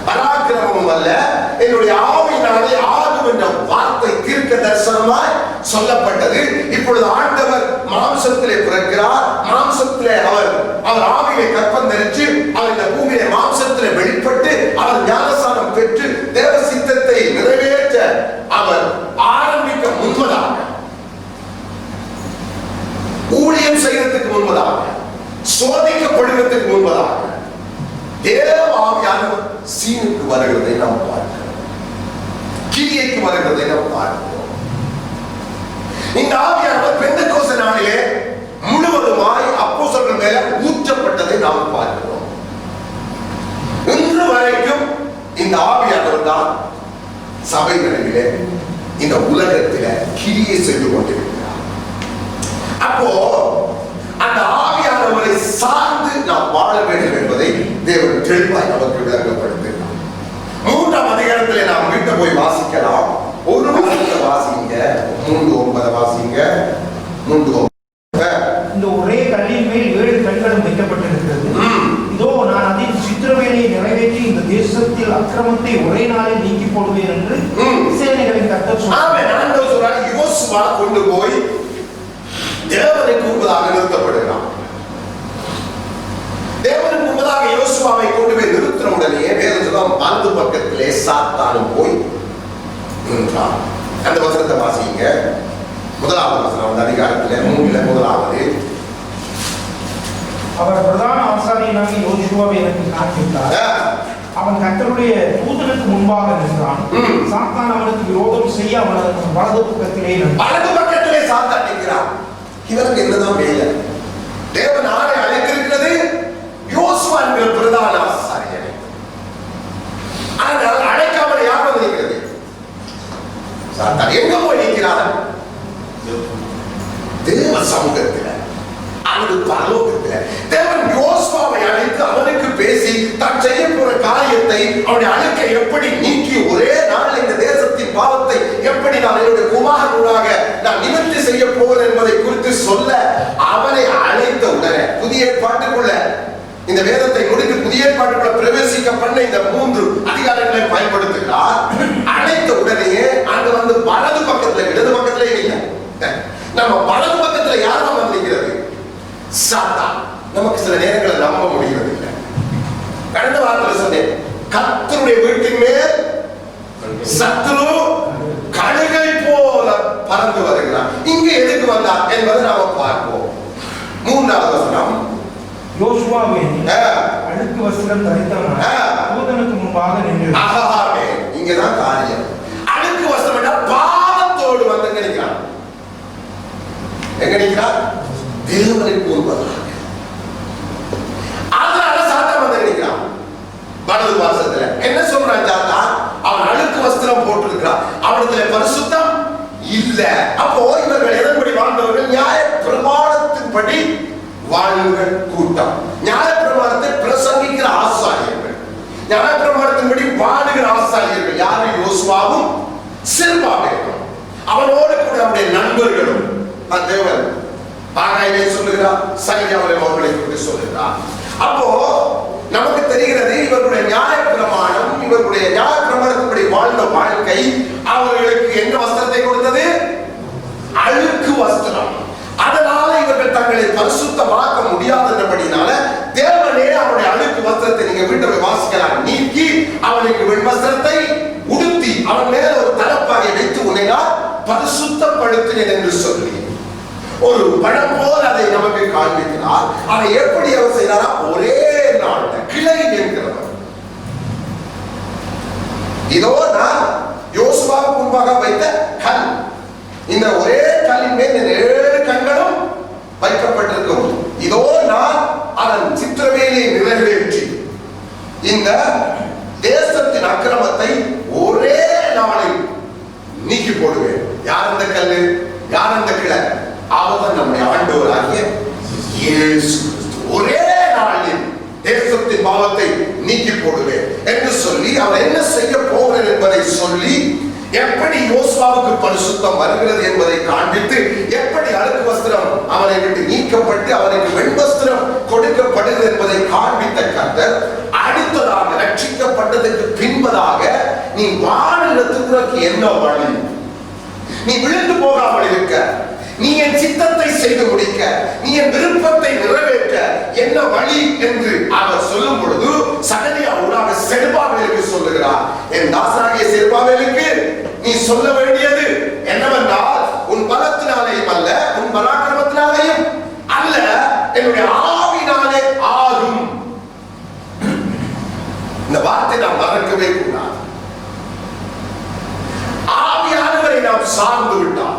பராக்கிரமமும் அல்ல, என்னுடைய ஆவியினாலே ஆகும் என்ற வார்த்தை தீர்க்க தரிசனமாய் சொல்லப்பட்டது. இப்பொழுது ஆண்டவர் மாம்சத்திலே பிறக்கிறார். மாம்சத்திலே அவர் ஆவியை கற்பம் தரித்து அவர் இந்த பூமியிலே மாம்சத்திலே வெளிப்பட்டு அவர் ஞானஸ்நானம் பெற்று தேவ சித்தத்தை நிறைவேற்ற அவர் ஆரம்பிக்க முன்பதாக, ஊழியம் செய்யறதுக்கு முன்பதாக, சோதிக்கப்படுவதற்கு முன்பதாக தேவ ஆவியானவர் சீனுக்கு வருகிறதை நாம் பார்க்கிறோம், கிரியைக்கு வருகிறதை நாம் பார்க்கிறோம். இந்த ஆவியானவர் பெந்தெக்கோஸ்தே நாளிலே முழுவதுமாய் அப்போஸ்தலர்கள் மேல ஊற்றப்பட்டதை நாம் பார்க்கிறோம். இன்று வரைக்கும் இந்த ஆவியானவர் தான் சபைகளிலே இந்த உலகத்தில கிரியை செய்து கொண்டிருக்கிறார். அப்போ அந்த ஆவியானவரை சார்ந்து நாம் வாழ வேண்டும் என்பதை தேவன் தெளிவாய் நமக்கு விளங்கப்படுத்துகிறார். 3ஆம் அதிகாரத்திலே நாம் வீட்டை போய் வாசிக்கலாம். ஒரு வசனத்தை வாசிங்க, 3:9 வாசிங்க. 3:9. இந்த ஒரே கல்லின் மேல் 7 கண்களும் வைக்கப்பட்டிருக்கிறது. இதோ நான் அதில் சித்திரவேலையை நிறைவேற்றி இந்த தேசத்தில் அக்கிரமத்தை ஒரே நாளில் நீக்கி போடுவேன் என்று சேனைகளின் கர்த்தர் சொன்னார். யோசுவா கொண்டு போய் தேவனுக்கு முன்பதாக நிறுத்தப்படுகிறான். தேவனுக்கு முன்பதாக யோசுவாவை கொண்டு போய் நிறுத்தின உடனே வேதம் வலது பக்கத்திலே சாத்தானும் போய் நின்றான். அந்த வசனத்தை வாசிங்க. 1வது வசனம் அந்த அதிகாரத்தில் 3ல் 1வது. அவர் பிரதான ஆசாரியனாகி யோசுவாவை எனக்கு காண்பித்தார். அவன் கர்த்தருடைய தூதனுக்கு முன்பாக நின்றான். சாத்தான் அவனுக்கு விரோதம் செய்ய அவனுக்கு வலது பக்கத்திலே சாத்தான் நிற்கிறான். இவருக்கு என்னதான் வேலை? தேவன் ஆணை அழைத்திருக்கிறது யோசுவா என்கிற பிரதான ஆசாரியனை. ஆனால் அழைக்காமல் யார் வந்து நிற்கிறது? சாத்தான். எங்க போய் நிற்கிறார்? தேவ சமூகத்தில், அல்லது பரலோகத்தில். தேவன் யோசுவாவை அழைத்து அவனுக்கு பேசி தான் செய்ய போற காரியத்தை, அவனுடைய அழுக்கை எப்படி நீக்கி ஒரே நாள் இந்த தேசத்தின் பாவத்தை எப்படி நான் என்னுடைய குமாரனாக நான் நிவர்த்தி செய்ய போகிறேன் என்பதை குறித்து சொல்ல அவனை அழைத்த உடனே புதிய ஏற்பாட்டுக்குள்ள இந்த வேதத்தை முடித்து புதிய ஏற்பாட்டுக்குள்ள பிரவேசிக்க பண்ண இந்த 3 அதிகாரங்களை பயன்படுத்துகிறார். அழைத்த உடனேயே அங்க வந்து வலது பக்கத்துல, இடது பக்கத்துல இல்லை, நம்ம வலது பக்கத்துல யார் வந்து நிற்கிறது? சாத்தான். நமக்கு சில நேரங்களை நம்ப முடிகிறது இல்லை. கடந்த வாரத்தில் சொன்னேன், கர்த்தருடைய வீட்டின் மேல் சத்துரு கழுகை போல பறந்து வருகிறார். இங்க எதுக்கு வந்தார் என்பதை நாம பார்ப்போம். 3வது வசனம். யோசுவாவே அழுக்கு வஸ்திரம் தரித்தவன் தூதனுக்கு முன்பாக நின்றான். இங்கதான் காரியம். அழுக்கு வஸ்திரம் பாவத்தோடு வந்து நிற்கிறான். எங்க நிற்கிறார்? தேவனுக்கு முன்பதாக. அதனால சாத்தான் வந்து நிற்கிறான் வலது வாசத்துல. என்ன சொல்றான் சாத்தான்? அவன் அழுக்கு வஸ்திரம் போட்டிருக்கிறான், அவனத்துல பரிசுத்தம் இல்ல. அப்போ இவர்கள் எதன்படி வாழ்ந்தவர்கள்? நியாய பிரமாணத்தின்படி வாழ்கிற கூட்டம், நியாய பிரமாணத்தை பிரசங்கிக்கிற ஆசாரியர்கள், நியாய பிரமாணத்தின்படி வாழுகிற ஆசாரியர்கள். யாரு? யோசுவாவும் செருபாபேலும் அவனோடு கூட அவருடைய நண்பர்களும். தேவன் ஆகாயிலே சொல்லுகிறார், சகரியாவிலே அவர்களை குறித்து சொல்லுகிறார். அப்போ நமக்கு தெரிகிறது இவர்களுடைய நியாய பிரமாணம், இவர்களுடைய நியாய பிரமாணத்தின்படி வாழ்ந்த வாழ்க்கை அவர்களுக்கு எந்த வஸ்திரத்தை கொடுத்தது? அழுக்கு வஸ்திரம். அதனால இவர்கள் தங்களை பரிசுத்தமாக்க முடியாதபடினால தேவனே அவருடைய அழுக்கு வஸ்திரத்தை, நீங்க வீட்டை வாசிக்கலாம், நீக்கி அவனுக்கு வெண் வஸ்திரத்தை உடுத்தி அவன் மேல ஒரு தலப்பாகை வைத்து உன்னையால் பரிசுத்தப்படுத்தினேன் என்று சொல்லி ஒரு படம் போல் அதை நமக்கு காண்பிக்கிறார். அதை எப்படி அவர் செய்தாரா? ஒரே நாள் கிளை என்கிறவர். இதோ நான் யோசுவாவுக்கு முன்பாக வைத்த கல், இந்த ஒரே கல்லின் மேல் 7 கண்களும் வைக்கப்பட்டிருக்கும். இதோ நான் அதன் சித்திரவேலையை நிறைவேற்றி இந்த தேசத்தின் அக்கிரமத்தை ஒரே நாளில் நீக்கி போடுவேன். யார் அந்த கல்லு? யார் அந்த கிளை? அவர்தான் நம்முடைய ஆண்டவராகிய இயேசு கிறிஸ்து. ஒரே நாளில் தேசத்தின் பாவத்தை நீக்கி போடுவேன் என்று சொல்லி அவர் என்ன செய்ய போகிறேன் என்பதை சொல்லி, எப்படி யோசுவாவுக்கு பரிசுத்தம் வருகிறது என்பதை காண்பித்து, எப்படி அழுக்கு வஸ்திரம் அவனை விட்டு நீக்கப்பட்டு அவனுக்கு வெண் வஸ்திரம் கொடுக்கப்படுகிறது என்பதை காண்பித்த கர்த்தர் அடுத்ததாக ரட்சிக்கப்பட்ட நீ வாழுறதுக்கு உனக்கு என்ன வழி? நீ விழுந்து போகாமல் இருக்க, நீ என் சித்தத்தை செய்து முடிக்க, நீ என் விருப்பத்தை நிறைவேற்ற என்ன வழி என்று அவர் சொல்லும் பொழுது சகரியா ஊடாக செருபாபேலுக்கு சொல்லுகிறார், என் தாசனாகிய செருபாபேலுக்கு நீ சொல்ல வேண்டியது என்னவென்றால், உன் பலத்தினாலேயும் அல்ல, உன் பராக்கிரமத்தினாலேயும் அல்ல, என்னுடைய ஆவினாலே ஆகும். இந்த வார்த்தை நாம் மறக்கவே கூடாது. ஆவியானவரை நாம் சார்ந்து விட்டால்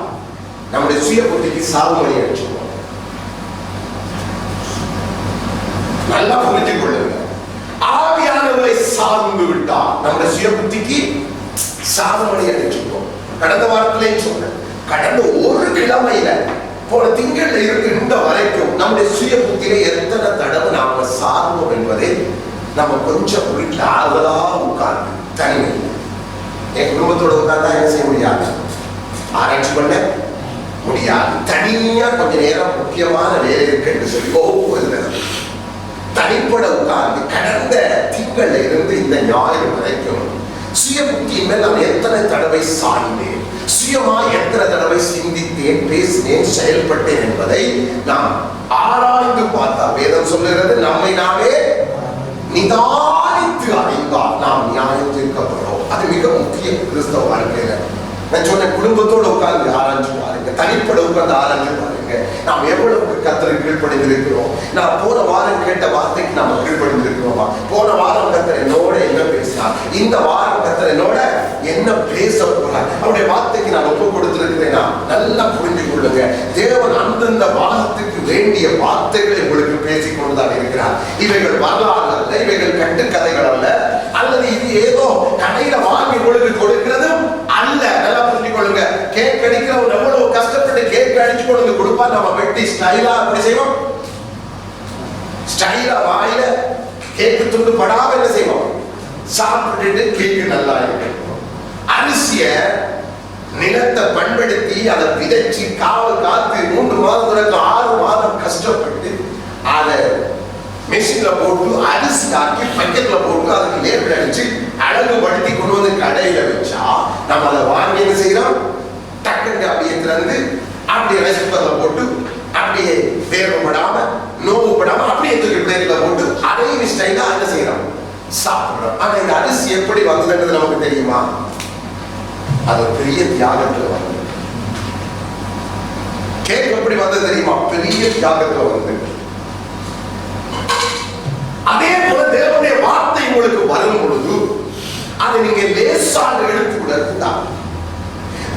நம்முடைய சுய புத்திக்கு சாவுமணி அடிச்சுவோம். நல்லா புரிஞ்சு கொள்ளுங்க. ஆவியானவரை சார்ந்து விட்டால் நம்முடைய சுய புத்திக்கு சாவுமணி அடிச்சுவோம். கடந்த வாரத்திலேயும் சொன்னேன், கடந்த ஒரு கிழமையில போன திங்கள்ல இருந்து இந்த வரைக்கும் நம்முடைய சுய புத்தியில எத்தனை தடவை நாம சார்ந்தோம் என்பதை நம்ம கொஞ்சம் வீட்டுல ஆறுதலா உட்கார்ந்து தனிமை, என் குடும்பத்தோட உட்கார்ந்தா என்ன செய்ய முடியாது, ஆராய்ச்சி பண்ண முடியாது. தனியா கொஞ்ச நேரம் முக்கியமான வேலை இருக்கு என்று சொல்லி ஒவ்வொரு தனிப்பட உட்கார்ந்து கடந்த திங்கள்ல இருந்து இந்த ஞாயிறு வரைக்கும் சுய புத்தியின் மேல் நான் எத்தனை தடவை சாய்ந்தேன், சுயமா எத்தனை தடவை சிந்தித்தேன், பேசினேன், செயல்பட்டேன் என்பதை நாம் ஆராய்ந்து பார்த்தா வேதம் சொல்லுகிறது, நம்மை நாமே நிதானித்து அறிந்தால் நாம் நியாயம் தீர்க்கப்படுறோம். அது மிக முக்கியம் கிறிஸ்தவ வாழ்க்கையில. நான் சொன்ன குடும்பத்தோடு உட்கார்ந்து ஆராய்ச்சி பாருங்க, தனிப்பட உட்கார்ந்து ஆராய்ச்சி பாருங்க, நாம் எவ்வளவு கர்த்தருக்கு கீழ்ப்படிந்திருக்கிறோம். நான் போன வாரம் கேட்ட வார்த்தைக்கு நாம கீழ்ப்படிந்திருக்கிறோமா? போன வாரம் கர்த்தர் என்னோட என்ன பேசினார், இந்த வாரம் கர்த்தர் என்னோட என்ன பேச போறார், அவருடைய வார்த்தைக்கு நான் ஒப்பு கொடுத்திருக்கிறேனா? நல்லா புரிஞ்சு கொள்ளுங்க, தேவன் அந்தந்த வாரத்துக்கு வேண்டிய வார்த்தைகளை உங்களுக்கு பேசிக் கொண்டுதான் இருக்கிறார். இவைகள் வரலாறு அல்ல, இவைகள் கட்டுக்கதைகள் அல்ல, அல்லது இது ஏதோ கடையில வாங்கி உங்களுக்கு கொடுக்கிறதும் அல்ல. நல்லா புரிஞ்சு கொள்ளுங்க. கேக் அடிக்கிறவன் எவ்வளவு கஷ்டப்பட்டு கேக் அடிச்சு கொண்டு கொடுப்பா, நம்ம வெட்டி ஸ்டைலா அப்படி செய்வோம், ஸ்டைலா வாயில கேக்கு துண்டு படாம என்ன செய்வோம், சாப்பிட்டுட்டு கேக்கு நல்லா இருக்கும். அரிசிய நிலத்தை பண்படுத்தி அதை விதைச்சு காவல் காத்து 3 மாதம் 6 மாதம் கஷ்டப்பட்டு அதை மெஷின்ல போட்டு அரிசி ஆக்கி பக்கெட்ல போட்டு அதுக்கு லேபிள் அடிச்சு அழகு படுத்தி கொண்டு வந்து கடையில வச்சா நம்ம அதை வாங்கி என்ன செய்யறோம், டக்குன்னு அப்படியே திறந்து அப்படியே ரெசிப்பர்ல போட்டு அப்படியே வேர்வப்படாம நோவுப்படாம அப்படியே தூக்கி பிளேட்ல போட்டு அதையும் ஸ்டைலா என்ன செய்யறோம், சாப்பிடுறோம். ஆனா இந்த அரிசி எப்படி வந்ததுன்றது நமக்கு தெரியுமா? அது பெரிய தியாகத்துல வந்து. கேக் எப்படி வந்தது தெரியுமா? பெரிய தியாகத்துல வந்து. அதே போல தேவனுடைய வார்த்தை உங்களுக்கு வரும் பொழுது அதை நீங்க லேசாக எடுத்துக்கூடாது.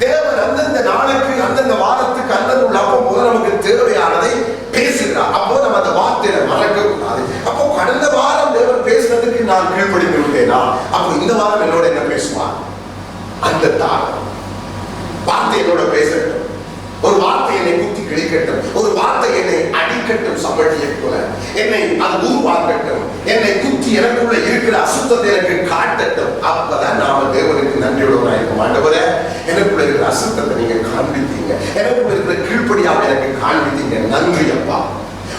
தேவன் அந்தந்த நாளுக்கு, அந்தந்த வாரத்துக்கு, அந்தந்த உள்ள அப்போ போது நமக்கு தேவையானதை பேசுகிறார். அப்போ நம்ம அந்த வார்த்தையில மறக்க கூடாது. அப்போ கடந்த வாரம் தேவன் பேசுறதுக்கு நான் கீழ்ப்படிந்து விட்டேனா, அப்போ இந்த வாரம் என்னோட என்ன பேசுவார்? அந்த தாகம் வார்த்தை என்னோட பேசட்டும், ஒரு வார்த்தை என்னை குத்தி கிழிக்கட்டும், ஒரு வார்த்தை என்னை அடிக்கட்டும், சம்பளியை போல என்னை அது உருவாக்கட்டும், என்னை குத்தி எனக்குள்ள இருக்கிற அசுத்தத்தை எனக்கு காட்டட்டும். அப்பதான் நாம தேவனுக்கு நன்றியுள்ளவராக இருக்க மாட்டவரே, எனக்குள்ள இருக்கிற அசுத்தத்தை நீங்க காண்பித்தீங்க, எனக்குள்ள இருக்கிற கீழ்ப்படியாக எனக்கு காண்பித்தீங்க, நன்றி அப்பா,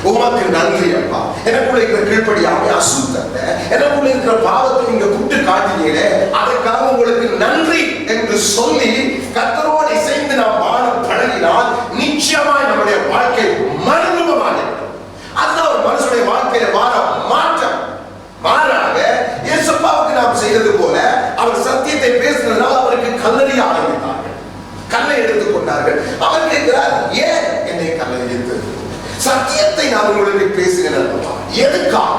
உமக்கு நன்றி அப்பா. எனக்குள்ள இருக்கிற கீழ்ப்படியாக அசுத்தத்தை, எனக்குள்ள இருக்கிற பாவத்தை நீங்க குட்டு காட்டினீங்களே, அதற்காக உங்களுக்கு நன்றி என்று சொல்லி கர்த்தரோடு இசைந்து நாம் வாழ பழகினால் நிச்சயமாய் நம்முடைய வாழ்க்கை மறுரூபமாக இருக்கும். அதுதான் ஒரு மனுஷனுடைய வாழ்க்கையில வார மாற்றம். மாறாக இயேசுப்பாவுக்கு நாம் செய்தது போல அவர் சத்தியத்தை பேசுனதால் அவருக்கு கல்லறிய ஆரம்பித்தார்கள், கல்லை எடுத்துக் கொண்டார்கள். அவர் கேட்கிறார், ஏன் என்னை கல்லறியது? சத்தியத்தை நான் உங்களுக்கு பேசுகிறேன், எதுக்காக?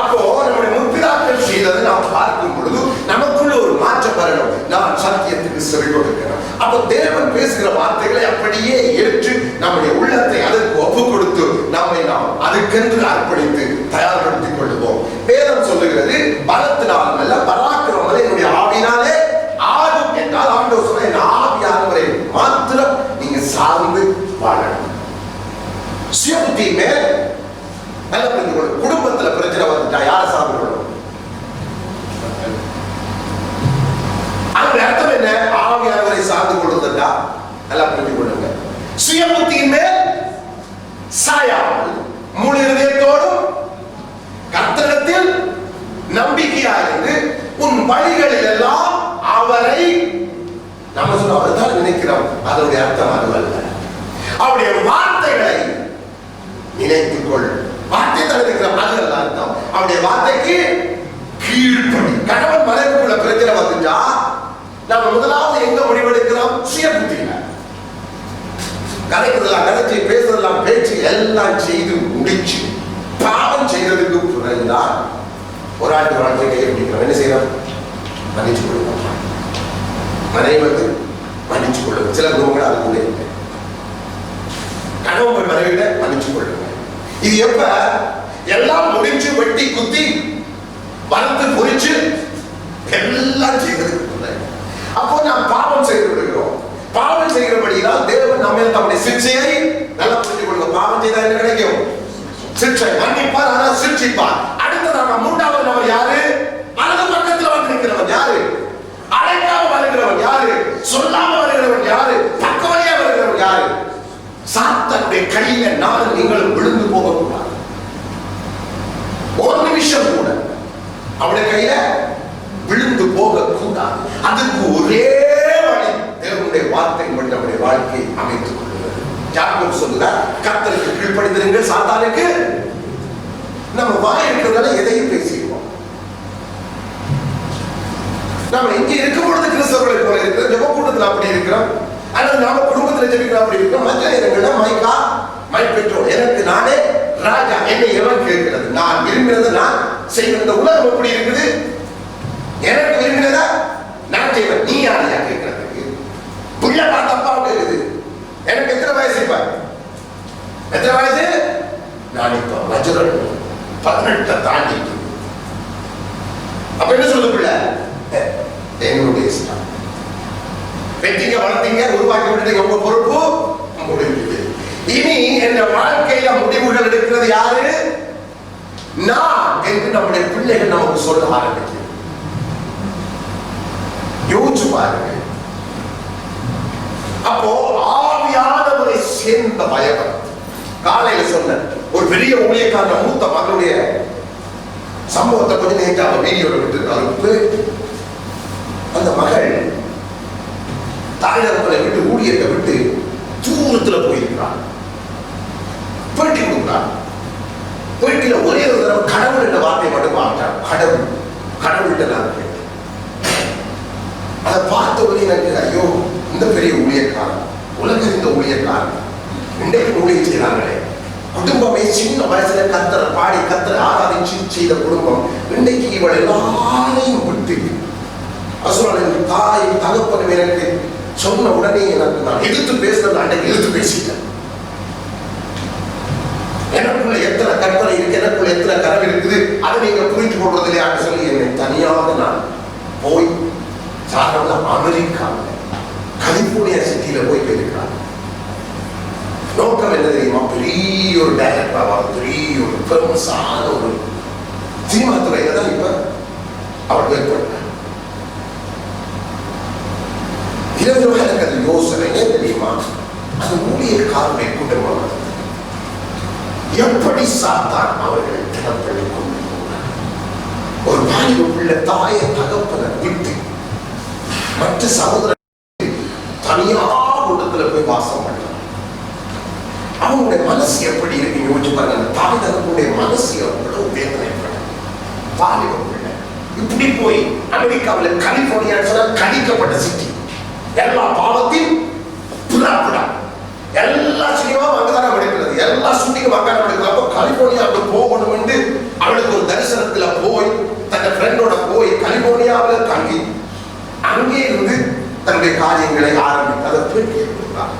அப்போ நம்முடைய முற்பிதாக்கள் செய்ததை நாம் பார்க்கும் பொழுது நமக்குள்ள ஒரு மாற்றம் வரணும். நான் சத்தியத்துக்கு செவி கொடுக்கிறேன். அப்போ தேவன் பேசுகிற வார்த்தைகளை அப்படியே ஏற்று நம்முடைய உள்ளத்தை அதற்கு ஒப்பு கொடுத்து நம்மை நாம் அதுக்கென்று அர்ப்பணித்து தயார்படுத்திக் கொள்ளுவோம். வேதம் சொல்லுகிறது, பலத்தினால் அல்ல பராக்கிரமம் என்னுடைய ஆவினாலே ஆகும் என்றால் ஆண்டவர் சொன்ன என் ஆவியானவரை மாத்திரம் நீங்க சார்ந்து வாழணும். சுயபுத்தி மேல் நல்ல புரிந்து கொள்ளும். குடும்பத்துல பிரச்சனை வந்துட்டா யாரை சாப்பிடணும்? அதனுடைய அர்த்தம் என்ன? ஆவியானவரை சார்ந்து கொள்வதா? நல்லா புரிந்து கொள்ளுங்க. சுயபுத்தியின் மேல் சாயாமல் முழு இதயத்தோடும் கர்த்தரிடத்தில் வழிகளில் எல்லாம் அவரை நம்ம சொல்ல அவர் தான் நினைக்கிறோம். அதனுடைய அர்த்தம் அதுவல்ல. அவருடைய வார்த்தைகளை நினைத்துக் கொள். வார்த்தை தான் நினைக்கிறோம், அதுவல்ல அர்த்தம். அவருடைய வார்த்தைக்கு கீழ்ப்படி. கணவன் மனைவிக்குள்ள பிரச்சனை வந்துட்டா நம்ம முதலாவது எங்க முடிவெடுக்கிறோம்? சுய புத்தியில. கதைக்கிறதெல்லாம் கதைச்சி, பேசுறதெல்லாம் பேச்சு, எல்லாம் செய்து முடிச்சு பாவம் செய்யறதுக்கு பிறகுதான் ஒரு ஆண்டு வாழ்க்கை கையை பிடிக்கிறோம். என்ன செய்யறோம்? மன்னிச்சு கொள்ளுவோம். மனைவி மன்னிச்சு கொள்ளுங்க. சில குருவங்கள் அதுக்குள்ளே இருக்கு. கணவன் மனைவிட மன்னிச்சு கொள்ளுங்க. இது எப்ப எல்லாம் முடிச்சு வெட்டி குத்தி வளர்த்து பொறிச்சு எல்லாம் செய்வதற்கு அப்போ நாம் பாவம் செய்து விடுகிறோம். பாவம் செய்கிறபடியால் தேவன் நம்ம நம்முடைய சிக்ஷையை நல்லா புரிஞ்சு கொள்ளுங்க. பாவம் செய்தா என்ன கிடைக்கும்? சிக்ஷை. மன்னிப்பார், ஆனால் சிக்ஷிப்பார். அடுத்ததாக மூன்றாவது நபர் யாரு? வலது பக்கத்தில் வந்து நிற்கிறவன் யாரு? அழைக்காம வருகிறவன் யாரு? சொல்லாம வருகிறவன் யாரு? பக்க வழியா வருகிறவன் யாரு? சாத்தானுடைய கையில நான் நீங்களும் விழுந்து போகக்கூடாது. ஒரு நிமிஷம் கூட அவனுடைய கையில விழுந்து போகக்கூடாது. அதுக்கு ஒரே வழி தேவனுடைய வார்த்தையின்படி நம்முடைய வாழ்க்கையை அமைத்துக் கொள்கிறது. யாக்கோபு சொல்லுகிறார், கர்த்தருக்கு கீழ்ப்படிந்திருங்கள், சாத்தானுக்கு. நம்ம வாய் இருக்கிறதால எதையும் பேசிடுவோம். நாம இங்கே இருக்கும் பொழுது கிறிஸ்தவர்களை போல இருக்கிறோம், ஜெப கூட்டத்தில் அப்படி இருக்கிறோம், அல்லது நாம குடும்பத்தில் ஜெபிக்கிறோம் அப்படி இருக்கிறோம். மற்ற இடங்கள்ல மைக்கா மைப்பெற்றோர் எனக்கு நானே ராஜா, என்னை எவன் கேட்கிறது? நான் விரும்பினதை நான் செய்வேன். இந்த உலகம் எப்படி இருக்குது? எனக்கு விரும்பினதா நான் செய்வேன். நீ யாரையா கேட்கறதுக்கு? புள்ள பார்த்தப்பா கேக்குது. எனக்கு எத்தனை வயசு? இப்ப எத்தனை வயசு? நான் இப்ப வஜ்ரன் 18 தாண்டி. அப்ப என்ன சொல்லுது பிள்ளை? என்னுடைய இஷ்டம். பெற்றீங்க, வளர்த்தீங்க, உருவாக்கி விட்டீங்க, உங்க பொறுப்பு முடிவு. இனி என்ற வாழ்க்கையில முடிவுகள் எடுக்கிறது யாரு? நான் என்று நம்முடைய பிள்ளைகள் நமக்கு சொல்ல ஆரம்பிக்கும். யோசிச்சு பாருங்க. அப்போ ஆவியானவரை சேர்ந்த பயவர் காலையில சொன்ன ஒரு பெரிய ஊழியக்கார மூத்த மகனுடைய சம்பவத்தை கொஞ்சம் நேற்று அவர் வீடியோல விட்டு அந்த மகள் தாயிடங்களை விட்டு ஊழியத்தை விட்டு தூரத்துல போயிருக்கிறார். பேட்டி கொடுக்கிறார். பேட்டியில ஒரே ஒரு தடவை கடவுள் என்ற வார்த்தை மட்டும் பார்த்தார். கடவுள் கடவுள்கிட்ட நான் கேட்டேன். அதை பார்த்த உடனே எனக்கு ஐயோ, இந்த பெரிய ஊழியக்காரன், உலகம் இந்த ஊழியக்காரன் இன்றைக்கு ஊழியம் செய்கிறாங்களே, குடும்பமே சின்ன வயசுல கத்தரை பாடி கத்தரை ஆராதிச்சு செய்த குடும்பம் இன்றைக்கு இவள் எல்லாரையும் விட்டு அசுரனின் தாய் தகப்பனும் எனக்கு சொன்ன உடனே எனக்கு நான் எதிர்த்து பேசுறது அன்றைக்கு எதிர்த்து பேசிட்டேன். எனக்குள்ள எத்தனை கற்பனை இருக்கு, எனக்குள்ள எத்தனை கனவு இருக்குது, அதை நீங்க புரிஞ்சு கொள்றது இல்லையான்னு சொல்லி என்னை தனியாக நான் போய் சாதாரண அமெரிக்காவில் கலிபோர்னியா சிட்டியில போய் போயிருக்கிறார். நோக்கம் என்ன தெரியுமா? பெரிய ஒரு டைரக்டரா, பெரிய ஒரு ஃபேமஸான ஒரு சினிமா துறையில தான் இப்ப அவர் ஏற்பட்டார். இரவு எனக்கு அது யோசனை ஏன் தெரியுமா? அது ஊழியக்காரருடைய குடும்பம். எப்படி சாத்தான் அவர்களை தினப்பள்ளி கொண்டு போனார்? ஒரு வாலிப பிள்ளை தாயை தகப்பனை விட்டு மற்ற சகோதர தனியா கூட்டத்துல போய் வாசம் பண்ண அவங்களுடைய மனசு எப்படி இருக்கு யோசிச்சு பாருங்க. அந்த தாய் தகப்பனுடைய மனசு எவ்வளவு வேதனைப்பட. வாலிப பிள்ளை இப்படி போய் அமெரிக்காவில் கலிபோர்னியா கணிக்கப்பட்ட சிட்டி, எல்லா பாவத்தின் புறாப்புடா, எல்லா சினிமாவும் அங்கதான எடுக்கிறது, எல்லா ஷூட்டிங்கும் அங்கதான எடுக்கிறது. அப்போ கலிபோர்னியாவுக்கு போகணும் என்று அவளுக்கு ஒரு தரிசனத்துல போய் தன் ஃப்ரெண்டோட போய் கலிபோர்னியாவில் தங்கி அங்கே இருந்து தன்னுடைய காரியங்களை ஆரம்பித்து அதை பேட்டியிருக்கிறார்.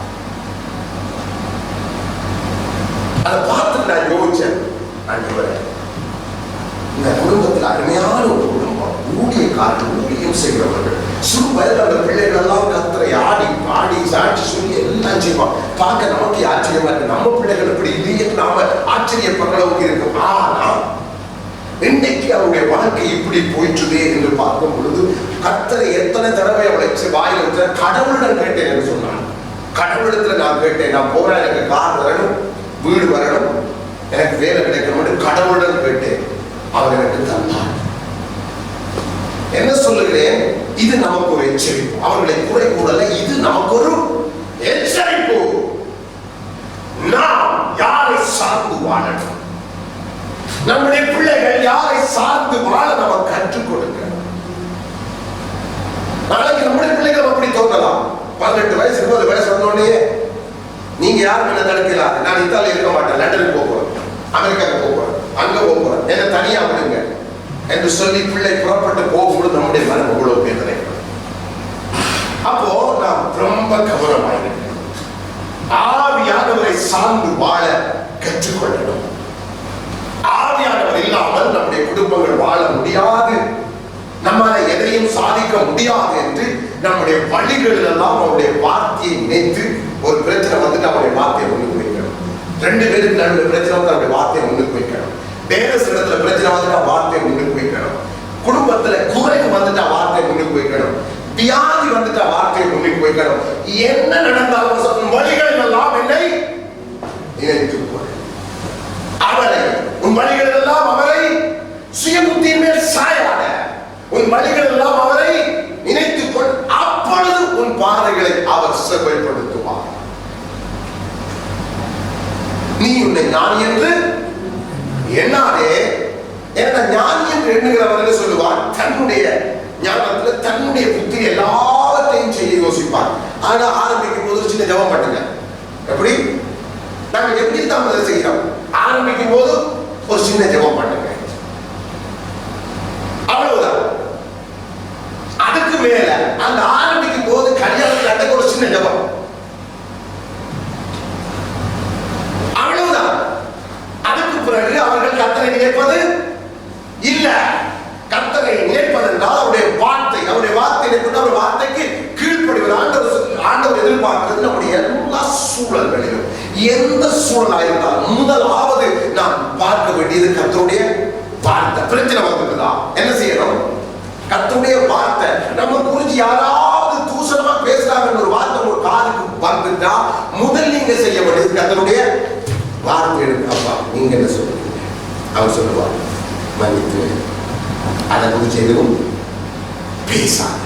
அதை பார்த்து நான் யோசிச்சேன், இந்த குடும்பத்தில் அருமையான ஒரு குடும்பம், ஊழியக்காரர்கள், ஊழியம் செய்கிறவர்கள், சிறு வயதில் அந்த பிள்ளைகள் எல்லாம் கத்தரை ஆடி பாடி சாட்சி சொல்லி எல்லாம் செய்வாங்க. பார்க்க நமக்கு ஆச்சரியமா இருக்கு. நம்ம பிள்ளைகள் இப்படி இல்லையே நாம ஆச்சரியப்படுற அளவுக்கு இருக்கும். ஆனா இன்னைக்கு அவருடைய வாழ்க்கை இப்படி போயிட்டுதே என்று பார்க்கும் பொழுது கத்தரை எத்தனை தடவை அவளை வாயில் வச்ச கடவுளிடம் கேட்டேன் என்று சொன்னான். கடவுளிடத்துல நான் கேட்டேன், நான் போறேன், எனக்கு கார் வரணும், வீடு வரணும், எனக்கு வேலை கிடைக்கணும், கடவுளிடம் கேட்டேன். அவர் எனக்கு தந்தார். என்ன சொல்லுகிறேன்? இது நமக்கு ஒரு எச்சரிப்பு. அவர்களை குறை கூறல, இது நமக்கு ஒரு எச்சரிப்பு. நாம் யாரை சார்ந்து வாழணும்? நம்முடைய பிள்ளைகள் யாரை சார்ந்து வாழ நம்ம கற்றுக் கொடுக்க. நாளைக்கு நம்முடைய பிள்ளைகள் அப்படி தோன்றலாம். 18 வயசு 20 வயசு வந்தோடனே நீங்க யாரும் என்ன தடுக்கலாம், நான் இத்தாலியில் இருக்க மாட்டேன், லண்டனுக்கு போறேன், அமெரிக்காவுக்கு போறேன், அங்க போறேன், என்ன தனியா விடுங்க என்று சொல்லி பிள்ளை புறப்பட்டு போகும்போது நம்முடைய மனம் எவ்வளவு வேதனை. அப்போ நாம் ரொம்ப கவனமாயிருக்கேன். ஆவியானவரை சார்ந்து வாழ கற்றுக்கொள்ளணும். ஆவியானவர் இல்லாமல் நம்முடைய குடும்பங்கள் வாழ முடியாது, நம்மால எதையும் சாதிக்க முடியாது என்று நம்முடைய வழிகளில் எல்லாம் அவருடைய வார்த்தையை நினைத்து, ஒரு பிரச்சனை வந்துட்டு அவருடைய வார்த்தையை முன்னுக்கு வைக்கணும். 2 பேருக்கு நடுவில் பிரச்சனை வந்து அவருடைய வார்த்தையை முன்னுக்கு வைக்கணும். பேரஸ் இடத்துல பிரச்சனை வந்துட்டா வார்த்தையை முன்னுக்கு வைக்கணும். குடும்பத்துல குறைவு வந்துட்டா வார்த்தையை முன்னுக்கு வைக்கணும். வியாதி வந்துட்டா வார்த்தையை முன்னுக்கு வைக்கணும். என்ன நடந்தாலும் வழிகளில் எல்லாம் என்னை நினைத்து அவரை, உன் வழிகள் எல்லாம் அவரை, சுயபுத்தியின் மேல் சாயாத உன் வழிகள் எல்லாம் அவரை நினைத்துக் கொள். அப்பொழுது உன் பாதைகளை அவர் செவ்வாய்ப்படுத்துவார். நீ உன்னை ஞானி என்று எண்ணாதே. ஏன்னா ஞானி என்று எண்ணுகிறவர்கள் சொல்லுவார், தன்னுடைய ஞானத்துல தன்னுடைய புத்தி எல்லாவற்றையும் செய்ய யோசிப்பார். ஆனா ஆரம்பிக்கும் போது சின்ன ஜெபம் பண்ணுங்க. எப்படி நாங்க எப்படி தாமதம் செய்கிறோம்? ஆரம்பிக்கும் போது ஒரு சின்ன ஜெபம் பண்ணுங்க, அவ்வளவுதான். அதுக்கு மேல அந்த ஆரம்பிக்கும் போது கல்யாணத்துக்கு ஒரு சின்ன ஜெபம், அவ்வளவுதான். அதுக்கு பிறகு அவர்கள் கர்த்தரை நினைப்பது இல்ல. கர்த்தரை நினைப்பது என்றால் அவருடைய வார்த்தை, அவருடைய வார்த்தை அவர் வார்த்தைக்கு கீழ்ப்படிவது. ஆண்டவர் எதிர்பார்க்கிறது நம்முடைய எல்லா சூழல்களிலும், எந்த சூழலாக இருந்தாலும் முதலாவது நாம் பார்க்க வேண்டியது கர்த்தருடைய வார்த்தை. பிரச்சனை வந்துக்குதா, என்ன செய்யணும்? கர்த்தருடைய வார்த்தை நம்ம குறித்து யாராவது தூசணமா பேசுறாங்கன்னு ஒரு வார்த்தை ஒரு காதுக்கு வந்துட்டா முதல் நீங்க செய்ய வேண்டியது கர்த்தருடைய வார்த்தை எடுக்க. அப்பா நீங்க என்ன சொல்றீங்க? அவர் சொல்லுவார், மன்னித்து அதை குறித்து எதுவும் பேசாத.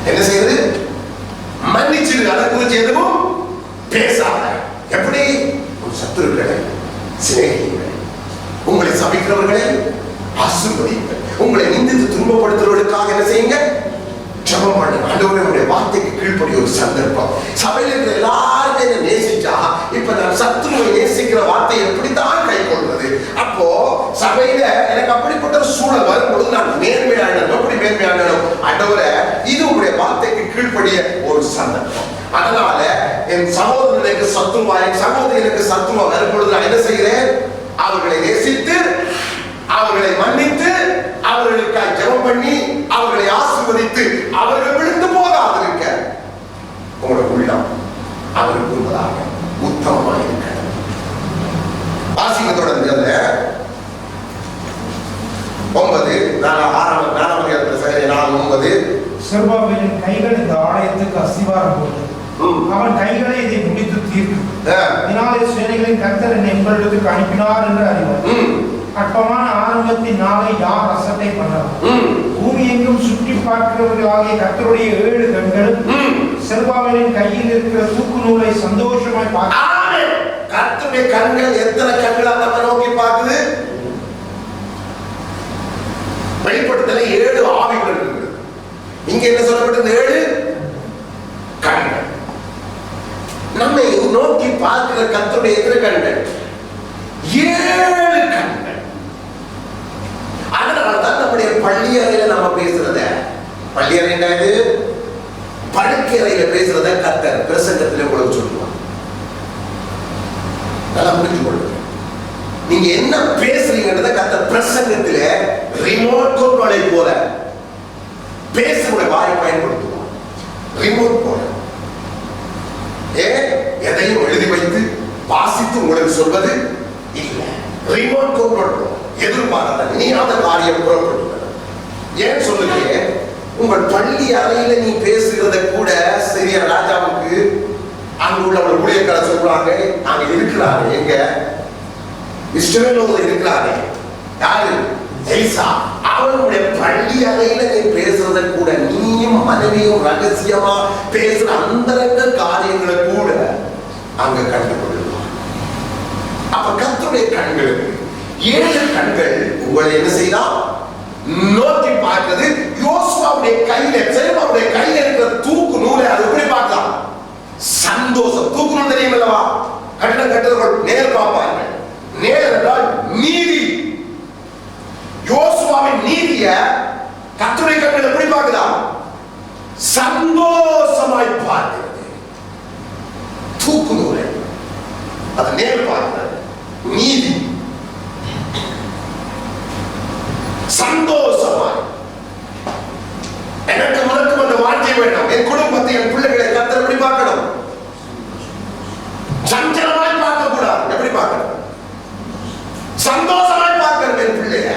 என்ன செய்யுது? மன்னிச்சிடு, அதை குறித்து எதுவும் பேசாத. எப்படி? உன் சத்துருக்களை சிநேகியுங்கள், உங்களை சபிக்கிறவர்களை ஆசீர்வதியுங்கள், உங்களை நிந்தித்து துன்பப்படுத்துவதற்காக என்ன செய்யுங்க? ஜெபம் பண்ணுங்க. ஆண்டவருடைய வார்த்தைக்கு கீழ்ப்படி ஒரு சந்தர்ப்பம். சபையில் இருக்கிற எல்லாருமே என்ன நேசிச்சா, இப்ப நான் சத்துருவை நேசிக்கிற வார்த்தை எப்படித்தான் கை கொள்வது? அப்போ சபையில எனக்கு அப்படிப்பட்ட ஒரு சூழல் வரும்பொழுது நான் மேன்மையானோம். எப்படி மேன்மையானோம்? ஆண்டவரே, இது உங்களுடைய வார்த்தைக்கு கீழ்ப்படிய ஒரு சந்தர்ப்பம். அதனால என் சகோதரனுக்கு சத்துருவா, என் சகோதரனுக்கு சத்துருவா வரும்பொழுது நான் என்ன செய்கிறேன்? அவர்களை நேசித்து, அவர்களை மன்னித்து, அவர்களுக்காக ஜெபம் பண்ணி, அவர்களை ஆசீர்வதித்து, அவர்கள் விழுந்து போகாதிருக்க உங்களோட உள்ளம் அவருக்கு உண்பதாக உத்தமமாக இருக்க. வாசிக்க தொடர்ந்து 9 செருபாபேலின் கைகள் இந்த ஆலயத்துக்கு அஸ்திவாரம் போட்டது. அவன் கைகளை இதை முடித்து தீர்க்கும். இதனாலே சேனைகளின் கர்த்தர் என்னை உங்களிடத்துக்கு அனுப்பினார் என்று அறிவார். அற்பமான ஆரம்பத்தின் நாளை யார் அசட்டை பண்ணலாம்? பூமி எங்கும் சுற்றி பார்க்கிறவர்களாகிய கர்த்தருடைய 7 கண்களும் செருபாபேலின் கையில் இருக்கிற தூக்கு நூலை சந்தோஷமாய் பார்க்க. கர்த்தருடைய கண்கள் எத்தனை கண்களாக நம்ம நோக்கி பார்க்குது? வெளிப்படுத்தல 7 ஆவிகள் இருக்குது. இங்க என்ன சொல்லப்பட்டது? 7 கண்கள். நம்மை நோக்கி பார்க்கிற கர்த்தருடைய எத்தனை கண்கள்? 7 கண்கள். அதனால்தான் நம்முடைய பள்ளியறையில நம்ம பேசுறத, பள்ளியறை என்னது? படுக்கையறையில பேசுறத கர்த்தர் பிரசங்கத்திலே உங்களுக்கு சொல்லுவார். நல்லா புரிஞ்சு கொள்ளுங்க. நீங்க என்ன பேசுறீங்கன்றத கர்த்தர் பிரசங்கத்திலே ரிமோட் கண்ட்ரோலை போல பேசுகிற வாயை பயன்படுத்துவார். ரிமோட் போல எதையும் எழுதி வைத்து வாசித்து உங்களுக்கு சொல்வது இல்லை. ரிமோட் கண்ட்ரோல் எதிர்பாராத நீயாத காரியம் புறப்பட்டு. ஏன் சொல்லுங்க? உங்கள் பள்ளி அறையில நீ பேசுகிறத கூட சிறிய ராஜாவுக்கு அங்கு உள்ள ஊழியக்காரர் சொல்றாங்க, அங்க இருக்கிறாரு, எங்க இஸ்ரவேலோடு இருக்கிறாரு, யாரு? எலிசா. அவனுடைய பள்ளி அறையில நீ பேசுறத கூட, நீயும் மனைவியும் ரகசியமா பேசுற அந்தரங்க காரியங்களை கூட அங்க கண்டுகொள்ளுவான். அப்ப கர்த்தருடைய கண்களுக்கு 7 கண்கள் உங்களை என்ன செய்யலாம்? நோக்கி பார்க்கிறது. யோசுவாவுடைய கையில, செருபாவுடைய கையில இருக்கிற தூக்கு நூலை அது எப்படி பார்க்கலாம்? சந்தோஷம். தூக்கு நூல் தெரியும் அல்லவா? கட்டடம் கட்டுறவர்கள் நேர் பார்ப்பார்கள். நேர் என்றால் நீதி. யோசுவாவின் நீதிய கர்த்தருடைய கண்கள் எப்படி பார்க்கலாம்? சந்தோஷமாய் பார்க்கிறது. தூக்கு நூலை அது நேர் பார்க்கிறது. நீதி சந்தோஷமாய். எனக்கு உனக்கும் அந்த வாழ்க்கை வேணும். என் குடும்பத்தை, என் பிள்ளைகளை கர்த்தர் எப்படி பார்க்கணும்? சஞ்சலமாய் பார்க்க கூடாது. எப்படி பார்க்கணும்? சந்தோஷமாய் பார்க்கணும். என் பிள்ளைய,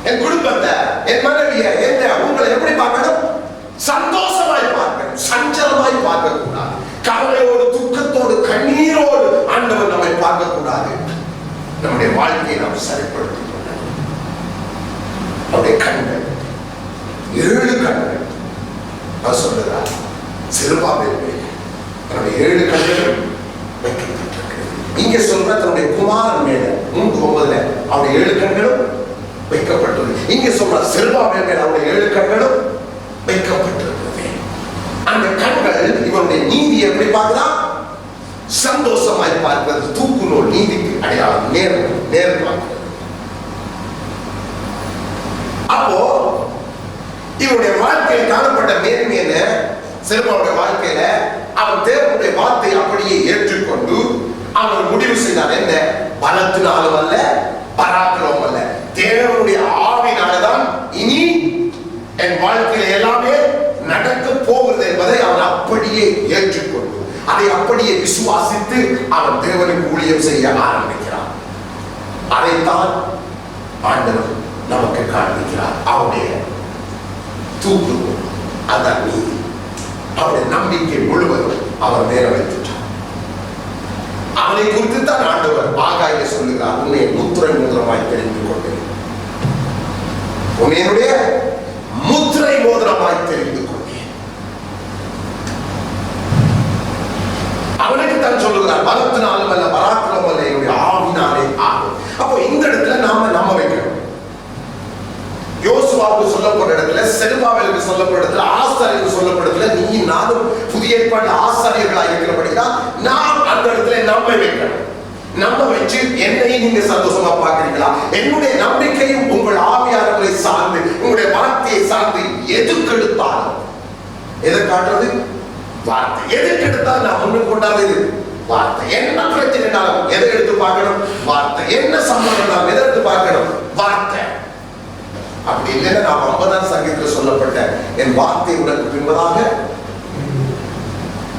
என் குடும்பத்தை, என் மனைவிய, என்ன உங்களை எப்படி பார்க்கணும்? சந்தோஷமாய் பார்க்கணும். சஞ்சலமாய் பார்க்க கூடாது. கவலையோடு, துக்கத்தோடு, கண்ணீரோடு ஆண்டவர் நம்மை பார்க்க கூடாது. நம்முடைய வாழ்க்கையை நாம் சரிப்படுத்திக் கொள்ள அவருடைய கண்கள் 7 கண்கள் அவர் சொல்லுகிறார். செருபாபேல் தன்னுடைய 7 கண்கள் வைக்கப்பட்டிருக்கிறது. இங்க சொல்ற தன்னுடைய குமாரன் மேல 3:9 அவருடைய 7 கண்களும் வைக்கப்பட்டுள்ளது. இங்க சொல்ற செருபாபேல் மேல அவருடைய 7 கண்களும் வைக்கப்பட்டிருக்கிறது. அந்த கண்கள் இவருடைய நீதியை எப்படி பார்க்கலாம்? சந்தோஷமாய் பார்க்கிறது. தூக்கு நூல் நீதிக்கு அடையாளம். நேர் பார்க்கிறது. அப்போ இவருடைய வாழ்க்கையில் காணப்பட்ட மேன்மை என்ன? செருபாவுடைய வாழ்க்கையில அவன் தேவனுடைய வார்த்தை அப்படியே ஏற்றுக்கொண்டு அவன் முடிவு செய்தான். என்ன? பலத்தினாலும் அல்ல, பராக்கிரமம் அல்ல, தேவனுடைய ஆவினால்தான் இனி என் வாழ்க்கையில எல்லாமே நடக்க போகிறது என்பதை அவன் அப்படியே ஏற்றுக்கொண்டு அதை அப்படியே விசுவாசித்து அவன் தேவனுக்கு ஊழியம் செய்ய ஆரம்பிக்கிறான். அதைத்தான் ஆண்டவர் நமக்கு காண்பிக்கிறார். அவருடைய தூக்கு அதான் நீதி. அவருடைய நம்பிக்கை முழுவதும் அவர் மேல வைத்துட்டார். அவனை குறித்து தான் ஆண்டவர் ஆகாயில சொல்லுகிறார், உன்னை முத்திரை மோதிரமாய் தெரிந்து கொண்டேன். உன்னுடைய முத்திரை மோதிரமாய் தெரிந்து கொண்டேன். அவனுக்கு தான் சொல்லுகிறார், பலத்தினாலும் அல்ல, பராக்கிரமம் அல்ல, என்னுடைய ஆவினாலே ஆகும். அப்போ இந்த இடத்துல நாம நம்ப வைக்கணும். யோசுவாவுக்கு சொல்லப்பட்ட இடத்துல, செருபாபேலுக்கு சொல்லப்பட்ட இடத்துல, ஆசாரியருக்கு சொல்லப்பட்ட இடத்துல, நீ நானும் புதிய ஏற்பாடு ஆசாரியர்களா இருக்கிறபடினா நாம் அந்த இடத்துல நம்ப வைக்கணும். நம்ப வச்சு என்னை நீங்க சந்தோஷமா பார்க்கிறீங்களா? என்னுடைய நம்பிக்கையும் உங்கள் ஆவியானவர்களை சார்ந்து, உங்களுடைய வார்த்தையை சார்ந்து எதுக்கெடுத்தாலும், எதை காட்டுறது? வார்த்தை. எதுக்கெடுத்தாலும் நான் முன்னு கொண்டாடுறது வார்த்தை. என்ன பிரச்சனைனாலும் எதை எடுத்து பார்க்கணும்? வார்த்தை. என்ன சம்பந்தம் எதை எடுத்து பார்க்கணும்? வார்த்தை. அப்படி இல்லைன்னா நாம் 50ஆம் சங்கீதத்தில் சொல்லப்பட்ட என் வார்த்தை உனக்கு பின்பதாக,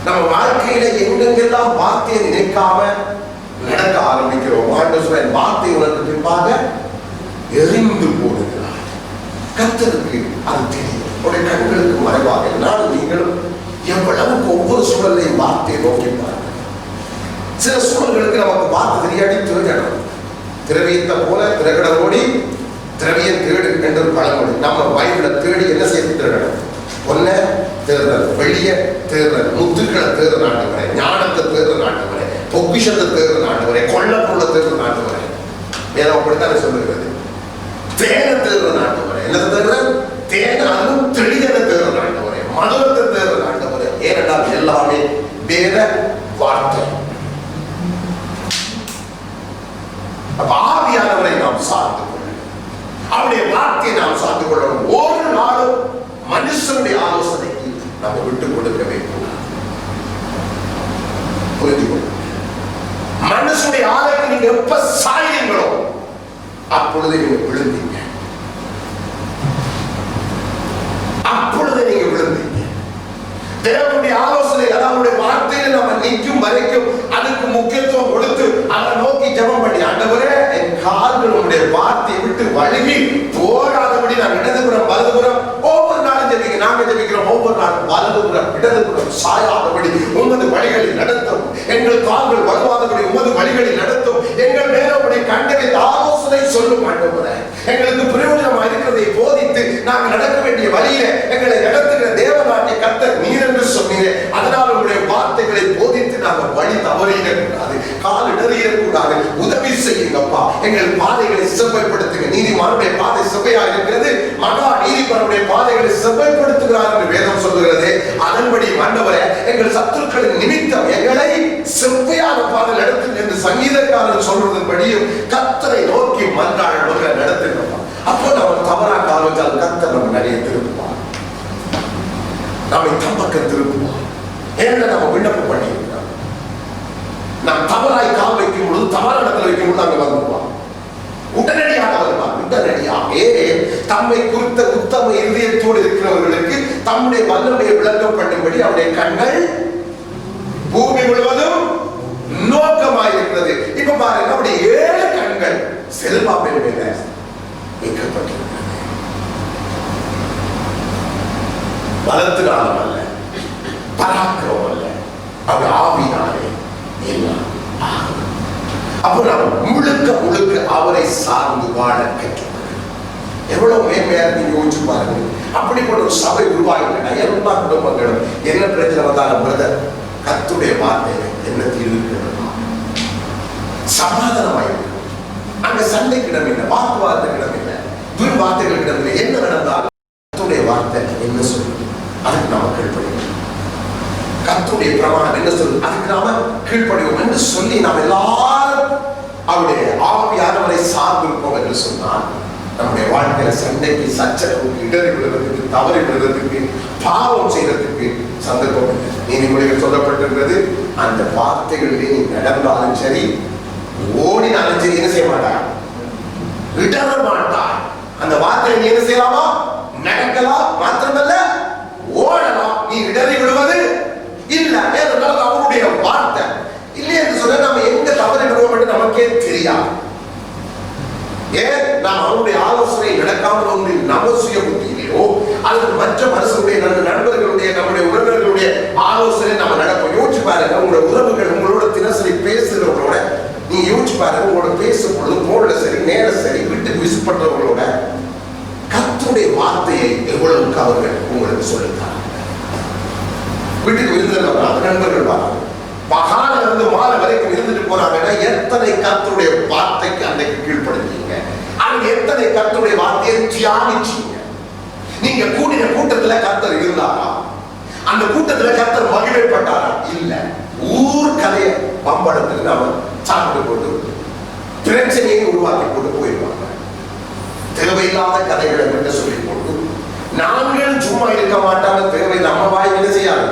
நம்ம வாழ்க்கையில எங்கெங்கெல்லாம் வார்த்தையை நினைக்காம நடக்க ஆரம்பிக்கிறோம், என் வார்த்தை உனக்கு பின்பாக எரிந்து போடுகிறார். கர்த்தருக்கு அது தெரியும். உடைய கண்களுக்கு மறைவாக நானும் நீங்களும் எவ்வளவுக்கு ஒவ்வொரு சூழலையும் வார்த்தையை நோக்கி பாருங்கள். சில சூழல்களுக்கு நமக்கு வார்த்தை தெரியாடி திருடணும். திரவியத்தை போல திரகடோடி திரவியம் தேடு என்று பழமொழி. நம்ம பைபிளை தேடி என்ன செய்து திருடணும்? ஒன்ன தேர்தல், வெளிய தேர்தல், முத்துக்களை தேர்தல் நாட்டு வரை, ஞானத்தை தேர்தல் நாட்டு வரை, பொக்கிஷத்தை தேர்தல் நாட்டு வரை, கொள்ள பொருளை தேர்தல் நாட்டு வரை. வேதம் அப்படித்தானே சொல்லுகிறது. தேனை தேர்தல் நாட்டு வரை, என்ன தேர்தல்? தேனை அதுவும் தெளிதனை தேர்தல் நாட்டு வரை, மதுரத்தை தேர்தல் நாட்டு வரை. ஏனென்றால் எல்லாமே வேத வார்த்தை. அப்ப ஆவியானவரை நாம் சார்ந்து அவருடைய வார்த்தையை நாம் சார்ந்து கொள்ளணும். ஒரு நாளும் மனுஷனுடைய ஆலோசனைக்கு நம்ம விட்டுக் கொடுக்கவே கூடாது. புரிந்து கொள்ளும். மனுஷனுடைய ஆலோசனை நீங்க எப்ப சாயிங்களோ அப்பொழுது நீங்க விழுந்தீங்க. அப்பொழுது நீங்க விழுந்தீங்க. தேவனுடைய ஆலோசனை, அதாவது வார்த்தையில நம்ம நிற்கும் வரைக்கும் அதுக்கு முக்கியத்துவம் கொடுத்து அதை நோக்கி ஜெபம் பண்ணி, ஆண்டவரே என் கால்கள் உங்களுடைய வார்த்தையை விட்டு வழுகி போகாதபடி நான் இடதுபுறம் வலதுபுறம் ஒவ்வொரு நாளும் ஜெபிக்க, நாங்க ஜெபிக்கிறோம் ஒவ்வொரு நாளும் வலதுபுறம் இடதுபுறம் சாயாதபடி உமது வழிகளில் நடத்தும், எங்கள் கால்கள் வருவாதபடி உமது வழிகளில் நடத்தும், எங்கள் மேல உடைய கண்டறிந்த ஆலோசனை சொல்லும் ஆண்டவரே. எங்களுக்கு பிரயோஜனமா இருக்கிறது வார்த்தைகளை போதித்து நாங்கள் நடக்க வேண்டிய வழியில எங்களை நடத்துகிற தேவனாகிய கர்த்தர் நீர் என்று சொன்னீரே. அதனால் உங்களுடைய வார்த்தைகளை போதித்து நாங்கள் வழி தவறிடக்கூடாது, கால் இடறிடக்கூடாது. உதவி செய்யுங்கப்பா, எங்கள் பாதைகளை செவ்வாய்ப்படுத்துங்க. நீதிமானுடைய பாதை செவ்வையா இருக்கிறது, மகா நீதிமானுடைய பாதைகளை செவ்வாய்ப்படுத்துகிறார் என்று வேதம் சொல்லுகிறது. அதன்படி ஆண்டவரே, எங்கள் சத்துருக்களின் நிமித்தம் எங்களை செவ்வையான பாதை நடத்துங்க என்று சங்கீதக்காரன் சொல்றதன்படியும் கர்த்தரை நோக்கி மன்றாடுவதை நடத்துகிறோம். அப்போ நம்ம தவறா கால் வச்சால் கர்த்தர் நம்ம நிறைய திருப்புவார், நம்மை தம்பக்கம் திருப்புவார். ஏன்னா நம்ம விண்ணப்பம் பண்ணியிருக்கிறோம். நாம் தவறாய் கால் வைக்கும் பொழுது, தவறான இடத்துல வைக்கும் பொழுது அங்க வந்துடுவார், உடனடியாக வருவார். உடனடியாக தம்மை குறித்த உத்தம இதயத்தோடு இருக்கிறவர்களுக்கு தம்முடைய வல்லமையை விளக்கம் பண்ணும்படி அவருடைய கண்கள் பூமி முழுவதும் நோக்கமாயிருக்கிறது. இப்ப பாருங்க, அப்படி 7 கண்கள் செல்வாப்பின் மேல வைக்கப்பட்டிருக்கிறது. பலத்தினாலும் அல்ல, பராக்கிரமம் அல்ல, அவர் ஆவினாலே எல்லாம் ஆகும். அப்போ நாம் முழுக்க முழுக்க அவரை சார்ந்து வாழ கற்றுக்கொள்ள எவ்வளவு மேன்மையா இருக்கு யோசிச்சு பாருங்க. அப்படிப்பட்ட ஒரு சபை உருவாகிட்டா எல்லா குடும்பங்களும் என்ன பிரச்சனை வந்தாலும் பிரதர், கர்த்தருடைய வார்த்தையில என்ன தீர்வு சமாதானமாயிருக்கும். அங்க சண்டைக்கிடம் இல்லை, வாக்குவாதத்திடம் இல்லை, துர்வார்த்தைகளிடம் இல்லை. என்ன நடந்தாலும் கர்த்தருடைய வார்த்தை என்ன சொல்லுது அதுக்கு நாம கீழ்ப்படிவோம். கர்த்தருடைய பிரமாணம் என்ன சொல்லுது அதுக்கு நாம கீழ்ப்படிவோம் என்று சொல்லி நாம் எல்லாரும் அவருடைய ஆவியானவரை சார்ந்திருப்போம் என்று சொன்னால் நம்முடைய வாழ்க்கையில சண்டைக்கு, சச்சரவுக்கு, இடறி விடுறதுக்கு, தவறி விடுறதுக்கு, பாவம் செய்யறதுக்கு சந்தர்ப்பம் இல்லை. நீதிமொழிகள் சொல்லப்பட்டிருக்கிறது, அந்த வார்த்தைகளிலே நீ நடந்தாலும் சரி, ஓடினாலும் சரி, என்ன செய்ய மாட்டாய், இடற மாட்டாய். அந்த வார்த்தையை நீ என்ன செய்யலாமா, நடக்கலாம், மாத்திரமல்ல ஓடலாம். நீ இடறி விடுவது இல்ல. ஏனென்றால் அவருடைய வார்த்தை இல்லை என்று சொல்ல நம்ம எங்க தவறி விடுவோம் என்று நமக்கே தெரியாது. ஏன் நாம் அவருடைய ஆலோசனை நடக்காமல் ஒன்று நம்ம சுய புத்தியிலேயோ அல்லது மற்ற மனுஷனுடைய நண்பர்களுடைய நம்முடைய உறவினர்களுடைய ஆலோசனை நம்ம நடப்போம். யோசிச்சு பாருங்க, உங்களுடைய உறவுகள் உங்களோட தினசரி பேசுகிறவங்களோட நீங்க யோசிச்சு பாருங்க, உங்களோட பேசும் பொழுது போன்ல சரி, நேரம் சரி, வீட்டுக்கு விசிட் பண்றவங்களோட கர்த்தருடைய வார்த்தையை எவ்வளவுக்கு அவர்கள் உங்களுக்கு சொல்லித்தாங்க. வீட்டுக்கு விருந்தினர் நண்பர்கள் வராங்க, பகால இருந்து மாலை வரைக்கும் இருந்துட்டு போறாங்கன்னா எத்தனை கர்த்தருடைய வார்த்தைக்கு அன்றைக்கு கீழ்ப்படுத்தீங்க, அங்க எத்தனை கர்த்தருடைய வார்த்தையை தியானிச்சீங்க. நீங்க கூடின கூட்டத்துல கர்த்தர் இருந்தாரா, அந்த கூட்டத்துல கர்த்தர் மகிழ்ச்சிப்பட்டாரா இல்ல. ஊர் கதையை பம்படத்துக்கு நாம சாப்பிட்டு போட்டு பிரச்சனையை உருவாக்கி போட்டு போயிடுவாங்க. தேவையில்லாத கதைகளை மட்டும் சொல்லி போட்டு நாங்கள் சும்மா இருக்க மாட்டாங்க. தேவை நம்ம வாய் என்ன செய்யாது,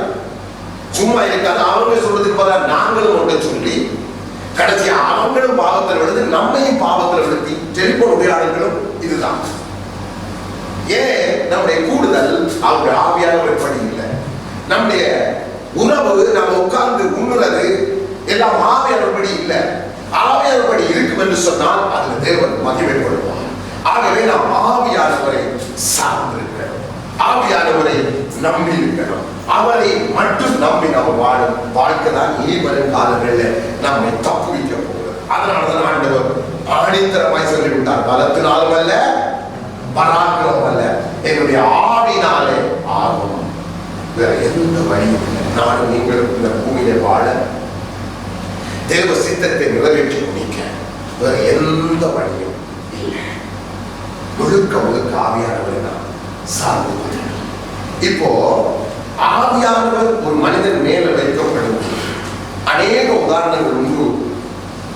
சும்மா இருக்காது. அவங்க சொல்றதுக்கு பதிலா நாங்களும் ஒன்றை சொல்லி கடைசியா அவங்களும் பாவத்தில் விழுது, நம்மையும் பாவத்தில் விழுத்தி டெலிபோன் உரையாடல்களும் இதுதான். ஏன் நம்முடைய கூடுதல் அவங்க ஆவியானவர் படி இல்லை. நம்முடைய உணவு நம்ம உட்கார்ந்து உண்ணுறது எல்லாம் ஆவியானவர் படி இல்லை. ஆவியானவர் படி இருக்கும் என்று சொன்னால் அதுல தேவன் மகிமைப்படுவார். ஆகவே நாம் ஆவியானவரை சார்ந்திருக்கிறோம், ஆவியானவரை நம்பி இருக்கிறோம். அவரை மட்டும் நம்பி நம்ம வாழும் வாழ்க்கை தான் இனி வரும் காலங்களில் நம்மை தப்புவிக்க போகிறது. அதனாலதான் ஆண்டவர் ஆணித்தரமாய் சொல்லிவிட்டார், பலத்தினாலும் அல்ல, பராக்கிரமம் அல்ல, என்னுடைய ஆவினாலே ஆகும். வேற எந்த வழியும் இல்லை. நானும் நீங்களும் இந்த பூமியில வாழ, தேவ சித்தத்தை நிறைவேற்றி முடிக்க வேற எந்த வழியும் இல்லை. முழுக்க முழுக்க ஆவியானவரை நாம் சார்ந்து. இப்போ ஆவியானவர் ஒரு மனிதன் மேல வைக்கப்படும் அநேக உதாரணங்கள் உண்டு.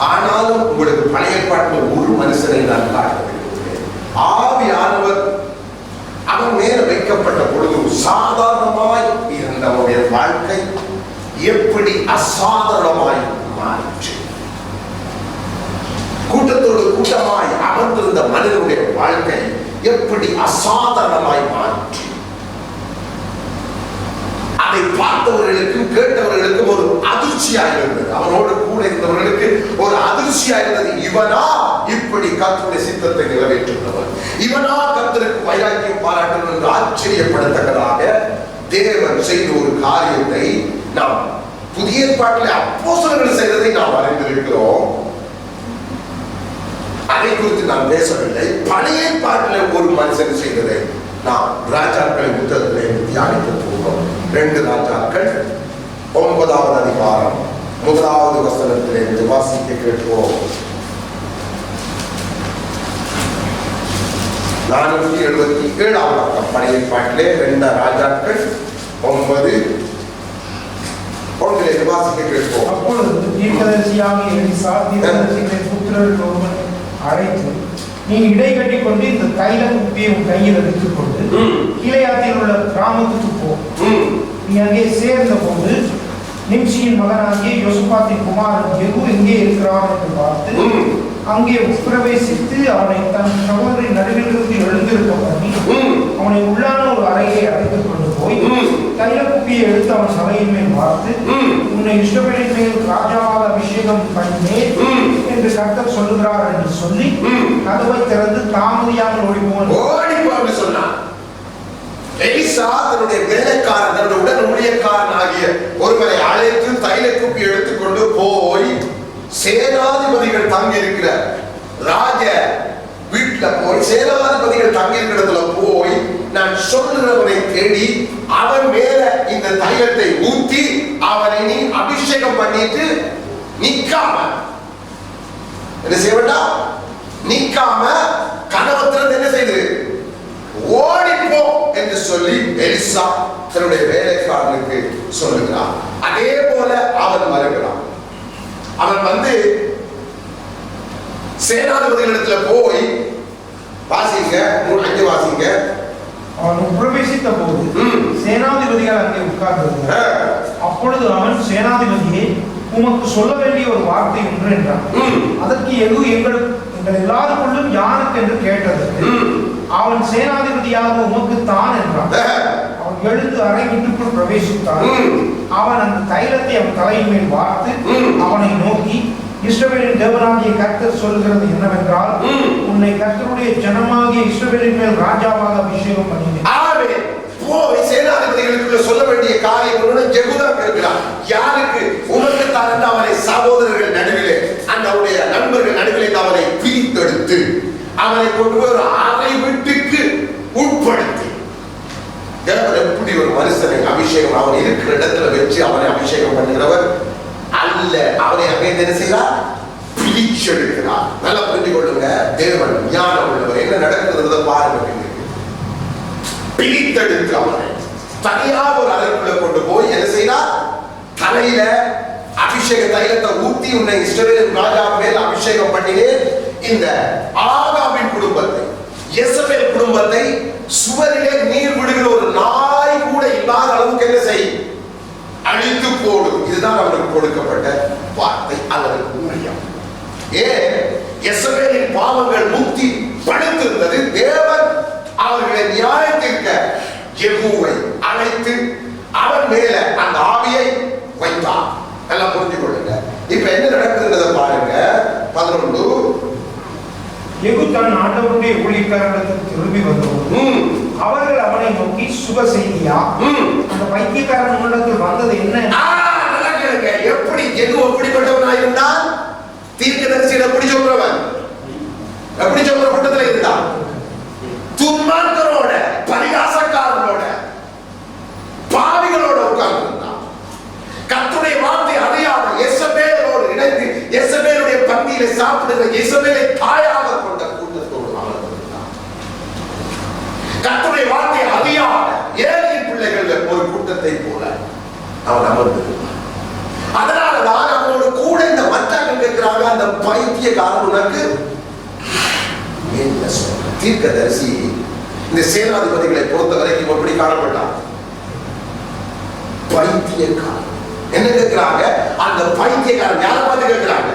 ஆனாலும் உங்களுக்கு பழைய ஏற்பாட்டில் ஒரு மனுஷனை நான் காட்ட விரும்புகிறேன். ஆவியானவர் அவன் மேல வைக்கப்பட்ட பொழுது சாதாரணமாய் இருந்த அவனுடைய வாழ்க்கை எப்படி அசாதாரணமாய் மாறிச்சு. கூட்டத்தோடு கூட்டமாய் அமர்ந்திருந்த மனிதனுடைய வாழ்க்கை எப்படி அசாதாரணமாய் மாறிச்சு. அதை பார்த்தவர்களுக்கும் கேட்டவர்களுக்கும் ஒரு அதிர்ச்சியா இருந்தது. அவனோடு கூட இருந்தவர்களுக்கு ஒரு அதிர்ச்சியா இருந்தது. இவனா இப்படி கர்த்தருடைய சித்தத்தை நிறைவேற்றுகிறவர், இவனா கர்த்தருக்கு வைராக்கியம் பாராட்டணும் என்று ஆச்சரியப்படத்தக்கதாக தேவன் செய்த ஒரு காரியத்தை நாம் புதிய ஏற்பாட்டில் அப்போஸ்தலர்கள் செய்ததை நாம் அறிந்திருக்கிறோம். அதை குறித்து நான் பேசவில்லை. பழைய ஏற்பாட்டில் ஒரு மனுஷன் செய்ததை நாம் ராஜாக்களின் புத்தகத்திலே தியானிக்க போகிறோம். 2 ராஜாக்கள் 9வது அதிகாரம் 1வது வசனத்திலிருந்து வாசிக்க கேட்போம். 477 பக்கம் பழைய பாட்டிலே 2 ராஜாக்கள் 9:1 வாசிக்க கேட்போம். அப்பொழுது தீர்க்கதரிசியாகிய எலிசா தீர்க்கதரிசிகளின் புத்திரர்கள் ஒருவனை அழைத்து, நீ இடை கட்டி கொண்டு இந்த தைல குப்பியை உன் கையில் எடுத்துக் கொண்டு கீலேயாத்தில் உள்ள கிராமத்துக்கு போ. நீ அங்கே சேர்ந்த போது நிம்சியின் மகனாகிய யோசபாத்தின் குமாரன் யெகூ எங்கே இருக்கிறான் என்று பார்த்து அங்கே உட்பிரவேசித்து அவனை தன் சகோதரின் நடுவிலிருந்து எழுந்திருக்க பண்ணி அவனை உள்ளான ஒரு அறையை அழைத்துக் கொண்டு போய் தைல குப்பியை எடுத்து அவன் சபையின் மேல் பார்த்து, உன்னை இஸ்ரவேலின் மேல் ராஜாவாக அபிஷேகம் பண்ணினேன் என்று கர்த்தர் சொல்லுகிறார் என்று சொல்லி கதவை திறந்து தாமதியாமல் ஓடிப்போன்னு சொன்னான். எலிசா தன்னுடைய வேலைக்காரன், தன்னுடைய உடன் ஊழியக்காரன் ஆகிய ஒருவரை அழைத்து தைல குப்பி எடுத்துக்கொண்டு போய் சேனாதிபதிகள் தங்கி இருக்கிற ராஜ வீட்டுல போய் சேனாதிபதிகள் தங்கி இருக்கிற இடத்துல போய் நான் சொல்லுகிறவனை தேடி அவன் மேல இந்த தைலத்தை ஊத்தி அவனை நீ அபிஷேகம் பண்ணிட்டு நிக்காம என்ன செய்ய வேண்டாம், நிக்காம கனவத்திலிருந்து என்ன செய்து ஓடிப்போ என்று சொல்லி எலிசா தன்னுடைய வேலைக்காரனுக்கு சொல்லுகிறான். அதே போல அவன் வருகிறான். அவன் வந்து சேனாதிபதிகளிடத்துல போய் வாசிங்க, 5 வாசிங்க. அவன் பிரவேசித்த போது சேனாதிபதிகள் அங்கே உட்கார்ந்திருந்தார். அப்பொழுது அவன், சேனாதிபதியே, உமக்கு சொல்ல வேண்டிய ஒரு வார்த்தை ஒன்று என்றான். அதற்கு யெகூ எங்கள் எல்லாருக்குள்ளும் யாருக்கு என்று கேட்டதற்கு அவன், சேனாதிபதியாக உமக்கு தான் என்றான். அவன் எழுந்து அறை வீட்டுக்குள் பிரவேசித்தான். அவன் அந்த தைலத்தை அவன் தலையின் மேல் வார்த்து அவனை நோக்கி, இஸ்ரவேலின் தேவனாகிய கர்த்தர் சொல்லுகிறது என்னவென்றால், உன்னை கர்த்தருடைய ஜனமாகிய இஸ்ரவேலின் மேல் ராஜாவாக அபிஷேகம் பண்ணினேன். ஆமென். போய் சேனாதிபதிகளுக்கு சொல்ல வேண்டிய காரியம் ஒன்று ஜெகுதான் கேட்கிறான். யாருக்கு? உனக்கு தான். அவனை சகோதரர்கள் நடுவிலே, அவனுடைய நண்பர்கள் நடுவிலே அவனை பிரித்தெடுத்து அவனை கொண்டு போய் ஒரு அறை வீட்டுக்கு உட்படுத்தி, தேவன் எப்படி ஒரு மனுஷனை அபிஷேகம் அவன் இருக்கிற இடத்துல வச்சு அவனை அபிஷேகம் பண்ணுகிறவர் அல்ல. அவனை அங்கே என்ன செய்யலாம், பிரிச்செடுக்கிறார். நல்லா புரிஞ்சு கொள்ளுங்க. தேவன் ஞானம் உள்ளவர். என்ன நடக்குதுன்றத பாருங்க. பிரித்தெடுத்து அவனை தனியாக ஒரு அறைக்குள்ள கொண்டு போய் என்ன செய்யலாம், தலையில அபிஷேக தைலத்தை ஊத்தி உன்னை இஸ்ரவேலின் ராஜா மேல் அபிஷேகம் பண்ணினேன். இந்த ஆகாபின் குடும்பத்தை, யெசபேல் குடும்பத்தை சுவரிலே நீர் விடுகிற ஒரு நாய் கூட இல்லாத அளவுக்கு என்ன செய், அழித்து போடும். இதுதான் அவனுக்கு கொடுக்கப்பட்ட வார்த்தை அல்லது ஊழியம். ஏன்? யெசபேலின் பாவங்கள் முக்தி படுத்திருந்தது. தேவன் அவர்களை நியாயத்திற்க யெகூவை அழைத்து அவன் மேல அந்த ஆவியை வைத்தார். எல்லாம் புரிஞ்சு கொள்ளுங்க. இப்ப என்ன நடக்குதுன்றத பாருங்க. 11. யெகூ தன் ஆண்டவருடைய ஊழியக்காரர்களுக்கு திரும்பி வந்தபோது அவர்கள் அவனை நோக்கி, சுக செய்தியா, அந்த பைத்தியக்காரன் உள்ளத்தில் வந்தது என்ன? எப்படி யெகூ எப்படிப்பட்டவனாக இருந்தான்? தீர்க்கதரிசிகள் எப்படி சொல்றவன், எப்படி சொல்ற கூட்டத்தில் இருந்தான்? துன்மார்க்கரோட, பரிகாசக்காரனோட, பாவிகளோட உட்கார்ந்து இருந்தான். கர்த்தருடைய வார்த்தை அறியாத யெசபேலோடு இணைந்து யெசபேலுடைய பந்தியிலே சாப்பிடுகிற யெசபேலை தாயாக கொண்ட கூட்டத்தோடு அமர்ந்திருந்தான். கர்த்தருடைய வார்த்தை அறியாத ஏழையின் பிள்ளைகள் ஒரு கூட்டத்தை போல அவன் அமர்ந்திருந்தான். அதனாலதான் அவனோடு கூட இந்த மற்றாக்கள் கேட்கிறாங்க, அந்த பைத்தியக்காரன் உனக்கு என்ன சொல்ற? தீர்க்கதரிசி இந்த சேனாதிபதிகளை பொறுத்த வரைக்கும் எப்படி காணப்பட்டான்? பைத்தியக்காரன். என்ன கேட்கிறாங்க? அந்த பைத்தியக்காரன் யாரை பார்த்து கேட்கிறாங்க?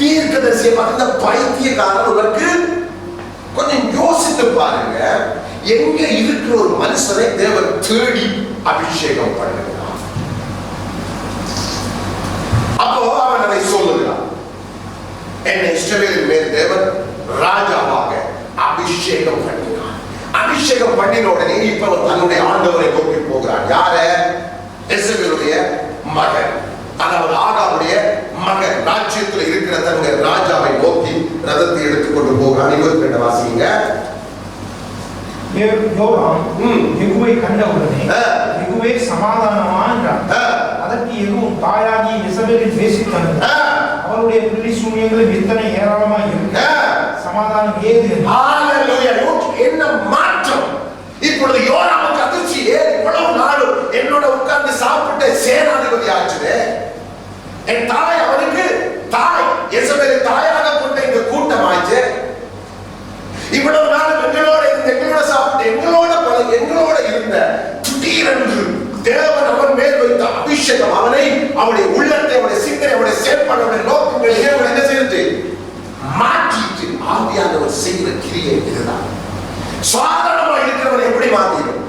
தீர்க்கதரிசியை பார்த்து. இந்த பைத்தியக்காரன் உனக்கு கொஞ்சம் யோசித்து பாருங்க. எங்க இருக்கிற ஒரு மனுஷனை தேவன் தேடி அபிஷேகம் பண்ணுகிறான். அப்போ அவன் அதை சொல்லுகிறான், என்னை இஸ்ரவேலின் மேல் தேவன் ராஜாவாக அபிஷேகம் பண்ணினான். அபிஷேகம் பண்ணின உடனே இப்ப தன்னுடைய ஆண்டவரை நோக்கி போகிறான். யார? யெசபேலுடைய மகன், அதாவது ஆகாபுடைய மகன், ராஜ்யத்தில் இருக்கிற தன்னுடைய ராஜாவை நோக்கி ரதத்தை எடுத்துக்கொண்டு போகிறான். 22 வாசிங்க. யோராம் யெகூவை கண்டவுடனே யெகூவே சமாதானமா என்றான். அதற்கு யெகூ தாயாகிய யெசபேலின் வேசித்தனம் அவருடைய பிள்ளை சூனியங்களும் இத்தனை ஏராளமாக இருக்கு, சமாதானம் ஏது? ஹalleluya. என்ன மாற்றம்! இப்பொழுது யோராமுக்கு அதிர்ச்சி. இவ்வளவு நாளும் என்னோட உட்கார்ந்து சாப்பிட்ட சேனாதிபதி ஆச்சுதே, என் தாய் அவனுக்கு தாய் யெசபேலை தாயாக கொண்ட இந்த கூட்டம் ஆச்சு. இவ்வளவு நாள் எங்களோட சாப்பிட்டு எங்களோட இருந்த திடீரென்று தேவன் அவன் மேல் வைத்த அபிஷேகம் அவனுடைய உள்ளத்தை, அவனுடைய சிந்தனை, அவனுடைய செயல்பாடு, அவனுடைய நோக்கங்கள் என்ன செய்து மாற்றிட்டு ஆவியானவர் செய்கிற கிரியை இதுதான். சாதாரணமாய் இருக்கிறவனை எப்படி மாற்றிடும்?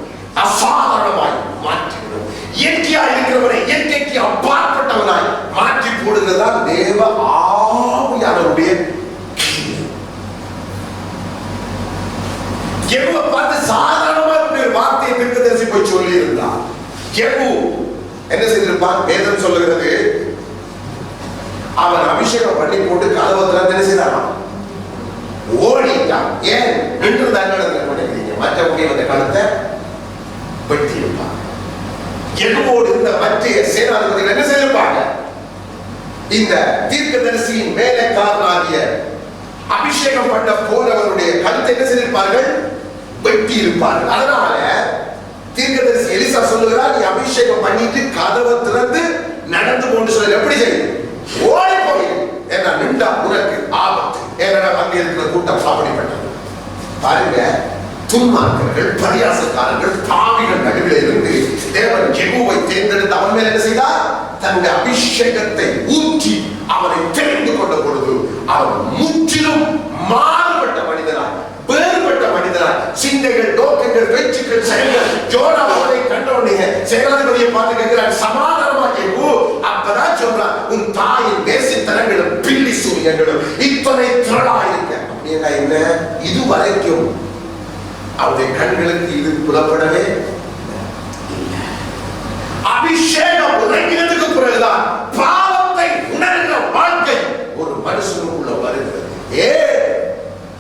அசாதாரணமாய் மாற்றிவிடும். இயற்கையா இருக்கிறவனை இயற்கைக்கு அப்பாற்பட்டவனாய் மாற்றி போடுகிறதால் தேவ ஆவியானவருடைய யெகூவை பார்த்து சாதாரணமா ஒரு வார்த்தையை தீர்க்கதரிசி போய் சொல்லி இருந்தார். யெகூ என்ன செய்திருப்பான்? வேதம் சொல்லுகிறது, அவன் அபிஷேகம் பண்ணி போட்டு கதவை திறந்து என்ன செய்தான்? ஓடிட்டான். ஏன்? நின்று தான் நினைக்கிறீங்க, மற்றவங்க அந்த கழுத்தை வெட்டி இருப்பாங்க. யெகூவோடு இருந்த மற்ற சேனாதிபதிகள் என்ன செய்திருப்பாங்க? இந்த தீர்க்கதரிசியின் வேலைக்காரனாகிய அபிஷேகம் பண்ண போனவருடைய கழுத்தை என்ன செய்திருப்பார்கள்? வெட்டி இருப்பார்கள். அதனால தீர்க்கதரிசி எலிசா சொல்லுகிறார், நீ அபிஷேகம் பண்ணிட்டு கதவை திறந்து நடந்து கொண்டு சொல்ல. எப்படி செய்யும்? ஓடி போய் என்ன நின்றா உனக்கு ஆபத்து. ஏன்னா அங்கே இருக்கிற கூட்டம் சாப்பிடப்பட்டது. பாருங்க, துன்மார்க்கர்கள், பரியாசக்காரர்கள், பாவிகள் நடுவில் இருந்து தேவன் யெகூவை தேர்ந்தெடுத்து அவன் மேல் என்ன செய்தார்? தன்னுடைய அபிஷேகத்தை ஊற்றி அவனை தெரிந்து கொண்ட பொழுது அவன் முற்றிலும் மாறுபட்ட மனிதனாய், வேறுபட்ட மனிதனாய், சிந்தைகள், நோக்கங்கள், பேச்சுக்கள், செயல்கள். யோராம் அவனை கண்டவுடனே சேனாதிபதியை பார்த்து கேட்கிறான், சமாதானமா யெகூ? அப்பதான் சொல்றான், உன் தாயின் வேசித்தனங்களும் பில்லி சூனியங்களும் இத்தனை திரளா இருக்க. அப்படின்னா என்ன? இதுவரைக்கும் அவருடைய கண்களுக்கு இது புலப்படவே அபிஷேகம் உறங்கினதுக்கு பிறகுதான் பாவத்தை உணர்கிற வாழ்க்கை ஒரு மனுஷனுக்குள்ள வருகிறது.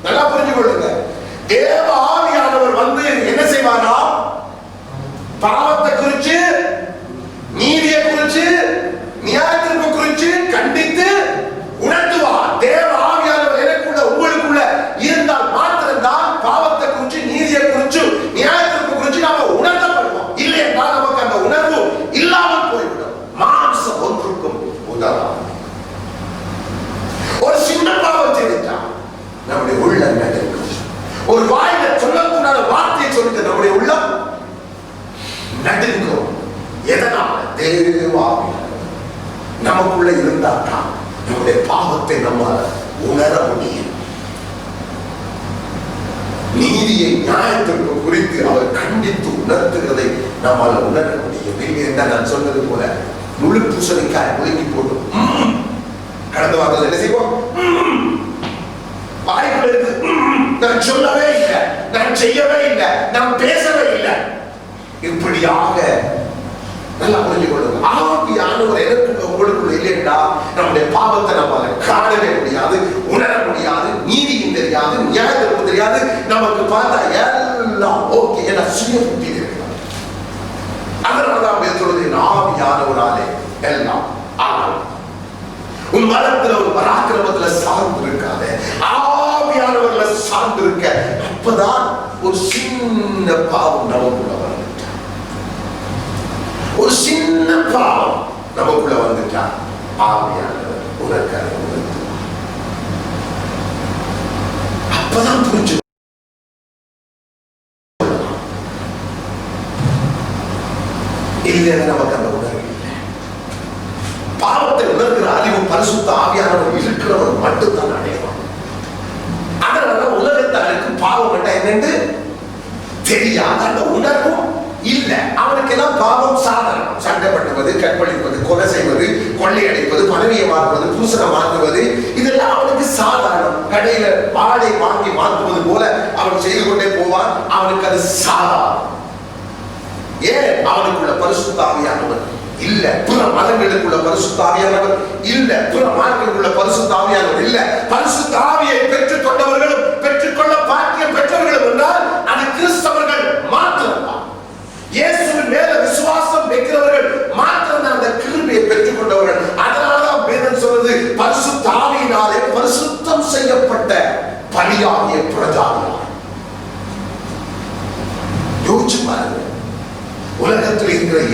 நல்லா புரிஞ்சு கொள்ளுங்க. தேவ ஆவியானவர் வந்து என்ன செய்வாரா? பாவத்தை குறிச்சு, நீதியை குறிச்சு, நியாயத்திற்கு குறிச்சு கண்டித்து உணர்த்துவார். தேவ ஆவியானவர் எனக்குள்ள உங்களுக்குள்ள இருந்தால் மாத்திரம்தான் பாவத்தை குறிச்சு, நீதியை குறிச்சு, நியாயத்திற்கு குறிச்சு நாம உணர்த்தப்படுவோம். இல்லை என்றால் நமக்கு அந்த உணர்வு இல்லாமல் போய்விடும். மாம்சம் ஒன்றுக்கும் உதவாது. ஒரு சின்ன பாவம் செய்தால் நம்முடைய உள்ளம் நடுங்கும். ஒரு வாயில சொல்லக்கூடாத வார்த்தையை சொல்லிட்டு நம்முடைய உள்ளம் நடுங்கும். எதனால? தேவ ஆவியானவர் நமக்குள்ள இருந்தால்தான் நம்முடைய பாவத்தை நம்மால உணர முடியும். நீதியை, நியாயத்திற்கு குறித்து அவர் கண்டித்து உணர்த்துகிறதை நம்மால உணர முடியும். இல்லை என்றால் நான் சொன்னது போல முழு பூசணிக்காய் முழுங்கி போட்டு கடந்த வாரத்தில் என்ன செய்வோம்? வாய்ப்புல இருக்கு, நான் சொல்லவே இல்லை, நான் செய்யவே இல்லை, நான் பேசவே இல்லை. இப்படியாக நல்லா புரிஞ்சு கொள்ளுங்க. ஆவியானவர் எனக்கு உங்களுக்குள்ள இல்லைன்னா நம்முடைய பாவத்தை நம்மால காணவே முடியாது, உணர முடியாது, நீதியும் தெரியாது, நியாயத்திற்கு தெரியாது. நமக்கு பார்த்தா எல்லாம் ஓகே என சுய புத்தி இருக்கிறார். அதனாலதான் சொல்றது, ஆவியானவராலே எல்லாம் ஆனால் உன் மரத்துல ஒரு பராக்கிரமத்துல சார்ந்து இருக்காது, ஆவியானவர்ல சார்ந்து இருக்க. அப்பதான் ஒரு சின்ன பாவம் நமக்குள்ள வந்துட்டா, ஒரு சின்ன பாவம் நமக்குள்ள வந்துட்டா ஆவியானவர் உனக்கு அப்பதான் புரிஞ்சு. இல்லைன்னா நமக்கு அந்த உணர்வு இல்லை. பாவத்தை உணர்கிற அறிவு பரிசுத்த ஆவியானவர் இருக்கிறவர் மட்டும்தான் அடைவான். அதனால உலகத்தாருக்கு பாவம் என்னன்னு தெரியாத அந்த உணர்வும் இல்லை. அவனுக்கு எல்லாம் பாவம் சாதாரணம். சண்டை பண்ணுவது, கற்பழிப்பது, கொலை செய்வது, கொள்ளையடிப்பது, பதவியை மாற்றுவது, பூசணை மாற்றுவது, இதெல்லாம் அவனுக்கு சாதாரணம். கடையில ஆடை வாங்கி மாற்றுவது போல அவன் செய்து கொண்டே போவான். அவனுக்கு அது சாதாரணம். ஏன்? அவனுக்குள்ள பரிசுத்த ஆவியானவர் இல்ல. பிற மதங்களுக்குள்ள பரிசுத்த ஆவியானவர் இல்ல. பிற மார்க்கங்களுக்குள்ள பரிசுத்த ஆவியானவர் இல்ல. பரிசுத்த ஆவியை பெற்றுக் கொண்டவர்களும் பெற்றுக்கொள்ள பாக்கியம் பெற்றவர்களும் என்றால் அது கிறிஸ்தவ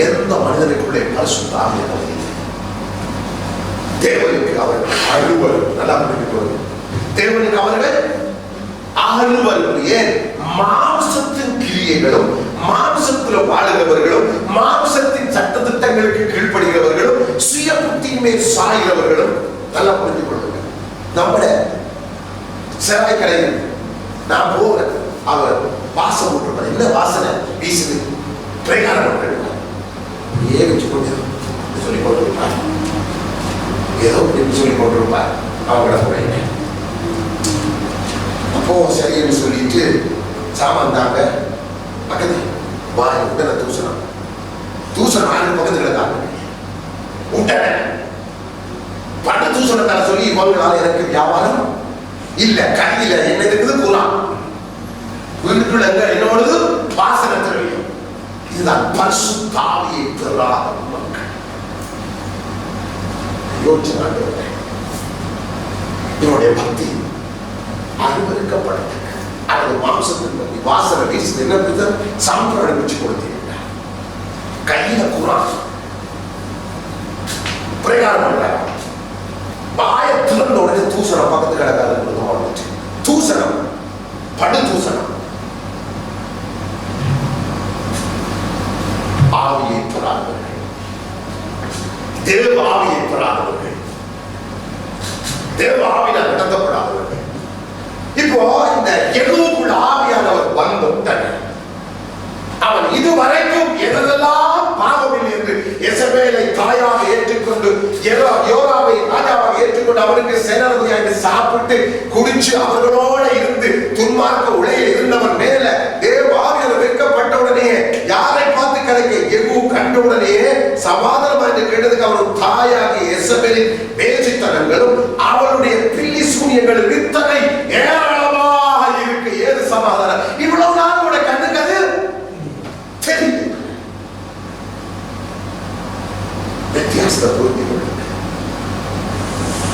எந்த மனிதனுக்குள்ளே பரிசுத்த ஆவியானவர் இல்லை. தேவனுக்கு அவர்கள் அலுவல். நல்லா புரிந்து, தேவனுக்கு அவர்கள் அலுவல். ஏன்? மாம்சத்தின் கிரியைகளும் மாம்சத்தில் வாழுகிறவர்களும் மாம்சத்தின் சட்ட திட்டங்களுக்கு கீழ்ப்படுகிறவர்களும் சுய புத்தியின் மேல் சாய்கிறவர்களும் நல்லா புரிந்து கொள்ளுங்க. நம்மள சேவை கடையில் நான் போகிறேன், அவர் வாசம் விட்டுருப்பார். என்ன வாசனை வீசுது? பிரகாரம் ஏகிச்சு கொண்டு சொல்லி கொண்டிருப்பார், ஏதோ சொல்லி கொண்டிருப்பார். அவங்கள போறீங்க. அப்போ சரின்னு சொல்லிட்டு சாமான் தாங்க பக்கத்து வாய் உடனே தூசணம் ஆறு பக்கத்துல தாங்க உடனே பட்டு தூசணத்தால சொல்லி இவங்களால எனக்கு வியாபாரம் இல்ல, கையில என்ன இருக்குது குரான், வீட்டுக்குள்ள என்னோடது வாசனை தெரியும். இதுதான் பரிசுத்த ஆவியை பெறாத மக்கள். யோசனை இவனுடைய பக்தி அனுமதிக்கப்பட்டது. அவரது மாம்சத்தின் வாசனை வீசுது. என்ன சாம்பல் அனுப்பிச்சு கொடுத்தீங்க, கையில குரான் பிரகாரம் பண்றாங்க. வாய திறந்த உடனே தூசணம் பக்கத்து கிடக்காது. தூசணம் படு தூசணம். ஆவியை பெறாதவர்கள், தேவ ஆவியை பெறாதவர்கள், தேவ ஆவியால் நடத்தப்படாதவர்கள். இப்போ இந்த யெகூவுக்குள்ள ஆவியானவர் வந்துட்டார். அவன் இதுவரைக்கும் எதெல்லாம் பாவமில்லை என்று எசபேலை தாயாக ஏற்றுக்கொண்டு யோராமை ராஜாவாக ஏற்றுக்கொண்டு அவருக்கு சேனாதிபதியாக சாப்பிட்டு குடிச்சு அவர்களோட இருந்து துன்மார்க்க உலையில் இருந்தவன் மேல தேவ ஆவியானவர் வைக்கப்பட்டவுடனே யாரை பார்த்து கிடைக்க யெகூ கண்டவுடனே சமாதானம் என்று கேட்டதுக்கு அவர் தாயாகி எசபேலின் பேச்சுத்தனங்களும் அவளுடைய பில்லி சூனியங்களும் இத்தனை ஏராளமாக இருக்கு. ஏது சமாதானம்? இவ்வளவு நாள் கூட கண்ணுக்கு அது தெரியும். வித்தியாசத்தை புரிந்து கொள்ளுங்க.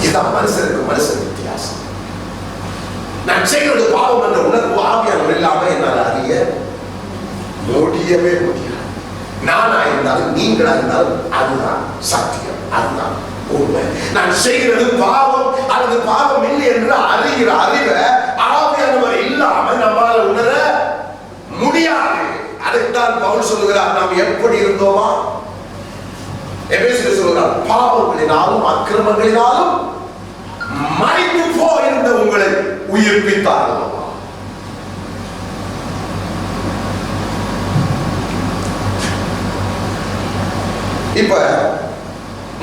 இதான் மனுஷனுக்கு மனுஷன் வித்தியாசம். நான் செய்வது பாவம் என்ற உணர்வு ஆவியானவர் இல்லாம என்னால் அறிய முடியவே முடியாது. நானா இருந்தாலும் நீங்களா இருந்தாலும் அதுதான் சத்தியம், அதுதான் உண்மை. நான் செய்கிறது பாவம் அல்லது பாவம் இல்லை என்று அறிகிற அறிவை ஆவியானவர் இல்லாம நம்மால் உணர முடியாது. அதைத்தான் பவுல் சொல்லுகிறார், நாம் எப்படி இருந்தோமா? எபேசியர் சொல்லுகிறார், பாவங்களினாலும் அக்கிரமங்களினாலும் மரித்து போயிருந்த உங்களை உயிர்ப்பித்தார்கள். இப்ப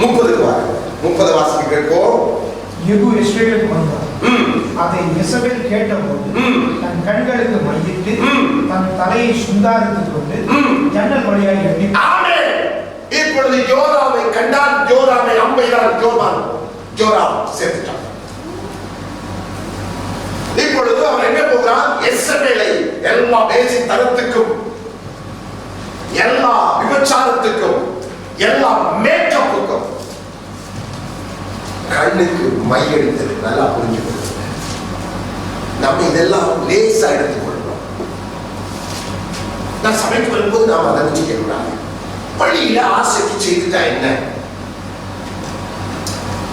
30 வாசிக்கு கேட்போம். யெகூ இஸ்ரவேலுக்கு வந்தார். அதை யெசபேல் கேட்டபோது தன் கண்களுக்கு மையிட்டு தன் தலையை சுந்தாரித்துக் கொண்டு ஜன்னல் வழியாக எட்டி. ஆமென். இப்பொழுது யோராமை கண்டான். யோராமை அம்பைதான் ஜோராம் சேர்த்துட்டான். இப்பொழுது அவன் எங்க போகிறான்? யெசபேலை எல்லா பேசி தரத்துக்கும் எல்லா விபச்சாரத்துக்கும் எல்லா மேக்கப்புக்கும் கண்ணுக்கு மையடித்தது. நல்லா புரிஞ்சுக்கணும். நம்ம இதெல்லாம் லேசா எடுத்துக்கொள்ளணும். நான் சமைக்கு வரும்போது நாம் அதை நினைச்சுக்க கூடாது. வழியில ஆசைக்கு செய்துட்டா என்ன?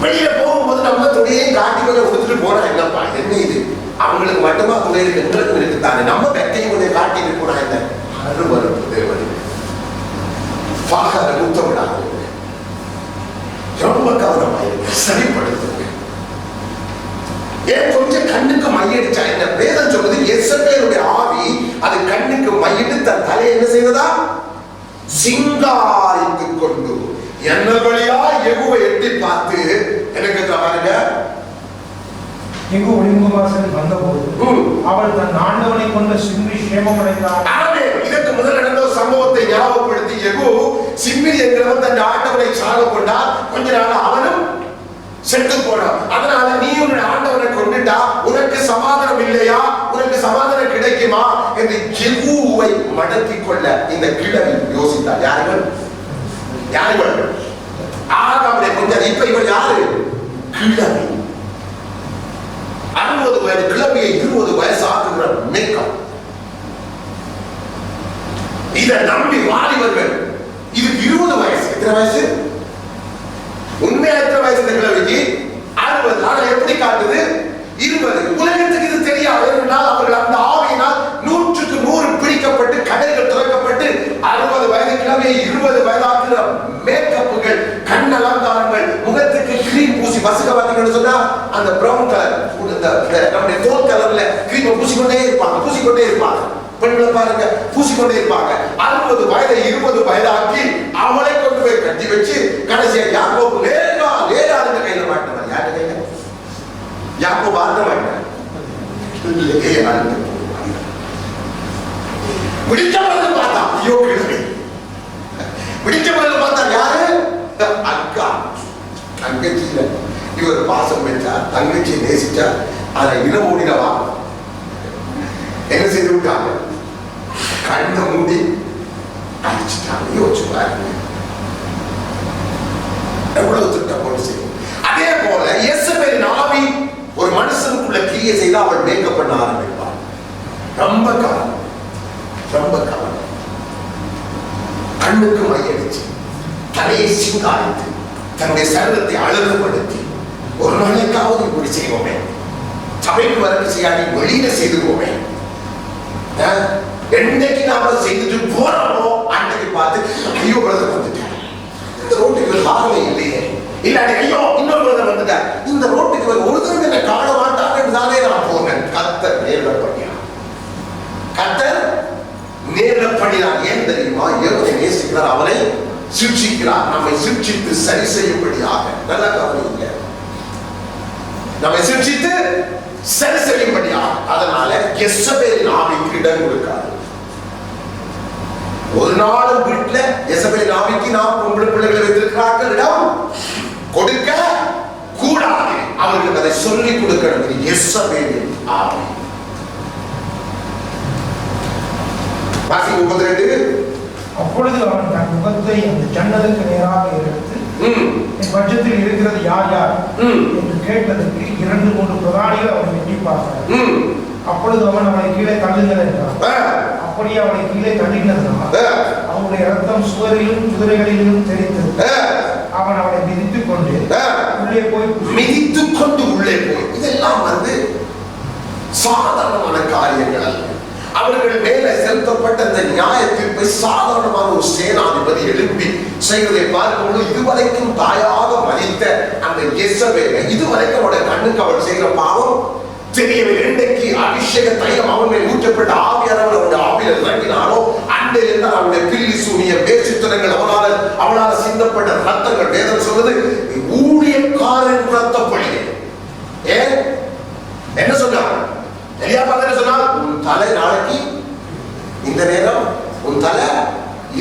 வெளியில போகும்போது நம்ம துணையை காட்டி கொஞ்சம் கொடுத்துட்டு போனா என்னப்பா என்ன இது? அவங்களுக்கு மட்டுமா துணை இருக்கு, எங்களுக்கு இருக்குதானே. நம்ம பெட்டையும் கொஞ்சம் காட்டிட்டு போனா என்ன? அது வரும் தேவன் பாக ஊத்த விடாது. ரொம்ப கவனமாயிருக்கு, சரிப்படுத்துங்க. ஏன் கொஞ்சம் கண்ணுக்கு மையடிச்சா என்ன? வேதம் சொல்றது யெசபேலுடைய ஆவி அது கண்ணுக்கு மையிட்டு தன் தலையை என்ன செய்ததா? சிங்காரித்துக் கொண்டு என்ன வழியா யெகூவை எட்டி பார்த்து எனக்கு பாருங்க. யெகூ ஒளிமுகவாசலில் வந்தபோது அவள் தன் ஆண்டவனை கொண்ட சிம்ரி சேமமடைந்தார். இதற்கு முதல் நடந்த ஒரு சம்பவத்தை ஞாபகப்படுத்தி யெகூ சிம்ரி என்கிறவன் தன் ஆண்டவனை சாக கொண்டார். கொஞ்ச நாள் அவனும் செத்து போனான். அதனால நீ உன்னுடைய ஆண்டவனை கொண்டுட்டா உனக்கு சமாதானம் இல்லையா? உனக்கு சமாதானம் கிடைக்குமா என்று யெகூவை மடக்கிக் கொள்ள இந்த கிழவி யோசித்தார். யார்கள்? ஆகாவுடைய கொஞ்சம். இப்ப இவள் யாரு? கிழவி. 60 வயது கிழவியை 20 வயசு ஆக்குகிற மேக்கம். இதை நம்பி வாலிபர்கள் இதுக்கு எத்தனை வயசு? உண்மையா எத்தனை வயசு இந்த கிழவிக்கு? 60. ஆனா எப்படி காட்டுது? 20. உலகத்துக்கு இது தெரியாது. என்றால் அவர்கள் அந்த ஆவியினால் 100க்கு 100 பிடிக்கப்பட்டு கடைகள் திறக்கப்பட்டு 60 வயது கிழவியை 20 வயதாக்குற மேக்கப்புகள், கண் அலங்காரங்கள், முகத்துக்கு கிரீம் பூசி, பசுக பார்த்தீங்கன்னு சொன்னா அந்த பிரவுன் கலர், நம்முடைய தோல் கலர்ல கிரீமை பூசிக்கொண்டே இருப்பாங்க. பெண்களை பாருங்க, பூசிக்கொண்டே இருப்பாங்க. 60 வயதை 20 வயதாக்கி அவளை கொண்டு போய் கட்டி வச்சு கடைசியா யாக்கோபு நேரா கையில மாட்டினார். யாரு கையில? யாக்கோபு ஆட்ட மாட்டார். பிடிச்சவர்கள் பார்த்தா ஐயோ கிழமை, பிடிச்சவர்கள் பார்த்தா யாரு? அக்கா, தங்கச்சியில இவர் பாசம் வச்சார், தங்கச்சியை நேசிச்சார். அதை இனமோடினவா என்ன செய்து விட்டாங்க? கண்ணை மூடி அடிச்சுட்டாங்க. யோசிச்சு பாருங்க எவ்வளவு திட்டம் போட்டு செய்யும். அதே போல இயேசுவின் ஆவி ஒரு மனுஷனுக்குள்ள கிரியை செய்து அவள் மேக்கப் பண்ண ஆரம்பிப்பார். ரொம்ப காலம் கண்ணுக்கு மையடிச்சு, தலையை சிங்காரித்து, தன்னுடைய சரீரத்தை அழகுபடுத்தி, ஒரு நாளைக்காவது இப்படி செய்வோமே, சபைக்கு வரக்கு செய்யாடி வெளியில செய்துவோமே, என்னைக்கு நாம செய்துட்டு போறோமோ அன்னைக்கு பார்த்து ஐயோ பிரதர் வந்துட்டார், இந்த ரோட்டுக்கு ஒரு வாகனம் இல்லையே, இல்லாட்டி ஐயோ இன்னொரு பிரதர் வந்துட்டார், இந்த ரோட்டுக்கு ஒரு தடவை என்ன காண மாட்டாங்கன்னு தானே நான் போனேன். கர்த்தர் நேர்ல பண்ணினார். கர்த்தர் நேர்ல பண்ணினார். ஏன் தெரியுமா? எவனை நேசிக்கிறார் அவனை சிக்ஷிக்கிறார். நம்மை சிக்ஷித்து சரி செய்யும்படியாக. நல்ல கவனிங்க, நம்மை சிக்ஷித்து சரி செய்யும்படியாக. அதனால யெசபேலின் ஆவிக்கு இடம் கொடுக்காது. ஒரு நாளும் வீட்டுல யெசபேலின் ஆவிக்கு நாம் பொம்பளை பிள்ளைகளை வைத்திருக்கிறார்கள், இடம் கொடுக்க கூடாது. அவர்களுக்கு அதை சொல்லிக் கொடுக்கணும். இது யெசபேலின் ஆவி. வாசி 32. அப்பொழுது அவன் தன் முகத்தை அந்த ஜன்னலுக்கு நேராக எடுத்து, என் பட்சத்தில் இருக்கிறது யார் யார் என்று கேட்டதற்கு 2-3 பிரதானிகள் அவனை எட்டி பார்த்தார். அப்பொழுது அவன் அவனை கீழே தள்ளுங்கள் என்றான். அப்படியே அவனை கீழே தள்ளினதுனால் அவனுடைய ரத்தம் சுவரிலும் குதிரைகளிலும் தெரிந்தது. அவன் அவனை மிதித்துக் கொண்டு உள்ளே போய் இதெல்லாம் சாதாரணமான காரியங்கள் அல்ல. அவர்கள் மேல செலுத்தப்பட்ட இந்த நியாய தீர்ப்பை சாதாரணமான ஒரு சேனாதிபதி எழுப்பி செய்வதை பார்க்கும்போது இதுவரைக்கும் தாயாக மதித்த அந்த யெசபேலை இதுவரைக்கும் அவருடைய கண்ணுக்கு அவள் செய்கிற பாவம் தெரியவில்லை. இன்றைக்கு அபிஷேக தைலம் அவன் மேல் ஊற்றப்பட்ட ஆவியானவர் அவருடைய ஆவியில் இறங்கினாரோ அன்றையிலிருந்து அவருடைய பில்லி சூனிய பேச்சுத்தனங்கள் அவளால் சிந்தப்பட்ட ரத்தங்கள், வேதம் சொல்வது ஊழியக்காரன் ரத்த பழி. ஏன் என்ன சொன்னார்? எலியா பார்த்து சொன்னால், உன் தலை நாளைக்கு இந்த நேரம் உன் தலை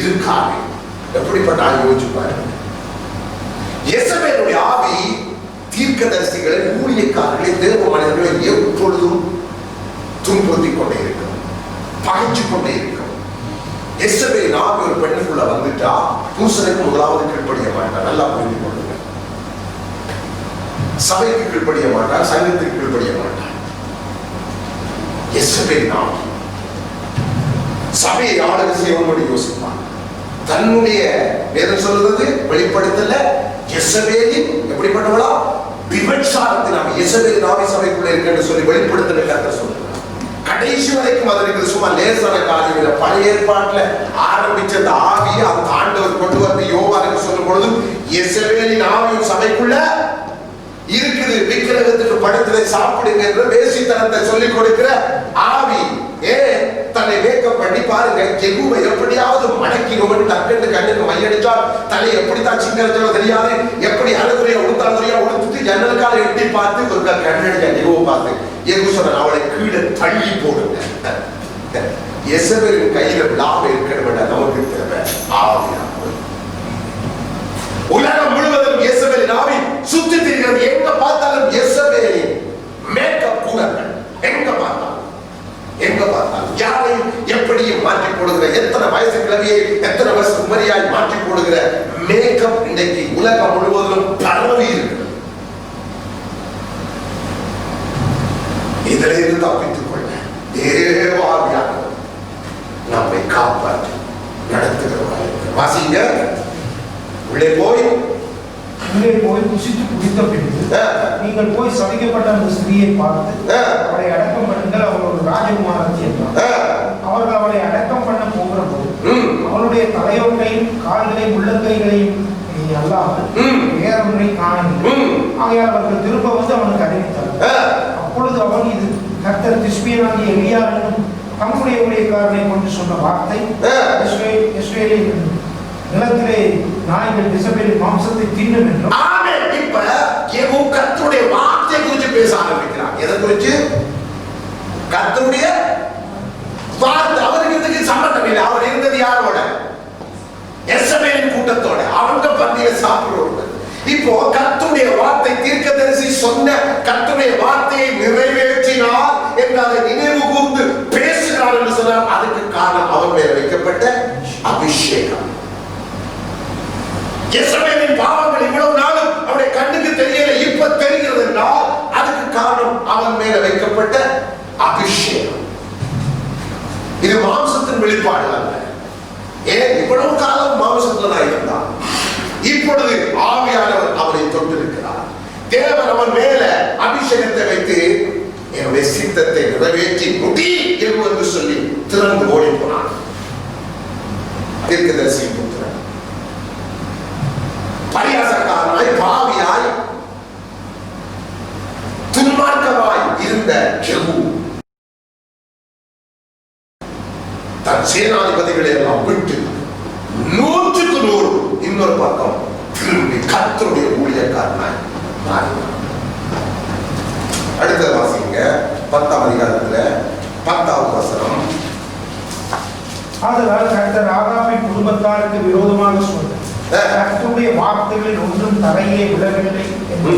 இருக்காது. எப்படிப்பட்ட ஆள் யோசிச்சு பாருங்க. யெசபேலுடைய ஆவி தீர்க்கதரிசிகளை, ஊழியக்காரர்களை, தேவ மனிதர்களை எப்பொழுதும் துன்புறுத்திக் கொண்டே இருக்கும், பகைச்சு கொண்டே இருக்கும். யெசபேலின் ஆவி ஒரு பெண்ணுக்குள்ள வந்துட்டா புருஷனுக்கு முதலாவது கீழ்ப்படிய மாட்டார். நல்லா புரிந்து கொள்ளுங்க. சபைக்கு கீழ்ப்படிய மாட்டார், சங்கத்துக்கு கீழ்ப்படிய மாட்டார். யெசபேலின் ஆவி சபையை ஆளுகை செய்யும்படி யோசிப்பான். தன்னுடைய வேதம் சொல்றது வெளிப்படுத்தல யெசபேலின் எப்படிப்பட்டவளா விபச்சாரத்தின் யெசபேலின் ஆவி சபைக்குள்ள இருக்குன்னு சொல்லி வெளிப்படுத்தல கர்த்தர் சொல்றார். கடைசி வரைக்கும் அதற்கு சும்மா லேசான காரியம் இல்லை. பழைய ஏற்பாட்டுல ஆரம்பிச்ச அந்த ஆவியை அந்த ஆண்டவர் கொண்டு வந்து யோவானுக்கு சொல்லும் பொழுது யெசபேலின் ஆவியும் சபைக்குள்ள இருக்குது. விக்கிரகத்துக்கு படத்திலே சாப்பிடுங்க என்ற வேசித்தனத்தை சொல்லிக் கொடுக்கிற ஆவி. தன்னை மேக்கப் பண்ணி பாருங்க, எகுவை எப்படியாவது மடக்கினோம் டக்குன்னு கண்ணுக்கு மையடிச்சால் தலை எப்படித்தான் சிங்கரச்சோ தெரியாது, எப்படி அழுகுறையா உடுத்தாலுறையா உடுத்துட்டு ஜன்னலுக்கால எட்டி பார்த்து ஒரு கண்ணடியா எகுவை பார்த்து எகு சொன்ன அவளை கீழே தள்ளி போடுங்க. யெசபேலின் கையில விழாம இருக்கிற நமக்கு தேவை ஆவியா. உலகம் முழுவதும் யெசபேலின் ஆவி சுத்தி திரிகிறது. எங்க பார்த்தாலும் யெசபேலின் மேக்கப் கூடங்கள் எங்க பார்த்தாலும் யாரையும் எப்படியும் மாற்றி போடுகிற, எத்தனை வயசு கிழவியை எத்தனை வயசு குமரியாய் மாற்றி போடுகிற மேக்கப் இன்றைக்கு உலகம் முழுவதும் பரவி இருக்கிறது. இதில் இருந்து தப்பித்துக் கொள்ள தேவாவியானவர் நம்மை காப்பாற்றி நடத்துகிறவர்கள். வாசிங்க உள்ளே போய் புசித்து குடித்த பின்பு நீங்கள் போய் சபிக்கப்பட்ட அந்த ஸ்திரீயை பார்த்து அவளை அடக்கம் பண்ணுங்கள், அவள் ஒரு ராஜகுமாரத்தி என்றார். அவர்கள் அவளை அடக்கம் பண்ண போகிற போது அவளுடைய தலையோட்டையும் கால்களையும் உள்ளங்கைகளையும் அல்லாமல் வேறொன்றை காணவில்லை. ஆகையால் அவர்கள் திரும்ப வந்து அவனுக்கு அறிவித்தார். அப்பொழுது அவன், இது கர்த்தர் திஸ்பியனாகிய எலியா என்னும் தம்முடைய ஊழியக்காரனை கொண்டு சொன்ன வார்த்தை, இஸ்ரவேலின் நிலத்திலே நாய்கள் இசபேலின் மாம்சத்தை தின்னும் என்றும். ஆமென். இப்ப யெகூ கர்த்தருடைய வார்த்தை குறித்து பேச ஆரம்பிக்கிறார். எதை குறித்து? கர்த்தருடைய வார்த்தை. அவருக்கு இதுக்கு சம்பந்தம் இல்லை. அவர் இருந்தது யாரோட? இசபேலின் கூட்டத்தோட. அவங்க பந்தியில சாப்பிடுவாங்க. இப்போ கர்த்தருடைய வார்த்தை, தீர்க்கதரிசி சொன்ன கர்த்தருடைய வார்த்தையை நிறைவேற்றினார் என்று அதை நினைவு கூர்ந்து பேசுகிறார் என்று சொன்னார். அதுக்கு காரணம் அவர் மேல் வைக்கப்பட்ட அபிஷேகம். இஸ்ரவேலின் பாவங்கள் இவ்வளவு நாளும் அவருடைய கண்ணுக்கு தெரியல, இப்ப தெரிகிறது என்றால் அதுக்கு காரணம் அவன் மேல வைக்கப்பட்ட அபிஷேகம். இது மாம்சத்தின் வெளிப்பாடு அல்ல. ஏன் இவ்வளவு காலம் மாம்சத்துல தான் இருந்தான். இப்பொழுது ஆவியானவர் அவனை தொட்டிருக்கிறார். தேவன் அவன் மேல அபிஷேகத்தை வைத்து என்னுடைய சித்தத்தை நிறைவேற்றி முடி என்று சொல்லி திறந்து ஓடி போனான். தீர்க்கதரிசி புத்திரன் பரியாசக்காரனாய், பாவியாய், துன்மார்க்கமாய் இருந்த யெகூ தன் சேனாதிபதிகளை எல்லாம் விட்டு 100க்கு 100 இன்னொரு பக்கம் திரும்பி கர்த்தருடைய ஊழியக்காரனாய் மாறினார். அடுத்த வாசிங்க 10ஆம் அதிகாரத்துல 10வது வசனம். ஆதலால் கர்த்தர் ஆகாபின் குடும்பத்தாருக்கு விரோதமாக சொன்னார், கர்த்தருடைய வார்த்தைகளில் ஒன்றும் தரையே விழவில்லை என்று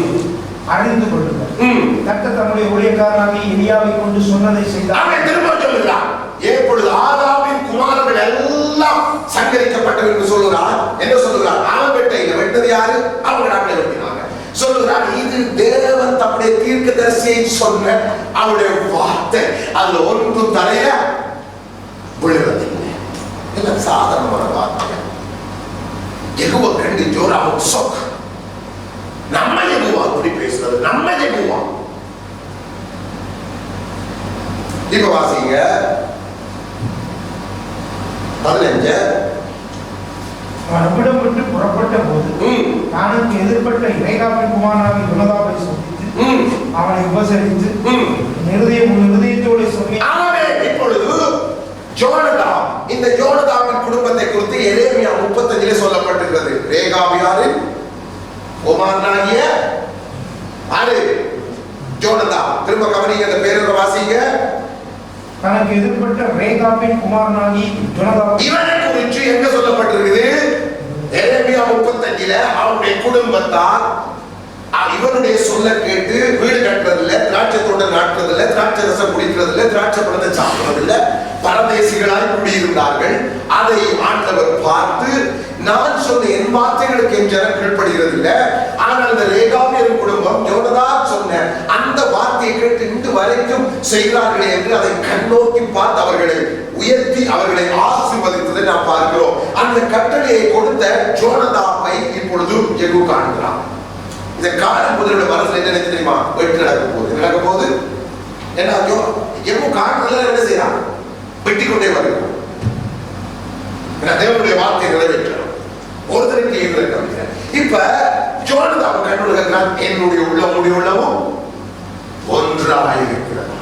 அறிந்து கொள்ளுங்கள். கர்த்தர் தம்முடைய ஊழியக்காரனாகிய எலியாவை கொண்டு சொன்னதை செய்தார். திரும்ப சொல்லுகிறார். எப்பொழுது ஆதாமின் குமாரர்கள் எல்லாம் சங்கரிக்கப்பட்டவர் என்று சொல்லுகிறார். என்ன சொல்லுகிறார்? அவன் வெட்டது யாரு? அவங்க நாட்டை வெட்டினாங்க. சொல்லுகிறார், இது தேவன் தம்முடைய தீர்க்கதரிசியை சொன்ன அவருடைய வார்த்தை. அதுல ஒன்றும் தரைய விழுவதில்லை. எல்லாம் சாதாரணமான வார்த்தை. யெகோவா கண்டு ஜோராவும் சொக். நம்ம யெகோவா அப்படி பேசுறது, நம்ம யெகோவா. இப்ப வாசிங்க 15. அவன் அவ்விடம் விட்டு புறப்பட்ட போது தானுக்கு எதிர்பட்ட ரேகாபின் குமாரனாகிய யோனதாபை சந்தித்து அவனை உபசரித்து இருதயத்தோடு சொல்லி. இப்பொழுது யோனதாப், இந்த யோனதாபின் குடும்பத்தை குறித்து எரேமியா 35 சொல்லப்பட்டிருக்கிறது. ரேகாபியாரின் குமாரனாகிய ஆறு யோனதாப். திரும்ப கவனிங்க, அந்த பேரை வாசிங்க. தனக்கு எதிர்பட்ட ரேகாபின் குமாரனாகி யோனதாப். இவனை குறித்து எங்க சொல்லப்பட்டிருக்குது? எரேமியா 35 அவருடைய குடும்பத்தார் இவனுடைய சொல்ல கேட்டு வீடு கட்டுறதில்ல, திராட்சை தோட்டம் நாட்டுறதில்ல, திராட்சை ரசம் குடிக்கிறதில்ல, திராட்சை பழத்தை சாப்பிடுறதில்ல, பரதேசிகளாய் குடியிருந்தார்கள். அதை ஆண்டவர் பார்த்து, நான் சொன்ன என் வார்த்தைகளுக்கு என் ஜனம் கீழ்ப்படுகிறது இல்லை, ஆனால் அந்த ரேகாபியரின் குடும்பம் யோனதாப் சொன்ன அந்த வார்த்தையை கேட்டு இன்று வரைக்கும் செய்கிறார்களே என்று அதை கண்ணோக்கி பார்த்து அவர்களை உயர்த்தி அவர்களை ஆசீர்வதித்ததை நாம் பார்க்கிறோம். அந்த கட்டளையை கொடுத்த யோனதாப்பை இப்பொழுது யெகூ காண்கிறான். இந்த காலம் முதலுடைய மனசுல என்ன நினைச்சு தெரியுமா? வெட்டு நடக்க போகுது. ஏன்னா யெகூ காட்டுறதுல என்ன செய்யறான்? வெட்டி கொண்டே வருகிறான். தேவனுடைய வார்த்தையை நிறைவேற்றணும். ஒருத்தருக்கு இருக்கிற இப்ப யோனதாப் கண்ணுகிறான், என்னுடைய உள்ளமுடைய உள்ளமும் ஒன்றாயிருக்கிறது.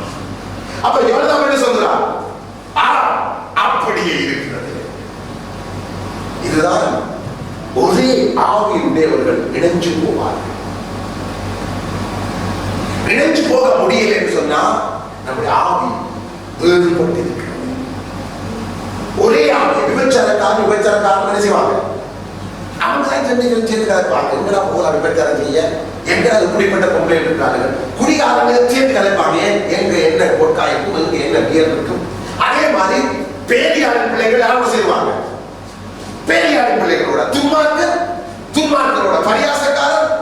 அப்ப யோனதாப் என்ன சொல்றான்? அப்படியே இருக்கிறது. இதுதான் ஒரே ஆவியுடையவர்கள் இணைஞ்சு போவார்கள். இணைஞ்சு போக முடியல என்று சொன்னா நம்முடைய ஆவி வேறுபட்டு இருக்கிறது. ஒரே ஆவி. விபச்சாரக்காரன் என்ன செய்வாங்க? அவங்க தான் சேர்ந்து கலைப்பாங்க. எங்கடா போகலாம் விபச்சாரம் செய்ய? எங்கடா குடிப்பட்ட பொம்பளை இருக்காங்க, குடிகாரங்க சேர்ந்து கலைப்பாங்க. எங்க என்ன பொட்கா இருக்கும், எங்க என்ன பியர் இருக்கும். அதே மாதிரி பேரியாரின் பிள்ளைகள் யாரும் செய்வாங்க. பேரியாரின் பிள்ளைகளோட துன்மார்க்கரோட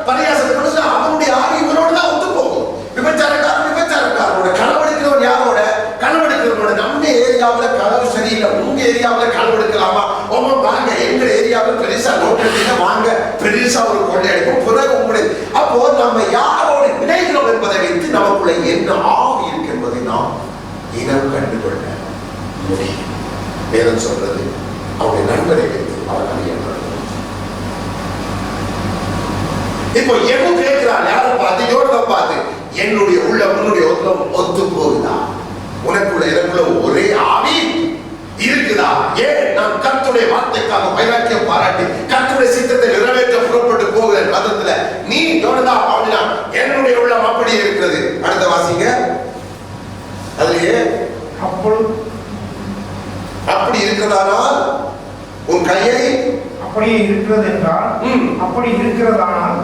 பரியாசத்தோட அவனுடைய ஆவி இவனோட தான் ஒத்து போகும். விபச்சாரக்காரனோட களவெடுக்கிறவன் யாரோட? களவெடுக்கிறவனோட. நம்ம ஏரியாவில் களவு சரியில்லை, உங்க ஏரியாவில் களவு எடுக்கலாமா, வாங்க எங்க ஏரியாவில் பெருசா நோட்டு வாங்க பெருசா ஒரு கொள்ளையடிப்போம் பிறகு உங்களுடைய. அப்போ நம்ம யாரோடு இணைகிறோம் என்பதை வைத்து நமக்குள்ள என்ன ஆவி இருக்கு என்பதை நாம் இனம் கண்டுகொள்ள முடியும். வேதம் சொல்றது அவருடைய நண்பரை வைத்து அவர் அறியப்படுகிறார். இப்போ எது கேட்கிறான், யாரை பார்த்து, யோர்தானை பார்த்து, என்னுடைய உள்ளம் உன்னுடைய உள்ளம் ஒத்து போகுதா, உனக்குள்ள எனக்குள்ள ஒரே ஆவி இருக்குதா? ஏன் நான் கர்த்தருடைய வார்த்தைக்காக வைராக்கியம் பாராட்டி கர்த்தருடைய சித்தத்தை நிறைவேற்ற புறப்பட்டு போகிற மதத்துல நீ யோர்தா அப்படின்னா என்னுடைய உள்ளம் அப்படியே இருக்கிறது. அடுத்த வாசிங்க. அதுலயே அப்படி இருக்கிறதானால் உன் கையை, அப்படியே இருக்கிறது என்றால் அப்படி இருக்கிறதானால்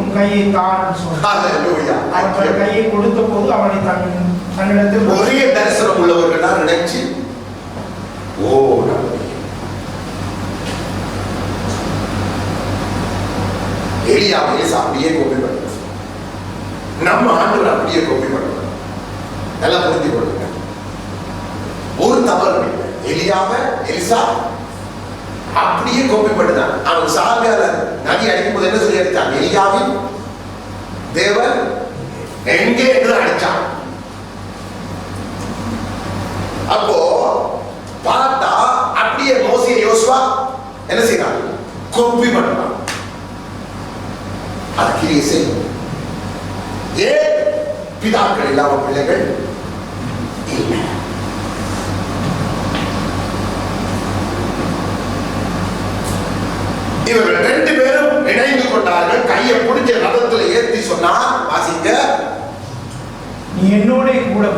உன் கையை தான் சொன்னார். கையை கொடுத்த போது அவனை தன்னிடத்தில் ஒரே தரிசனம் உள்ளவர்கள் நினைச்சு எலியாவை அப்படியே கோப்பி பண்ணுறார். நம்ம ஆண்டவர் அப்படியே கோப்பி பண்ணுறார். நல்லா புரிஞ்சு கொள்ளுங்க. ஒரு தவறு இல்லை. எலியாவை எலிசா அப்படியே கோப்பி பண்ணுதான். அவன் சாமியார நதி அடிக்கும் போது என்ன சொல்லி அடித்தான்? எலியாவின் தேவன் எங்கே என்று அடிச்சான். அப்போ பார்த்தா அப்படியே மோசே யோசுவா என்ன செய்யறான்? கோப்பி பண்றான். அதுக்கு செய்யும். ஏன் பிதாக்கள் இல்லாம பிள்ளைகள் இல்லை. இவர்கள் ரெண்டு பேரும் இணைந்து கொண்டார்கள். கையை பிடிச்ச ரதத்தில் ஏற்றி சொன்னா, வாசிங்க, நீ என்னோட கூட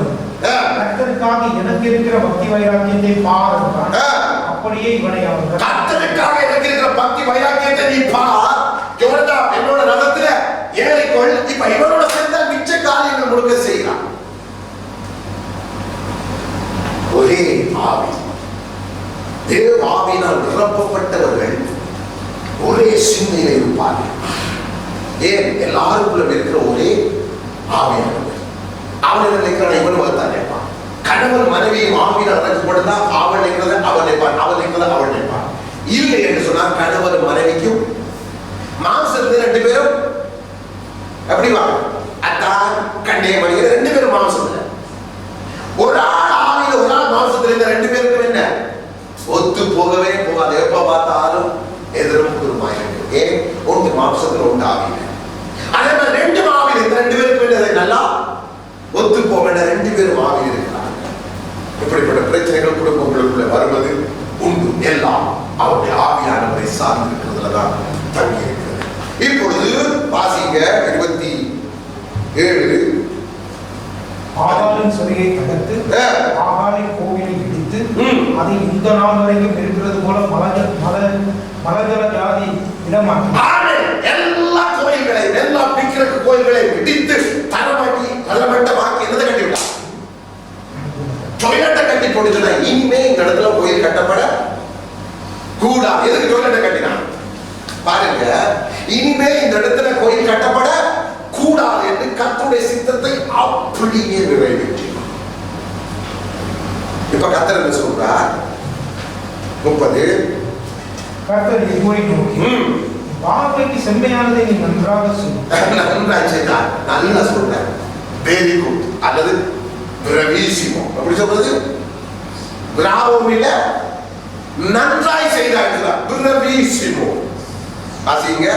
கர்த்தருக்காக எனக்கு இருக்கிற பக்தி வைராக்கியத்தை பார். அப்படியே இவனை அவர்கள் கர்த்தருக்காக எனக்கு இருக்கிற பக்தி வைராக்கியத்தை நீ பார். யோர்தா என்னோட ரதத்துல ஏறிக்கொள். இப்ப இவனோட சேர்ந்த மிச்ச காரியங்கள் முழுக்க செய்யலாம். ஒரே ஆவி, தேவ ஆவியினால் நிரப்பப்பட்டவர்கள் ஒரே சிந்தையில இருப்பார்கள். ஏன்? எல்லாருக்குள்ள இருக்கிற ஒரே ஆவியானவர். அவன் நினைக்கிறான், இவன் வளர்த்தான் நினைப்பான். கணவன் மனைவியும் ஆவியினால் அழைக்கப்படுதா, அவன் நினைக்கிறத அவன் நினைப்பான், அவன் நினைக்கிறத அவன் நினைப்பான். இல்லை என்று சொன்னால் கணவன் மனைவிக்கும் மாம்சத்துல ரெண்டு பேரும் எப்படி வாங்க, அத்தான் கண்டைய மணிகிற ரெண்டு பேரும் மாம்சம் இல்லை. ஒரு ஆள் ஆவியில ஒரு ஆள் மாம்சத்துல இருந்த ரெண்டு பேருக்கும் என்ன ஒத்து போகவே போகாது. எப்ப பார்த்தாலும் எதிரும் குருமாய் இருக்கு. ஏன்? ஒன்று மாம்சத்துல ஒன்று ஆவியில. அதே மாதிரி ரெண்டு ஆவியில் இந்த ரெண்டு பேருக்கு நல்லா ஒத்து போக ரெண்டு பேரும் ஆவியில் இருக்கிறாங்க. இப்படிப்பட்ட பிரச்சனைகள் குடும்பங்களுக்குள்ள வருவது உண்டு. எல்லாம் அவருடைய ஆவியானவரை சார்ந்து இருக்கிறதுலதான் தங்கி இருக்கிறது. இப்பொழுது வாசிங்க 27. ஆகாலின் சிறையை தகர்த்து ஆகாலின் கோவிலை இடித்து அது இந்த நாள் வரைக்கும் இருக்கிறது போல மலஜல ஜாதி இடமாக்கி எல்லா கோயில்களையும் எல்லா பிக்கிறக்கு கோயில்களையும் இடித்து தரமாக்கி தரமட்டமாக்கி என்னதை கட்டி விட்டான்? டொய்லெட்டை கட்டி போடுச்சுன்னா இனிமே இந்த இடத்துல கோயில் கட்டப்பட கூடாது. எதுக்கு டொய்லெட்டை கட்டினான் பாருங்க. இனிமே இந்த இடத்துல கோயில் கட்டப்பட கூடாது என்று கர்த்தருடைய சித்தத்தை அப்படியே நிறைவேற்றினார். இப்ப கர்த்தர் என்ன சொல்றார்? 30 கர்த்தர் யெகோவை நோக்கி, வார்த்தைக்கு செம்மையானதை நீ நன்றாக செய்தார். நல்லா சொல்ற, வெரி குட் அல்லது பிரவீசிமோ அப்படி சொல்றது பிராவோம் இல்ல, நன்றாய் செய்தார். பிரவீசிமோ வாசிங்க.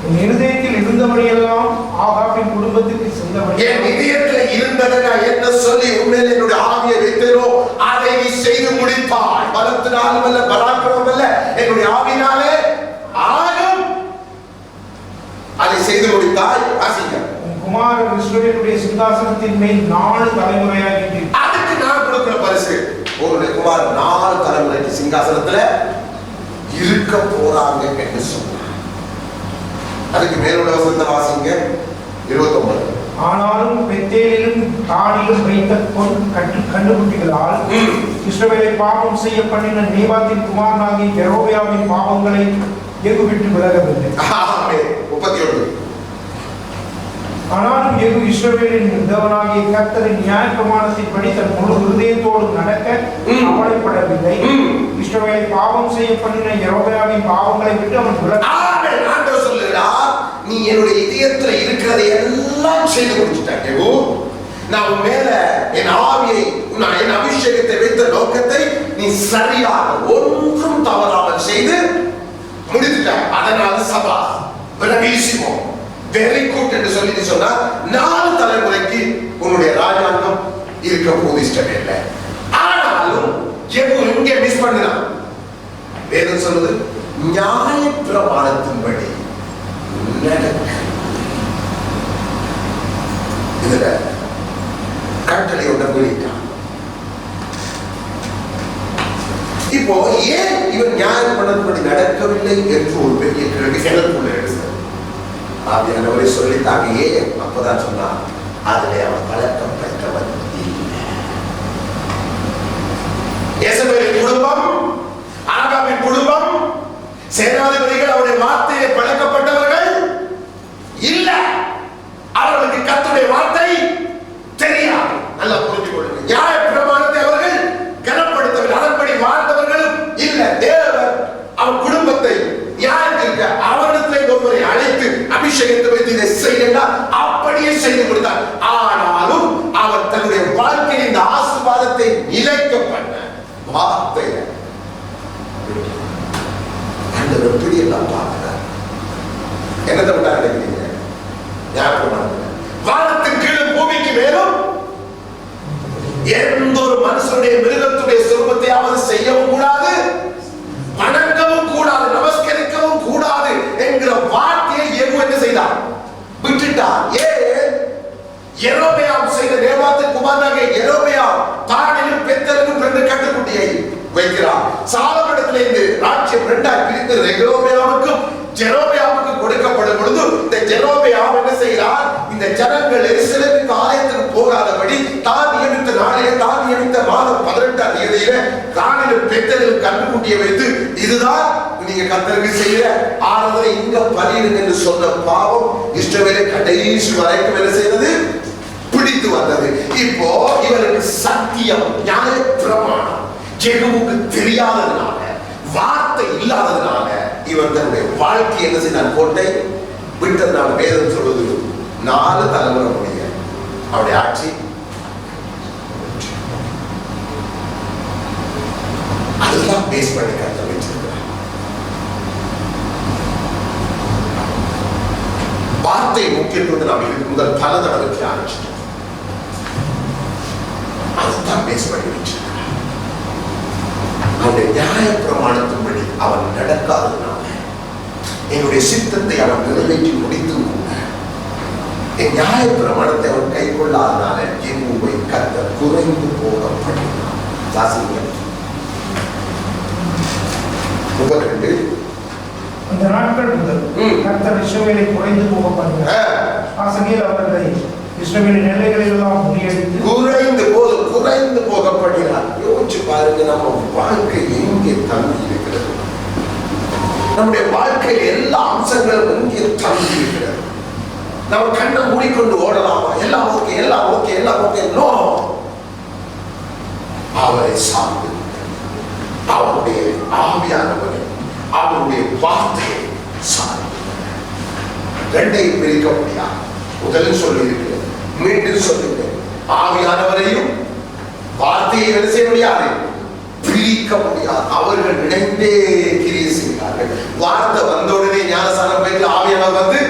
என் இருதயத்தில் இருந்தபடியெல்லாம் ஆகாபின் குடும்பத்துக்கு சென்றபடி, என் இதயத்தில் இருந்ததை நான் என்ன சொல்லி உண்மையில் என்னுடைய ஆவியை வைத்தேனோ அதை நீ செய்து முடிப்பாய். பலத்தினாலும் அல்ல, பராக்கிரமம் அல்ல, என்னுடைய ஆவினாலே ஆகும். அதை செய்து முடித்தாய். வாசிங்க. உன் குமாரன் இஸ்ரவேலுடைய சிங்காசனத்தின் மேல் 4 தலைமுறையாக அதுக்கு நான் கொடுக்கிற பரிசு, உங்களுடைய குமாரன் 4 தலைமுறைக்கு சிங்காசனத்துல இருக்க போறாங்க என்று சொன்னார். அதுக்கு மேலுள்ள வசனத்தை வாசிங்க 29. ஆனாலும் பெத்தேலிலும் தானிலும் வைத்த கண்டுகுட்டிகளால் இஸ்ரவேலை பாவம் செய்ய பண்ணின நேபாத்தின் குமாரனாகிய யெரொபெயாமின் பாவங்களை யெகூ விட்டு விலகவில்லை. 31. ஆனாலும் யெகூ இஸ்ரவேலின் தேவனாகிய கர்த்தரின் நியாயப்பிரமாணத்தின்படி தன் முழு இருதயத்தோடு நடக்க கவலைப்படவில்லை. இஸ்ரவேலை பாவம் செய்ய பண்ணின யெரொபெயாமின் பாவங்களை விட்டு அவன் ஆமென். ஆண்டவர் சொல்லுகிறார், நீ என்னுடைய இதயத்துல இருக்கிறதை எல்லாம் செய்து முடிச்சிட்டாங்க. நான் உன் மேல என் ஆவியை, என் அபிஷேகத்தை வைத்த நோக்கத்தை நீ சரியாக ஒன்றும் தவறாமல் செய்து முடித்துட்டாய். அதனால சபா பிரவேசிமோ வெரி குட் என்று சொல்லி சொன்னா 4 தலைமுறைக்கு உன்னுடைய ராஜாங்கம் இருக்க போது இஷ்டமே இல்லை. ஆனாலும் எங்கே மிஸ் பண்ணினான்? வேதம் சொல்லுது, நியாய பிரமாணத்தின்படி நடக்க. இதுல கட்டளை ஒன்றை வெளியிட்டான். இப்போ ஏன் இவன் நியாய பிரமாணத்தின்படி நடக்கவில்லை என்று ஒரு பெரிய கேள்வி எனக்குள்ள எழுது. ஆவியானவரை சொல்லித்தாங்க. ஏன்? அப்பதான் சொன்னான், அதிலே அவன் பழக்கம் பெற்றவன் இல்லை. யேசபேலின் குடும்பம், ஆகாபின் குடும்பம், சேனாதிபதிகள் அவருடைய வார்த்தையை பழக்கப்பட்டவர்கள் இல்ல. அவர்களுக்கு கர்த்தருடைய வார்த்தை தெரியாது. நல்லா புரிஞ்சு கொள்ளுங்க. நியாய பிரமாணத்தை அவர்கள் கனப்படுத்தவில்லை. அதன்படி வாழ்ந்தவர்களும் இல்ல. தேவன் அவன் குடும்பத்தை நியாயத்திற்கு அவரிடத்தில் ஒருவரை அழைத்து அபிஷேகத்தை வைத்து இதை செய்யலாம் அப்படியே செய்து கொடுத்தார். ஆனாலும் அவர் தன்னுடைய வாழ்க்கையில் இந்த ஆசீர்வாதத்தை நிலைக்க பண்ண வார்த்தையை அந்த எப்படி எல்லாம் பார்க்கிறார். என்னத்தை விட்டா நினைக்கிறீங்க? வானத்தின் கீழே பூமிக்கு மேலும் எந்த ஒரு மனுஷனுடைய மிருகத்துடைய சொரூபத்தையாவது செய்யவும் கூடாது, வணங்கவும் கூடாது, நமஸ்கரிக்கவும் கூடாது என்கிற வார்த்தையை யெகூ என்ன செய்தார்? விட்டுட்டார். ஏன்? யெரொபெயாம் செய்த நேபாத்தின் குமாரனாகிய யெரொபெயாம் தானிலும் பெத்தலுக்கும் 2 கட்டுக்குட்டியை வைக்கிறார். சாலமோனிடத்திலிருந்து ராஜ்யம் 2ஆக பிரித்து யெரொபெயாமுக்கும் ஜெரோபெயாமுக்கும் கொடுக்கப்படும் பொழுது இந்த ஜெரோபெயாம் என்ன செய்கிறார்? இந்த ஜனங்கள் எருசலேமுக்கு ஆலயத்துக்கு போகாதபடி தான் நியமித்த நாளிலே, தான் நியமித்த மாதம் 18ஆம் தேதியில தானிலும் பெத்தலிலும் கட்டுக்குட்டியை வைத்து, இதுதான் நீங்க கர்த்தருக்கு செய்யற ஆராதனை, இங்க பலியிடுங்க என்று சொன்ன பாவம் இஸ்ரவேலை கடைசி வரைக்கும் என்ன செய்தது? பிடித்து வந்தது. இப்போ இவருக்கு சத்தியம், நியாய பிரமாணம் யெகூவுக்கு தெரியாததுனால, வார்த்தை இல்லாததுனால இவர் தன்னுடைய வாழ்க்கை என்ன செய்தார்? கோட்டை விட்டதுனால வேதம் சொல்வது 4 தலைமுறை முடிய அவருடைய ஆட்சி அதெல்லாம் பேஸ் பண்ணி கர்த்தர் வச்சிருக்கிறார். வார்த்தை முக்கியத்துவத்தை நாம் இதுக்கு முதல் பல தடவை தியானிச்சிட்டோம். அதுதான் பேஸ் பண்ணி வச்சிருக்கிறார். அவனுடைய நியாய பிரமாணத்தின்படி அவன் நடக்காததுனால, என்னுடைய சித்தத்தை அவன் நிறைவேற்றி முடித்து என் நியாய பிரமாணத்தை அவன் கை கொள்ளாதனால யெகூவை கர்த்தர் குறைந்து போகப்பட்டார். 32 அந்த நாட்கள் முதல் கர்த்தர் இஸ்ரவேலை குறைந்து போகப்பட்டார். ஆசகேல் அவர்களை இஸ்ரவேலின் எல்லைகளில் எல்லாம் முறியடித்து குறைந்து போகப்படுகிறார். யோசிச்சு பாருங்க, நம்ம வாழ்க்கை எங்கே தங்கி இருக்கிறது? நம்முடைய வாழ்க்கையில் எல்லா அம்சங்களும் எங்கே தங்கி இருக்கிறது? நம்ம கண்ணை மூடிக்கொண்டு ஓடலாமா? எல்லாம் ஓகே, எல்லாம் ஓகே, எல்லாம் ஓகே. நோ, அவரை சார்ந்து அவருடைய ஆவியானவரை, அவருடைய வார்த்தையை சார்ந்து 2ஐயும் பிரிக்க முடியாது. முதலில் சொல்லியிருக்கிறேன், மீண்டும் சொல்லுகிறேன், ஆவியானவரையும் வார்த்தையை என்ன செய்ய முடியாது? பிரிக்க முடியாது. அவர்கள் இணைந்தே கிரியை செய்கிறார்கள். வார்த்தை வந்த உடனே ஞானஸ்நானம் பெற்று ஆவியானவர் வந்து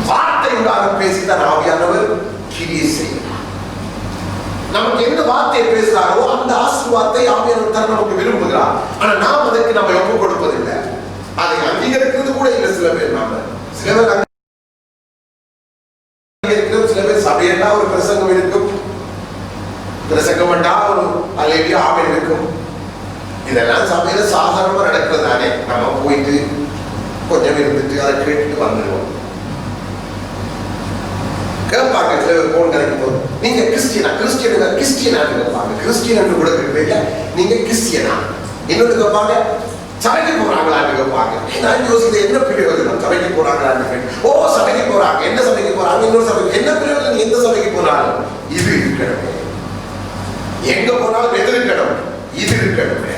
வார்த்தையுடாக பேசித்தான் ஆவியானவர் கிரியை செய்கிறார். நமக்கு எந்த வார்த்தையை பேசுறாரோ அந்த ஆசீர்வாதத்தை ஆவியானவர் தர நமக்கு விரும்புகிறார். ஆனா நாம் அதற்கு நம்ம ஒப்பு கொடுப்பதில்லை. அதை அங்கீகரிக்கிறது கூட இல்லை. சில பேர் சில பேர் சில பேர் சபையெல்லாம் ஒரு பிரசங்கம் இருக்கும், பிரசங்கம் பண்ணா ஒரு அல்லேலூயா ஆமென் இருக்கும். இதெல்லாம் சபையில சாதாரணமா நடக்கிறதானே. நம்ம போயிட்டு கொஞ்சம் இருந்துட்டு அதை கேட்டுட்டு வந்துடுவோம். கேட்பாங்க சில பேர் போன் கிடைக்கும் போது, நீங்க கிறிஸ்டியனா கேட்பாங்க. கிறிஸ்டியன் என்று கூட கேட்கறீங்க, நீங்க கிறிஸ்டியனா? இன்னொன்று கேட்பாங்க, சபைக்கு போறாங்களான்னு கேட்பாங்க. நான் யோசிக்கிறேன், என்ன பிரயோஜனம் சபைக்கு போறாங்களான்னு. ஓ, சபைக்கு போறாங்க, என்ன சபைக்கு போறாங்க, இன்னொரு சபைக்கு, என்ன பிரயோஜனம் எந்த சபைக்கு போனாலும்? இது இருக்கணுமே. எங்க போனாலும் எது இருக்கணும்? இது இருக்கணுமே.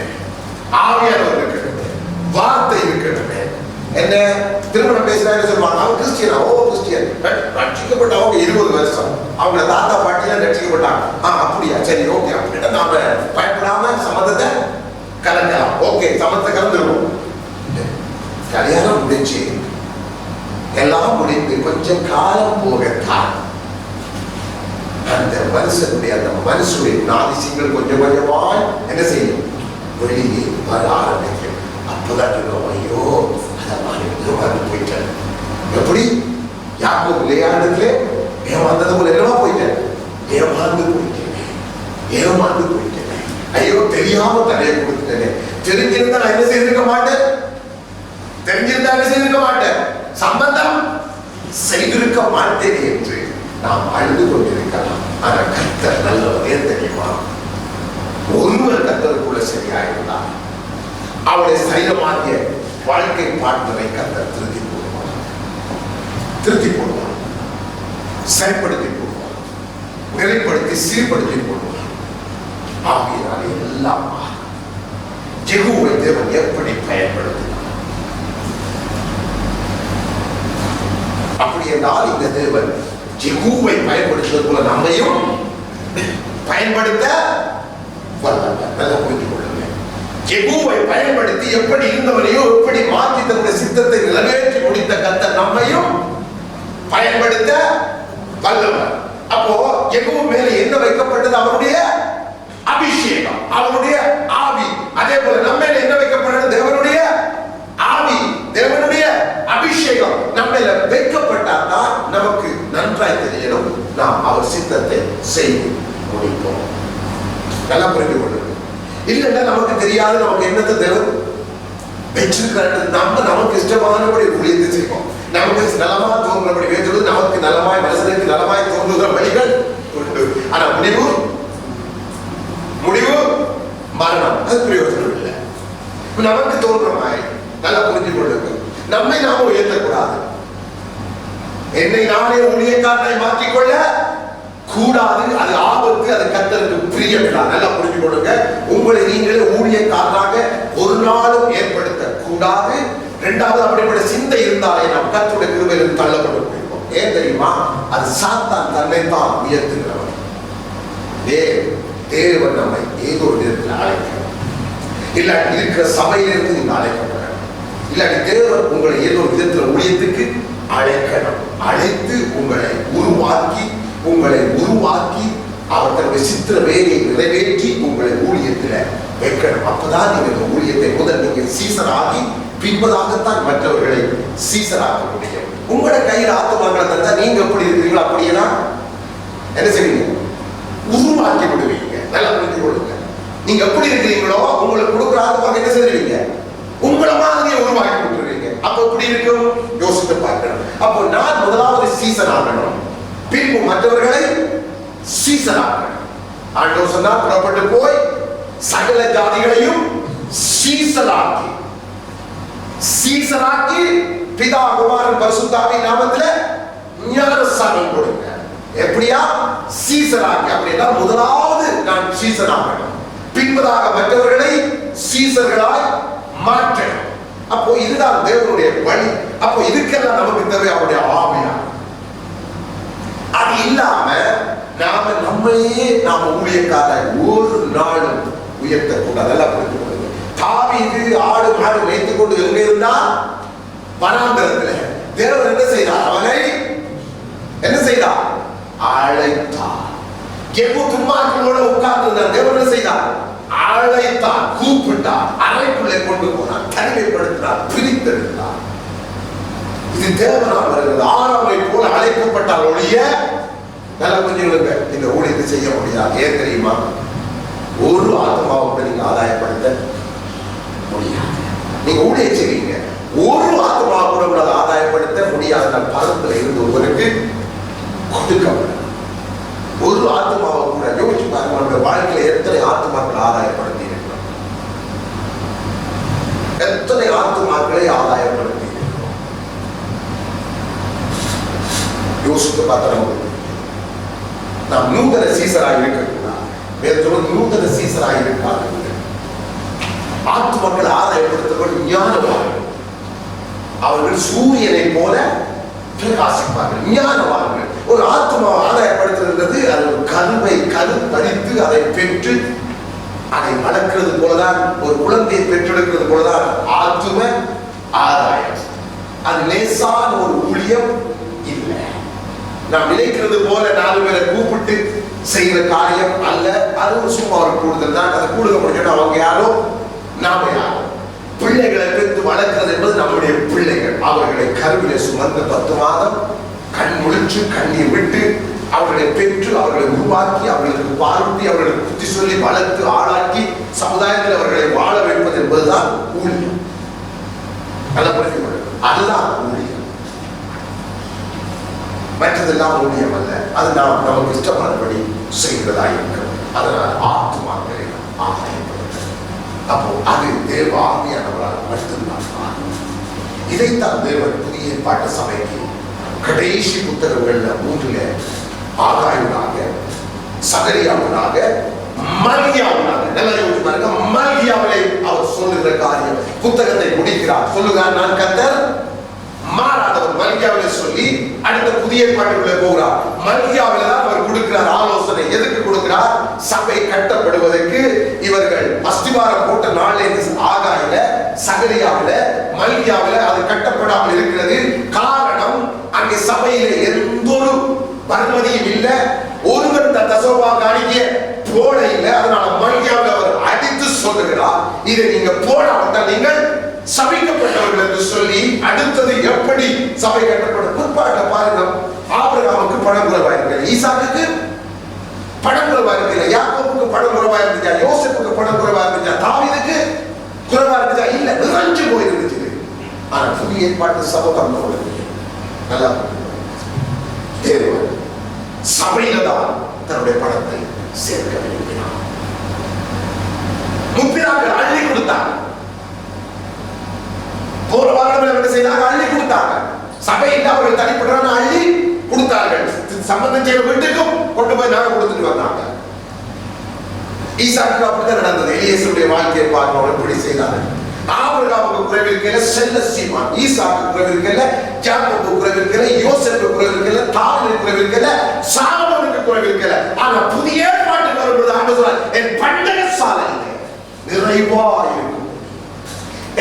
ஆவியானவர் இருக்கணுமே, வார்த்தை இருக்கணுமே. என்ன திருமணம் பேசுறாங்க சொல்லுவாங்க, அவன் கிறிஸ்டியன். ஓ, கிறிஸ்டியன் ரட்சிக்கப்பட்ட அவங்க 20 வருஷம், அவங்க தாத்தா பாட்டியெல்லாம் ரட்சிக்கப்பட்டாங்க. அப்படியா, சரி, ஓகே. அப்படின்னா நாம பயப்படாம சம்மதத்தை கலக்கலாம். ஓகே, சம்மதத்தை கலந்துருவோம். கல்யாணம் முடிஞ்சு எல்லாம் முடிந்து கொஞ்சம் காலம் போகத்தான் அந்த மனுஷனுடைய அந்த மனுஷனுடைய நாதிசங்கள் கொஞ்சம் கொஞ்சமாய் என்ன செய்யும்? வெளியே வர ஆரம்பிக்கும். அப்பதான் சொல்லுவோம், ஐயோ ஏமாந்து போயிட்டேன். எப்படி? யாக்கோபு விளையாடுறதுல ஏமாந்தது போல என்னவா போயிட்டேன்? ஏமாந்து போயிட்டேன். ஐயோ, தெரியாம தலையை கொடுத்துட்டேன். தெரிஞ்சிருந்தா நான் என்ன செய்திருக்க மாட்டேன். சம்பந்தம் செய்திருக்க மாட்டேன் என்று நாம் அழுது கொண்டிருக்கலாம். ஆனா கர்த்தர் நல்லவர். ஏன் தெரியுமா? ஒருவர் கர்த்தருக்குள்ள சரியாயிருந்தார், அவளை சைலமாகிய வாழ்க்கை பார்ட்னரை கர்த்தர் திருத்தி போடுவார், சரிப்படுத்தி போடுவார், நிலைப்படுத்தி சீர்படுத்தி போடுவார். ஆகியனாலே எல்லாம் யெகோவா தேவன் எப்படி பயன்படுத்தினார்? அப்படி என்றால் இந்த தேவன் யெகோவை பயன்படுத்துவது போல நம்மையும் பயன்படுத்த வல்லவர். நல்லா புரிந்து கொள்ளுங்க. யெகோவை பயன்படுத்தி எப்படி இருந்தவனையோ எப்படி மாற்றி தன்னுடைய சித்தத்தை நிறைவேற்றி முடித்த கர்த்தர் நம்மையும் பயன்படுத்த வல்லவர். அப்போ யெகோவா மேலே என்ன வைக்கப்பட்டது? அவருடைய அபிஷேகம், அவருடைய ஆவி. அதே போல நம்ம மேல என்ன வைக்கப்பட்டது? தேவனுடைய ஆவி, தேவனுடைய அபிஷேகம் நம்ம மேல வைக்கப்பட்டால் நமக்கு நன்றாய் தெரியணும், நாம் அவர் சித்தத்தை செய்து முடிப்போம். நல்லா புரிந்து கொள்ளுங்க. இல்லைன்னா நமக்கு தெரியாது நமக்கு என்னத்தை தேவன் வச்சிருக்கிறது. நமக்கு இஷ்டமானபடி ஊழியத்தை செய்வோம். நமக்கு நலமா தோன்றபடி வேண்டுவது, நமக்கு நலமாய் மனசனுக்கு நலமாய் தோன்றுகிற வழிகள் உண்டு. ஆனா முடிவு மரணம். அது பிரயோஜனம் இல்லை. நமக்கு தோன்ற மாதிரி நல்லா புரிஞ்சு கொள்ளுங்க. நம்மை நாம உயர்த்தக்கூடாது. என்னை நானே ஊழியக்காரனை மாற்றிக்கொள்ள கூடாது. அது ஆபத்து, அது கர்த்தருக்கு பிரியமில்லை. நல்லா புரிஞ்சு கொள்ளுங்க. உங்களை நீங்களே ஊழியக்காரனாக ஒரு நாளும் ஏற்படுத்த கூடாது. இரண்டாவது, அப்படிப்பட்ட சிந்தை இருந்தாலே நாம் கர்த்தருடைய கிருபையிலிருந்து தள்ளப்பட்டு போயிருக்கோம். ஏன் தெரியுமா? அது சாத்தான் தன்னைத்தான் உயர்த்துகிறவன். தேவன் நம்மை ஏதோ ஒரு விதத்தில் அழைக்கணும். இல்லாட்டி இருக்கிற சபையிலிருந்து நீங்க அழைக்கப்படணும். இல்லாட்டி தேவன் உங்களை ஏதோ ஒரு விதத்தில் ஊழியத்துக்கு அழைக்கணும். அழைத்து உங்களை உருவாக்கி அவர் தன்னுடைய சித்திர வேலையை நிறைவேற்றி உங்களை ஊழியத்தில் வைக்கணும். அப்பதான் நீங்க ஊழியத்தை முதல் நீங்க சீசராகி பின்பதாகத்தான் மற்றவர்களை சீசராக முடியும். உங்களோட கையில் ஆத்துமாக்களை தந்தா நீங்க எப்படி இருக்கிறீங்களோ அப்படியேனா என்ன செய்வீங்க? உருவாக்கி விடுவீங்க. நல்லா புரிந்து கொள்ளுங்க. நீங்க எப்படி இருக்கிறீங்களோ உங்களுக்கு கொடுக்குற ஆத்துமாக என்ன செய்வீங்க? உங்களை மாதிரியே உருவாக்கி விட்டுருவீங்க. அப்ப எப்படி இருக்கும்? யோசித்து பார்க்கணும். அப்போ நான் முதலாவது சீசன் ஆகணும், பின்பு மற்றவர்களை சீசன் ஆகணும். ஆண்டவர் சொன்னார், புறப்பட்டு போய் சகல ஜாதிகளையும் சீசராக்கி பிதா குமாரன் பரிசுத்தாவின் நாமத்தில் ஞானஸ்நானம் கொடுங்க. எப்படியா? சீசராக்கி. அப்படின்னா முதலாவது நான் சீசன் ஆகணும், பின்பதாக மற்றவர்களை சீசர்களாய் மாற்றணும். அப்போ இதுதான் தேவனுடைய வழி. அப்போ இதுக்கெல்லாம் நமக்கு தேவை அவருடைய ஆவியா. அது இல்லாம நாம ஊழியக்கார ஒரு நாளும் உயர்த்தக்கூடாது. நல்லா புரிந்து கொள்ளுங்க. தாவீது ஆடு மாடு வைத்துக் கொண்டு எங்க இருந்தா? வனாந்தரத்துல. தேவன் என்ன செய்தார்? அவனை என்ன செய்தார்? அழைத்தார். துன்மார்க்கனோட உட்கார்ந்து தேவன் என்ன செய்தார்? அழைத்தார், கூப்பிட்டார், அறைக்குள்ளே கொண்டு போனார், தனிமைப்படுத்தினார், பிரித்தெடுத்தார். இது தேவனால் வருகிறது. ஆறாவை போல அழைக்கப்பட்டால் ஒழிய நல்ல கொஞ்சங்களுக்கு இந்த ஊழியத்தை செய்ய முடியாது. ஏன் தெரியுமா? ஒரு ஆத்மாவுக்கு நீங்க ஆதாயப்படுத்த முடியாது. நீங்க ஊழியம் செய்வீங்க, ஒரு ஆத்மாவை கூட உங்களால் ஆதாயப்படுத்த முடியாத பதத்துல இருந்து ஒருவருக்கு கொடுக்கப்படும். ஒரு ஆத்மாவை கூட யோசிச்சு பாருங்க, நம்முடைய வாழ்க்கையில எத்தனை ஆத்மாக்கள் ஆதாயப்படுத்தி இருக்கிறோம். நூதன சீசராக இருக்கக்கூடாது. வேறு நூதன சீசராக இருக்காது. ஆத்து மக்கள் ஆதாயப்படுத்தப்படும் ஞானவான்கள். அவர்கள் சூரியனை போல பிரகாசிப்பார்கள். ஞானவான்கள். ஒரு ஆத்மாவை ஆதாயப்படுத்துறது அது ஒரு கருவை கருத்தரித்து அதை பெற்று அதை வளர்க்கிறது போலதான், ஒரு குழந்தையை பெற்றெடுக்கிறது போலதான் ஆத்தும ஆதாயம். அது லேசான ஒரு ஊழியம் இல்லை. நாம் நினைக்கிறது போல 4 பேரை கூப்பிட்டு செய்கிற காரியம் அல்ல. அது ஒரு சும்மா ஒரு கூடுதல் தான். அதை கூடுதல் முடிக்கணும். அவங்க யாரோ நாம யாரோ. பிள்ளைகளை பெற்று வளர்க்கிறது என்பது நம்முடைய பிள்ளைகள். அவர்களை கருவிலை சுமந்து 10 மாதம் கண் முழிச்சு கண்ணீர் விட்டு அவர்களை பெற்று அவர்களை உருவாக்கி அவர்களுக்கு பாலூட்டி அவர்களுக்கு புத்தி சொல்லி வளர்த்து ஆளாக்கி சமுதாயத்தில் அவர்களை வாழ வைப்பது என்பதுதான் ஊழியம். நல்லா புரிந்து அதுதான் ஊழியம். மற்றதெல்லாம் ஊழியம் அல்ல. அது நாம் நமக்கு இஷ்டமானபடி செய்கிறதா இருக்கிறது. அதனால் ஆத்துமாக்களை ஆதாயப்படுகிறது. அப்போ அது தேவ ஆவியானவரால் மட்டும்தான். இதைத்தான் தேவன் புதிய ஏற்பாட்டு சபைக்கு கடைசி புத்தகங்கள்ல 3 ஆகாயுனாக, சகரியாவுனாக, மல்கியாவுனாக, நல்லா யோசிச்சு பாருங்க. மல்கியாவிலே அவர் சொல்லுகிற காரியம் புத்தகத்தை முடிக்கிறார். சொல்லுகிறார், நான் கர்த்தர் மாறாதவர். மல்கியாவிலே சொல்லி அடுத்த புதிய ஏற்பாட்டுக்குள்ளே போகிறார். மல்கியாவில தான் அவர் கொடுக்கிறார் ஆலோசனை. எதுக்கு கொடுக்கிறார்? சபை கட்டப்படுவதற்கு. இவர்கள் அஸ்திவாரம் போட்ட நாளில் ஆகாயில, சகரியாவில, மல்கியாவில அது கட்டப்படாமல் இருக்கிறது. காரணம், அங்கே சபையில எந்த ஒரு பர்மதியும் இல்லை. ஒருவர் தசோபா காணிக்க போட இல்லை. அதனால மல்கியாவில் அவர் அடித்து சொல்லுகிறார், இதை நீங்க போடாவிட்டால் நீங்கள் சபிக்கப்பட்டவர்கள் என்று சொல்லி அடுத்தது எப்படி சபை கட்டப்படும். பிற்பாட்ட பாருங்க, ஆபிரகாமுக்கு பணம் குறைவா இருக்கிற, ஈசாக்குக்கு பணம் குறைவா இருக்கிற, யாக்கோபுக்கு பணம் குறைவா இருந்துச்சா, யோசேப்புக்கு பணம் குறைவா இருந்துச்சா, தாவீதுக்கு குறைவா இருந்துச்சா? இல்ல, நிறைஞ்சு போயிருந்துச்சு. ஆனா புதிய ஏற்பாட்டு சபை தந்தோடு நல்லா தேவன் சபையில தான் தன்னுடைய பணத்தை சேர்க்க விரும்பினார். முப்பினார்கள் அள்ளி கொடுத்தாங்க. போற வாரம் என்ன செய்தாங்க? அள்ளி கொடுத்தாங்க. சபையில் அவர்கள் தனிப்பட்ட அள்ளி கொடுத்தார்கள். சம்பந்தம் செய்ய வீட்டுக்கும் கொண்டு போய் நாங்க கொடுத்துட்டு வந்தாங்க. ஈசாக்கு அப்படித்தான் நடந்தது. எலியேசருடைய வாழ்க்கையை பார்க்கணும் எப்படி செய்தாங்க. ஆபிரகாமுக்கு குறைவு இருக்கல, செல்ல சீமான். ஈசாக்கு குறைவு இருக்கல, யாக்கோபுக்கு குறைவு இருக்கல, யோசேப்புக்கு குறைவு இருக்கல, தாவீதுக்கு குறைவு இருக்கல, சாலமோனுக்கு குறைவு இருக்கல. ஆனா புதிய ஏற்பாட்டுக்கு வரும்போது ஆண்டவர் சொல்றார், என் பண்டக சாலையிலே நிறைவாய் இருக்கும்,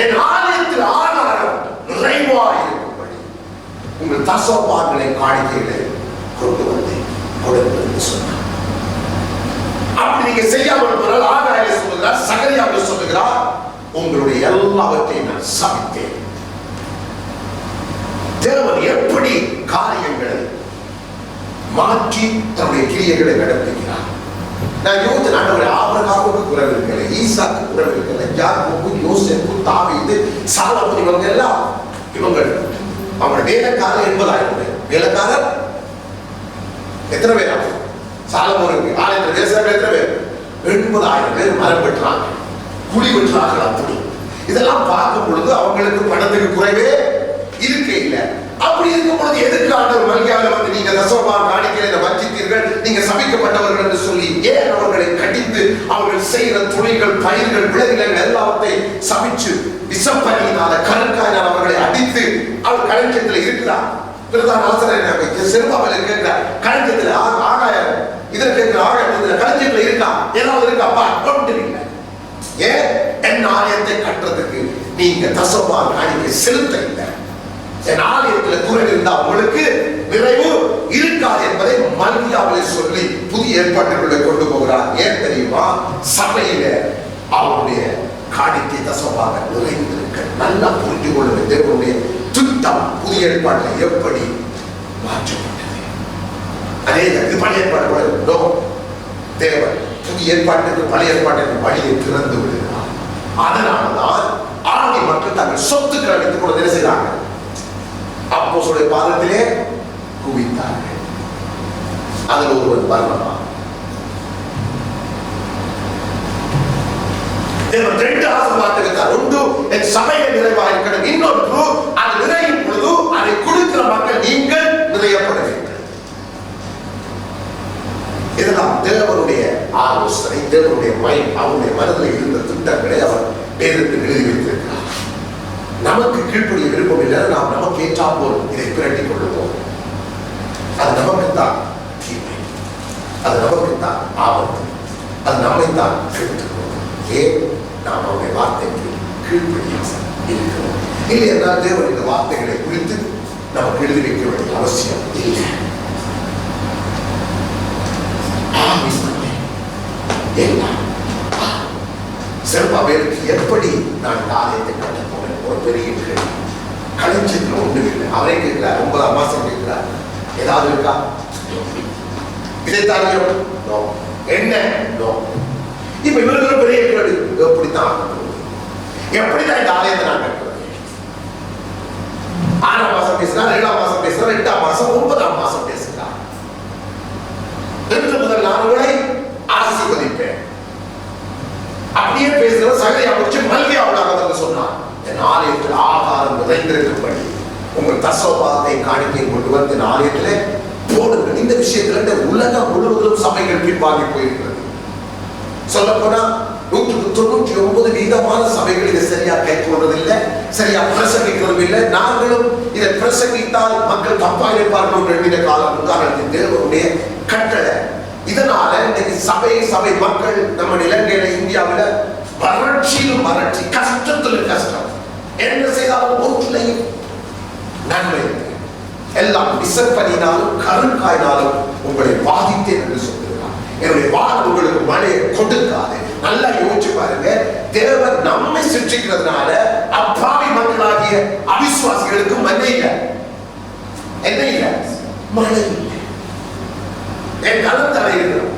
என் ஆலயத்தில் ஆகாரம் நிறைவாய் இருக்கும்படி உங்கள் தசோபாக்களை காணிக்கைகளை கொண்டு வந்து கொடுங்கள் என்று சொன்னார். அப்படி நீங்க செய்யாமல் போனால் ஆகாயிலே சொல்லுகிறார், சகரியாவில் சொல்லுகிறார், உங்களுடைய எல்லாவற்றையும் நான் சபித்தேன். தேவன் எப்படி காரியங்களை மாற்றி தன்னுடைய கிரியைகளை நடத்துகிறார். நான் யோசித்து ஆண்டவரே, ஆபிரகாமுக்கு குறைவு இருக்கல, ஈசாக்கு குறைவு இருக்கல, யாக்கோபு, யோசேப்பு, தாவீது, சாலமோன், இவங்க எல்லாம் அவங்க வேலைக்காரர் 80,000 பேர். வேலைக்காரர் எத்தனை பேர்? சாலமோனுக்கு ஆலயத்தில் வேலைக்காரர் எத்தனை பேர்? 80,000 பேர் மரம் பெற்றாங்க, குடி பெற்றார்கள். அப்படி இதெல்லாம் பார்க்கும் பொழுது அவங்களுக்கு பணத்துக்கு குறைவே இருக்க இல்லை. அப்படி இருக்கும் பொழுது எதுக்கு ஆண்டவர் மல்கியாவில் வந்து நீங்க தசோபா காணிக்கையில வஞ்சித்தீர்கள், நீங்க சபிக்கப்பட்டவர்கள் என்று சொல்லி ஏன் அவர்களை கடித்து அவர்கள் செய்கிற தொழில்கள், பயிர்கள், விளைநிலங்கள் எல்லாவற்றையும் சபிச்சு விஷப்பணியினால கருக்காயினால் அவர்களை அடித்து அவர் களஞ்சியத்தில் இருக்கிறார். பிரதான ஆசிரியர் செருபாவில் கேட்கிறார், களஞ்சியத்தில் ஆகாயம் இதில் கேட்கிற ஆகாயத்தில் களஞ்சியத்தில் இருக்கா, ஏதாவது இருக்காப்பா? ஒன்று இல்லை. ஏன்? என் ஆலயத்தை கட்டுறதுக்கு நீங்க தசோபா காணிக்கை செலுத்த இல்லை. என் ஆலயத்தில் குறைவு இருந்தால் உங்களுக்கு நிறைவு இருக்காது என்பதை மல்கியாவிலே சொல்லி புதிய ஏற்பாட்டுக்குள்ளே கொண்டு போகிறார். ஏன் தெரியுமா? சபையில அவருடைய காணிக்கை தசோபாக நிறைந்திருக்க நல்லா புரிந்து கொள்ளுங்க. தேவனுடைய திட்டம் புதிய ஏற்பாட்டில் எப்படி மாற்றப்பட்டது. அதே இது பழைய ஏற்பாடு தேவன் புதிய ஏற்பாட்டுக்கு பழைய ஏற்பாட்டுக்கு வழியை திறந்து விடுகிறார். அதனால்தான் ஆதி மக்கள் தங்கள் சொத்துக்களை வைத்துக் கொண்டு என்ன செய்தாங்க? அப்போஸ்தலருடைய பாதத்திலே குவித்தார்கள். அதில் ஒருவன் பர்னபா. தேவன் 2 ஆசீர்வாதத்தை ஒன்று என் சபையில் நிறைவாக இருக்கணும், இன்னொன்று அது நிறையும் பொழுது அதை கொடுக்கிற மக்கள் நீங்கள் நிறையப்பட வேண்டும். இதனால் எல்லாம் தேவனுடைய ஆலோசனை, தேவனுடைய அவனுடைய மனதில் இருந்த திட்டங்களை அவர் வேதத்தில் எழுதி வைத்திருக்கிறார். நமக்கு கீழ்ப்படிய விருப்பம் இல்லை, நாம் நமக்கு ஏற்றா போல் இதை பிரட்டிக் கொள்ளுவோம். அது நமக்குத்தான் தீமை, அது நமக்குத்தான் ஆபத்து, அது நம்மைத்தான் கெடுத்துக்கிறோம். ஏன்? நாம் அவருடைய வார்த்தைக்கு கீழ்ப்படியாக இருக்கிறோம். இல்லை என்றால் தேவன் இந்த வார்த்தைகளை குறித்து நமக்கு எழுதி வைக்க வேண்டிய அவசியம் இல்லை. செல்வாவேலுக்கு எப்படி நான் இந்த ஆலயத்தை கட்ட போனேன் ஒரு பெரிய கேள்வி. களஞ்சியத்தில் ஒன்றும் இல்லை. அவரே கேட்கிறார், 9ஆம் மாசம் கேட்கிறார், ஏதாவது இருக்கா? இதைத்தான் என்ன? இப்ப இவர்களும் பெரிய கேள்வி, எப்படித்தான் எப்படித்தான் இந்த ஆலயத்தை நான் கட்டுறது? 6ஆம் மாசம் பேசுறார், 7ஆம் மாசம் பேசுறார், 8ஆம் மாசம், 9ஆம் மாசம் பேசுகிறார். இன்று முதல் நான் உங்களை ஆசீர்வதிப்பேன். அப்படியே பேசுகிற சகலையா முடிச்சு மல்கியாவுடாக சொன்னார், என் ஆலயத்தில் ஆகாரம் நிறைந்திருக்கும்படி உங்கள் தசோபாதத்தை காணிக்கை கொண்டு வந்து என் ஆலயத்திலே போடுங்கள். இந்த விஷயத்துல உலகம் முழுவதும் சபைகள் பின்வாங்கி போயிருக்கிறது. சொல்ல போனா 199% சபைகள் இதை சரியா கைக்கொள்வதில்லை, சரியா பிரசங்கிக்கிறதும் இல்லை. நாங்களும் இதை பிரசங்கித்தால் மக்கள் தப்பா இருப்பார்கள் என்கிற காலம் உதாரணத்தின் தேவனுடைய கட்டளை. இதனால இன்னைக்கு சபை மக்கள் நம்ம இலங்கையில, இந்தியாவில வறட்சியிலும் வறட்சி, கஷ்டத்திலும் கஷ்டம். என்ன செய்தாலும் ஒன்றிலையும் நன்மை, எல்லாம் விசப்பனினாலும் கருங்காயினாலும் உங்களை பாதித்தேன் என்று சொல்லுகிறார். என்னுடைய வாரம் உங்களுக்கு மழையை கொடுக்காது. நல்லா யோசிச்சு பாருங்க, தேவன் நம்மை சிருஷ்டிக்கிறதுனால அப்பாவி மக்களாகிய அவிசுவாசிகளுக்கு மழை இல்லை. என்ன இல்லை? மழை இல்லை. என் கலந்தரை இருக்கிறோம்.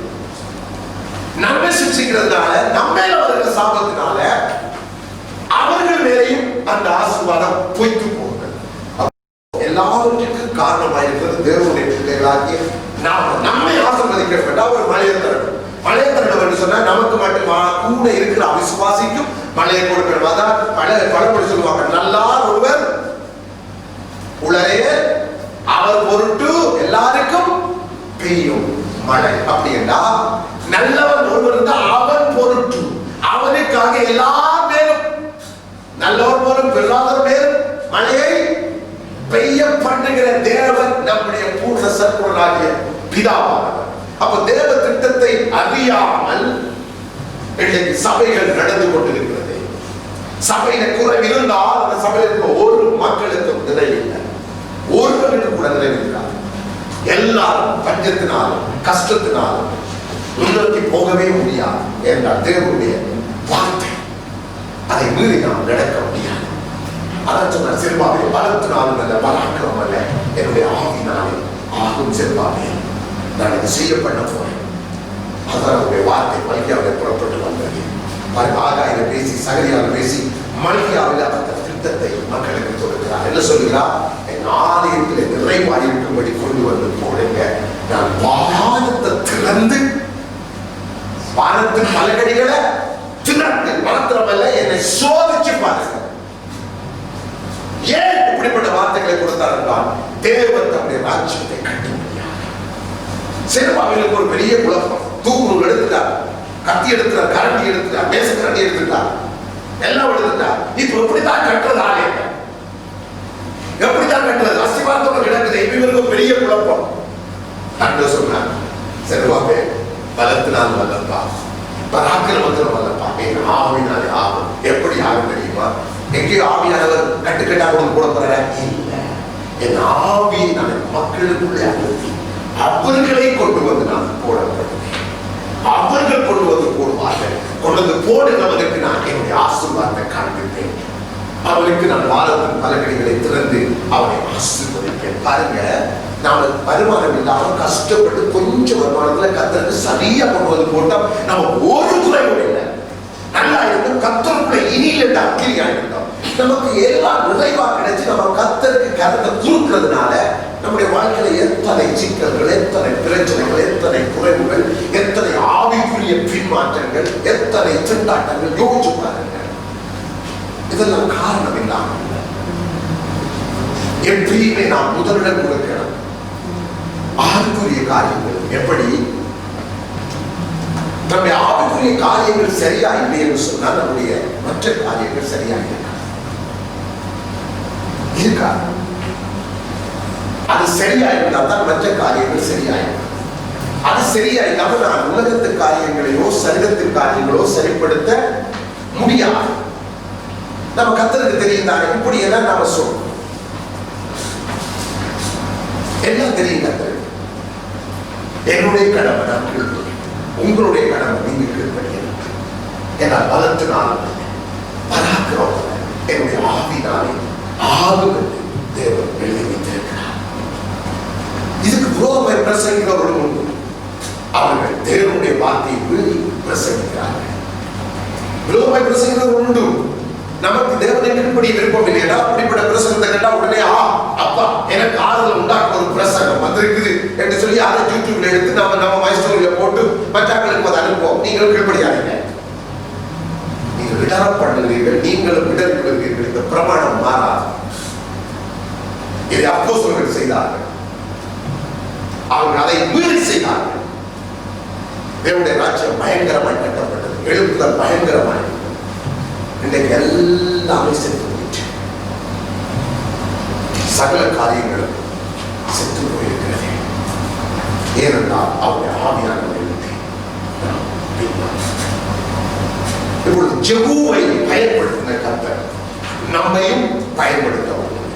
நம்மை சிருஷ்டிக்கிறதுனால, நம்ம மேல வருகிற சாபத்தினால அவர்கள் மேலையும் அந்த ஆசீர்வாதம் பொய்த்து போகிறது. எல்லாவற்றுக்கும் காரணமாயிருக்கிறது தேவனுடைய பிள்ளைகளாகிய நாம். நம்மை ஆசீர்வதிக்கப்பட்ட ஒரு மழையை தரணும். மழையை தரணும் என்று சொன்னா நமக்கு மட்டும் கூட இருக்கிற அவிசுவாசிக்கும் மழையை கொடுக்கணும். அதான் பழமொழி சொல்லுவாங்க, நல்லார் ஒருவர் உளரே அவர் பொருட்டு எல்லாருக்கும் பெய்யும் மழை. அப்படி என்றால் நல்லவன் ஒருவர் இருந்தால் அவன் பொருட்டு, அவனுக்காக எல்லார் மேலும், நல்லவர் போலும் பெறாதவர் மேலும் மழையை பெய்ய பண்ணுகிற தேவன் நம்முடைய பூர்ண சர்க்குணராகிய பிதாவானவர். அப்ப தேவ திட்டத்தை அறியாமல் இன்றைக்கு சபைகள் நடந்து கொண்டிருக்கிறது. சபையில குறைவு இருந்தால் அந்த சபையில் இருக்கிற ஒரு மக்களுக்கும் நிறைவில்லை, ஒருவருக்கு கூட நிறைவில்லை. எல்லாரும் பஞ்சத்தினாலும் கஷ்டத்தினாலும் முன்னோக்கி போகவே முடியாது. என்றால் தேவனுடைய வார்த்தை, அதை மீறி நாம் நடக்க முடியாது. அதான் சொன்னார், செல்வாவே பலத்தினாலும் அல்ல, பராக்கிரமம் அல்ல, என்னுடைய ஆவினாலே ஆகும் செல்வாவே நான் இதை செய்ய பண்ண போறேன். அதான் அவருடைய வார்த்தை மல்கியாவில் புறப்பட்டு வந்தது. ஆகாயில பேசி, சகலியாவில் பேசி, மல்கியாவில் அந்த திட்டத்தை மக்களுக்கு கொடுக்கிறார். என்ன சொல்லுகிறார்? என் ஆலயத்தில் நிறைவாயிருக்கும்படி கொண்டு வந்து போடுங்க. நான் வானத்தை திறந்து, வானத்தின் பலகடிகளை திறந்து மாத்திரமல்ல, என்னை சோதிச்சு பாருங்க. ஏன் இப்படிப்பட்ட வார்த்தைகளை கொடுத்தார் என்றால் தேவன் தம்முடைய ராஜ்யத்தை கட்ட முடியாது. சேருவாவிலுக்கு ஒரு பெரிய குழப்பம். தூக்கு எடுத்துட்டார், கத்தி எடுத்துட்டார், கரண்டி எடுத்துட்டார், மேச கரண்டி எடுத்துட்டார், எல்லாம் எடுத்துட்டார். இப்ப எப்படித்தான் கட்டுறது ஆலயத்தை? எப்படித்தான் கட்டுறது? அஸ்திவாரத்தோட கிடக்குது. இவருக்கு பெரிய குழப்பம். அன்று சொன்னார், செல்வாவே பலத்தினால் வல்லப்பா, பராக்கிரமத்தினால் வல்லப்பா, என் ஆவினாலே ஆகும். எப்படி ஆகும் தெரியுமா? எங்கேயோ ஆவியானவர் கட்டுக்கட்டா கொண்டு போட போற இல்லை. என் ஆவியை நான் மக்களுக்குள்ளே அனுப்பி அவர்களை கொண்டு வந்து நான் போடப்படுவேன். அவர்கள் கொண்டு வந்து போடுவார்கள். கொண்டு வந்து போடுகிறவனுக்கு நான் என்னுடைய ஆசீர்வாதத்தை காண்பிப்பேன். அவனுக்கு நான் வாரத்தின் பலகடிகளை திறந்து அவனை ஆசீர்வதிப்பேன். பாருங்க, நாம வருமானம் இல்லாமல் கஷ்டப்பட்டு கொஞ்சம் வருமானத்துல கத்தருக்கு சரியா கொண்டு வந்து போட்டா நமக்கு ஒரு குறைவும் இல்லை. நல்லா இருந்தோம், கத்தருக்குள்ள இனியில அக்கிரியா இருந்தோம். நமக்கு எல்லாம் நிறைவா கிடைச்சு நம்ம கத்தருக்கு கருத்தை குறுக்கிறதுனால நம்முடைய வாழ்க்கையில எத்தனை சிக்கல்கள், எத்தனை பிரச்சனைகள், எத்தனை குறைவுகள், எத்தனை ஆவிக்குரிய பின்மாற்றங்கள், எத்தனை திண்டாட்டங்கள் யோசிச்சு பாருங்க. இதெல்லாம் காரணம் இல்லாமல் எப்பயுமே நாம் முதலிடம் கொடுக்கணும். ஆவிக்குரிய காரியங்கள் எப்படி நம்முடைய ஆவிக்குரிய காரியங்கள் சரியா இல்லை என்று சொன்னால் நம்முடைய மற்ற காரியங்கள் சரியா இருக்கா? அது சரியா இருந்தால் தான் மற்ற காரியங்கள் சரியாயிருக்கும். அது சரியா இல்லாம நான் உலகத்து காரியங்களையோ சரீரத்து காரியங்களோ சரிப்படுத்த முடியாது. நம்ம கர்த்தருக்கு தெரியும் தானே, இப்படி எல்லாம் நாம சொல்றோம், எல்லாம் தெரியும் கர்த்தருக்கு. என்னுடைய கடமை நான் கீழ்ப்படி, உங்களுடைய கடமை நீங்க கீழ்ப்படி. ஏன்னா பலத்தினால் பராக்கிரமம் என்னுடைய ஆவினாலே ஆகும் என்று தேவன் எழுதி வைத்திருக்கிறார். இதுக்கு விரோதமாய் பிரசங்கிக்கிறவர்கள் உண்டு. அவர்கள் தேவனுடைய வார்த்தையை மீறி பிரசங்கிக்கிறார்கள். விரோதமாய் பிரசங்கிக்கிறவர்கள் உண்டு. நமக்கு தேவனை கீழ்ப்படி விருப்பம் இல்லையா? அப்படிப்பட்ட பிரசங்கத்தை கேட்டா உடனே அப்பா எனக்கு ஆறுதல் உண்டாக்க ஒரு பிரசங்கம் வந்திருக்குது என்று சொல்லி அதை யூடியூப்ல எடுத்து நம்ம மைஸ்டோரியில போட்டு மற்றவர்களுக்கு அதை அனுப்புவோம். நீங்கள் கீழ்ப்படியாதீங்க, நீங்கள் இடரப்படுகிறீர்கள், நீங்களும் இடர்படுகிறீர்கள். இந்த பிரமாணம் மாறாது. இதை அப்போஸ்தலர்கள் செய்தார்கள், அவர்கள் அதை மீறி செய்தார்கள். தேவனுடைய ராஜ்யம் பயங்கரமாய் கட்டப்பட்டது, எழுப்புதல் பயங்கரமாய். இன்றைக்கு எல்லாமே செத்து போயிற்று, சகல காரியங்களும் செத்து போயிருக்கிறது. ஏனென்றால் அவருடைய ஆவியானவர் இப்பொழுது ஜெகூவை பயன்படுத்தின கர்த்தர் நம்மையும் பயன்படுத்த வல்லவர்.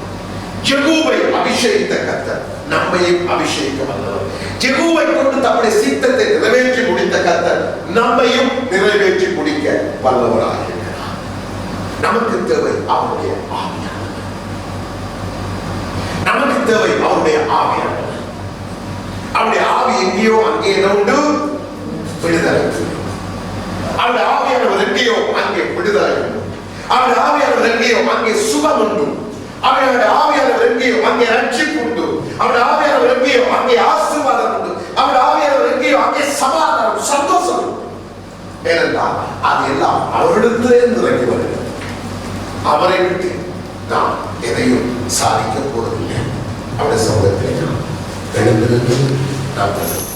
ஜெகூவை அபிஷேகித்த கர்த்தர் நம்மையும் அபிஷேகிக்க வல்லவர். ஜெகூவை கொண்டு தம்முடைய சித்தத்தை நிறைவேற்றி முடித்த கர்த்தர் நம்மையும் நிறைவேற்றி முடிக்க வல்லவராக இருக்கிறார். நமக்கு தேவை அவருடைய ஆவியானவர். நமக்கு தேவை அவருடைய ஆவியானவர். அவருடைய ஆவி எங்கேயோ அங்கே உண்டு விடுதலை. அவருடைய ஆவியானவர் எங்கேயோ அங்கே விடுதலை உண்டு. அவருடைய ஆவியானவர் எங்கேயோ அங்கே சுகம் உண்டு. அவருடைய ஆவியானவர் எங்கேயோ அங்கே ரட்சிப்பு உண்டு. அவருடைய ஆவியானவர் எங்கேயோ அங்கே ஆசீர்வாதம் உண்டு. அவருடைய ஆவியானவர் எங்கேயோ அங்கே சமாதானம், சந்தோஷம் உண்டு. ஏனென்றால் அது எல்லாம் அவரிடத்திலே இறங்கி வருகிறது. அவரை விட்டு நாம் எதையும் சாதிக்க போவதில்லை. அவருடைய சமூகத்தில் நாம் எழுந்திருந்து நாம்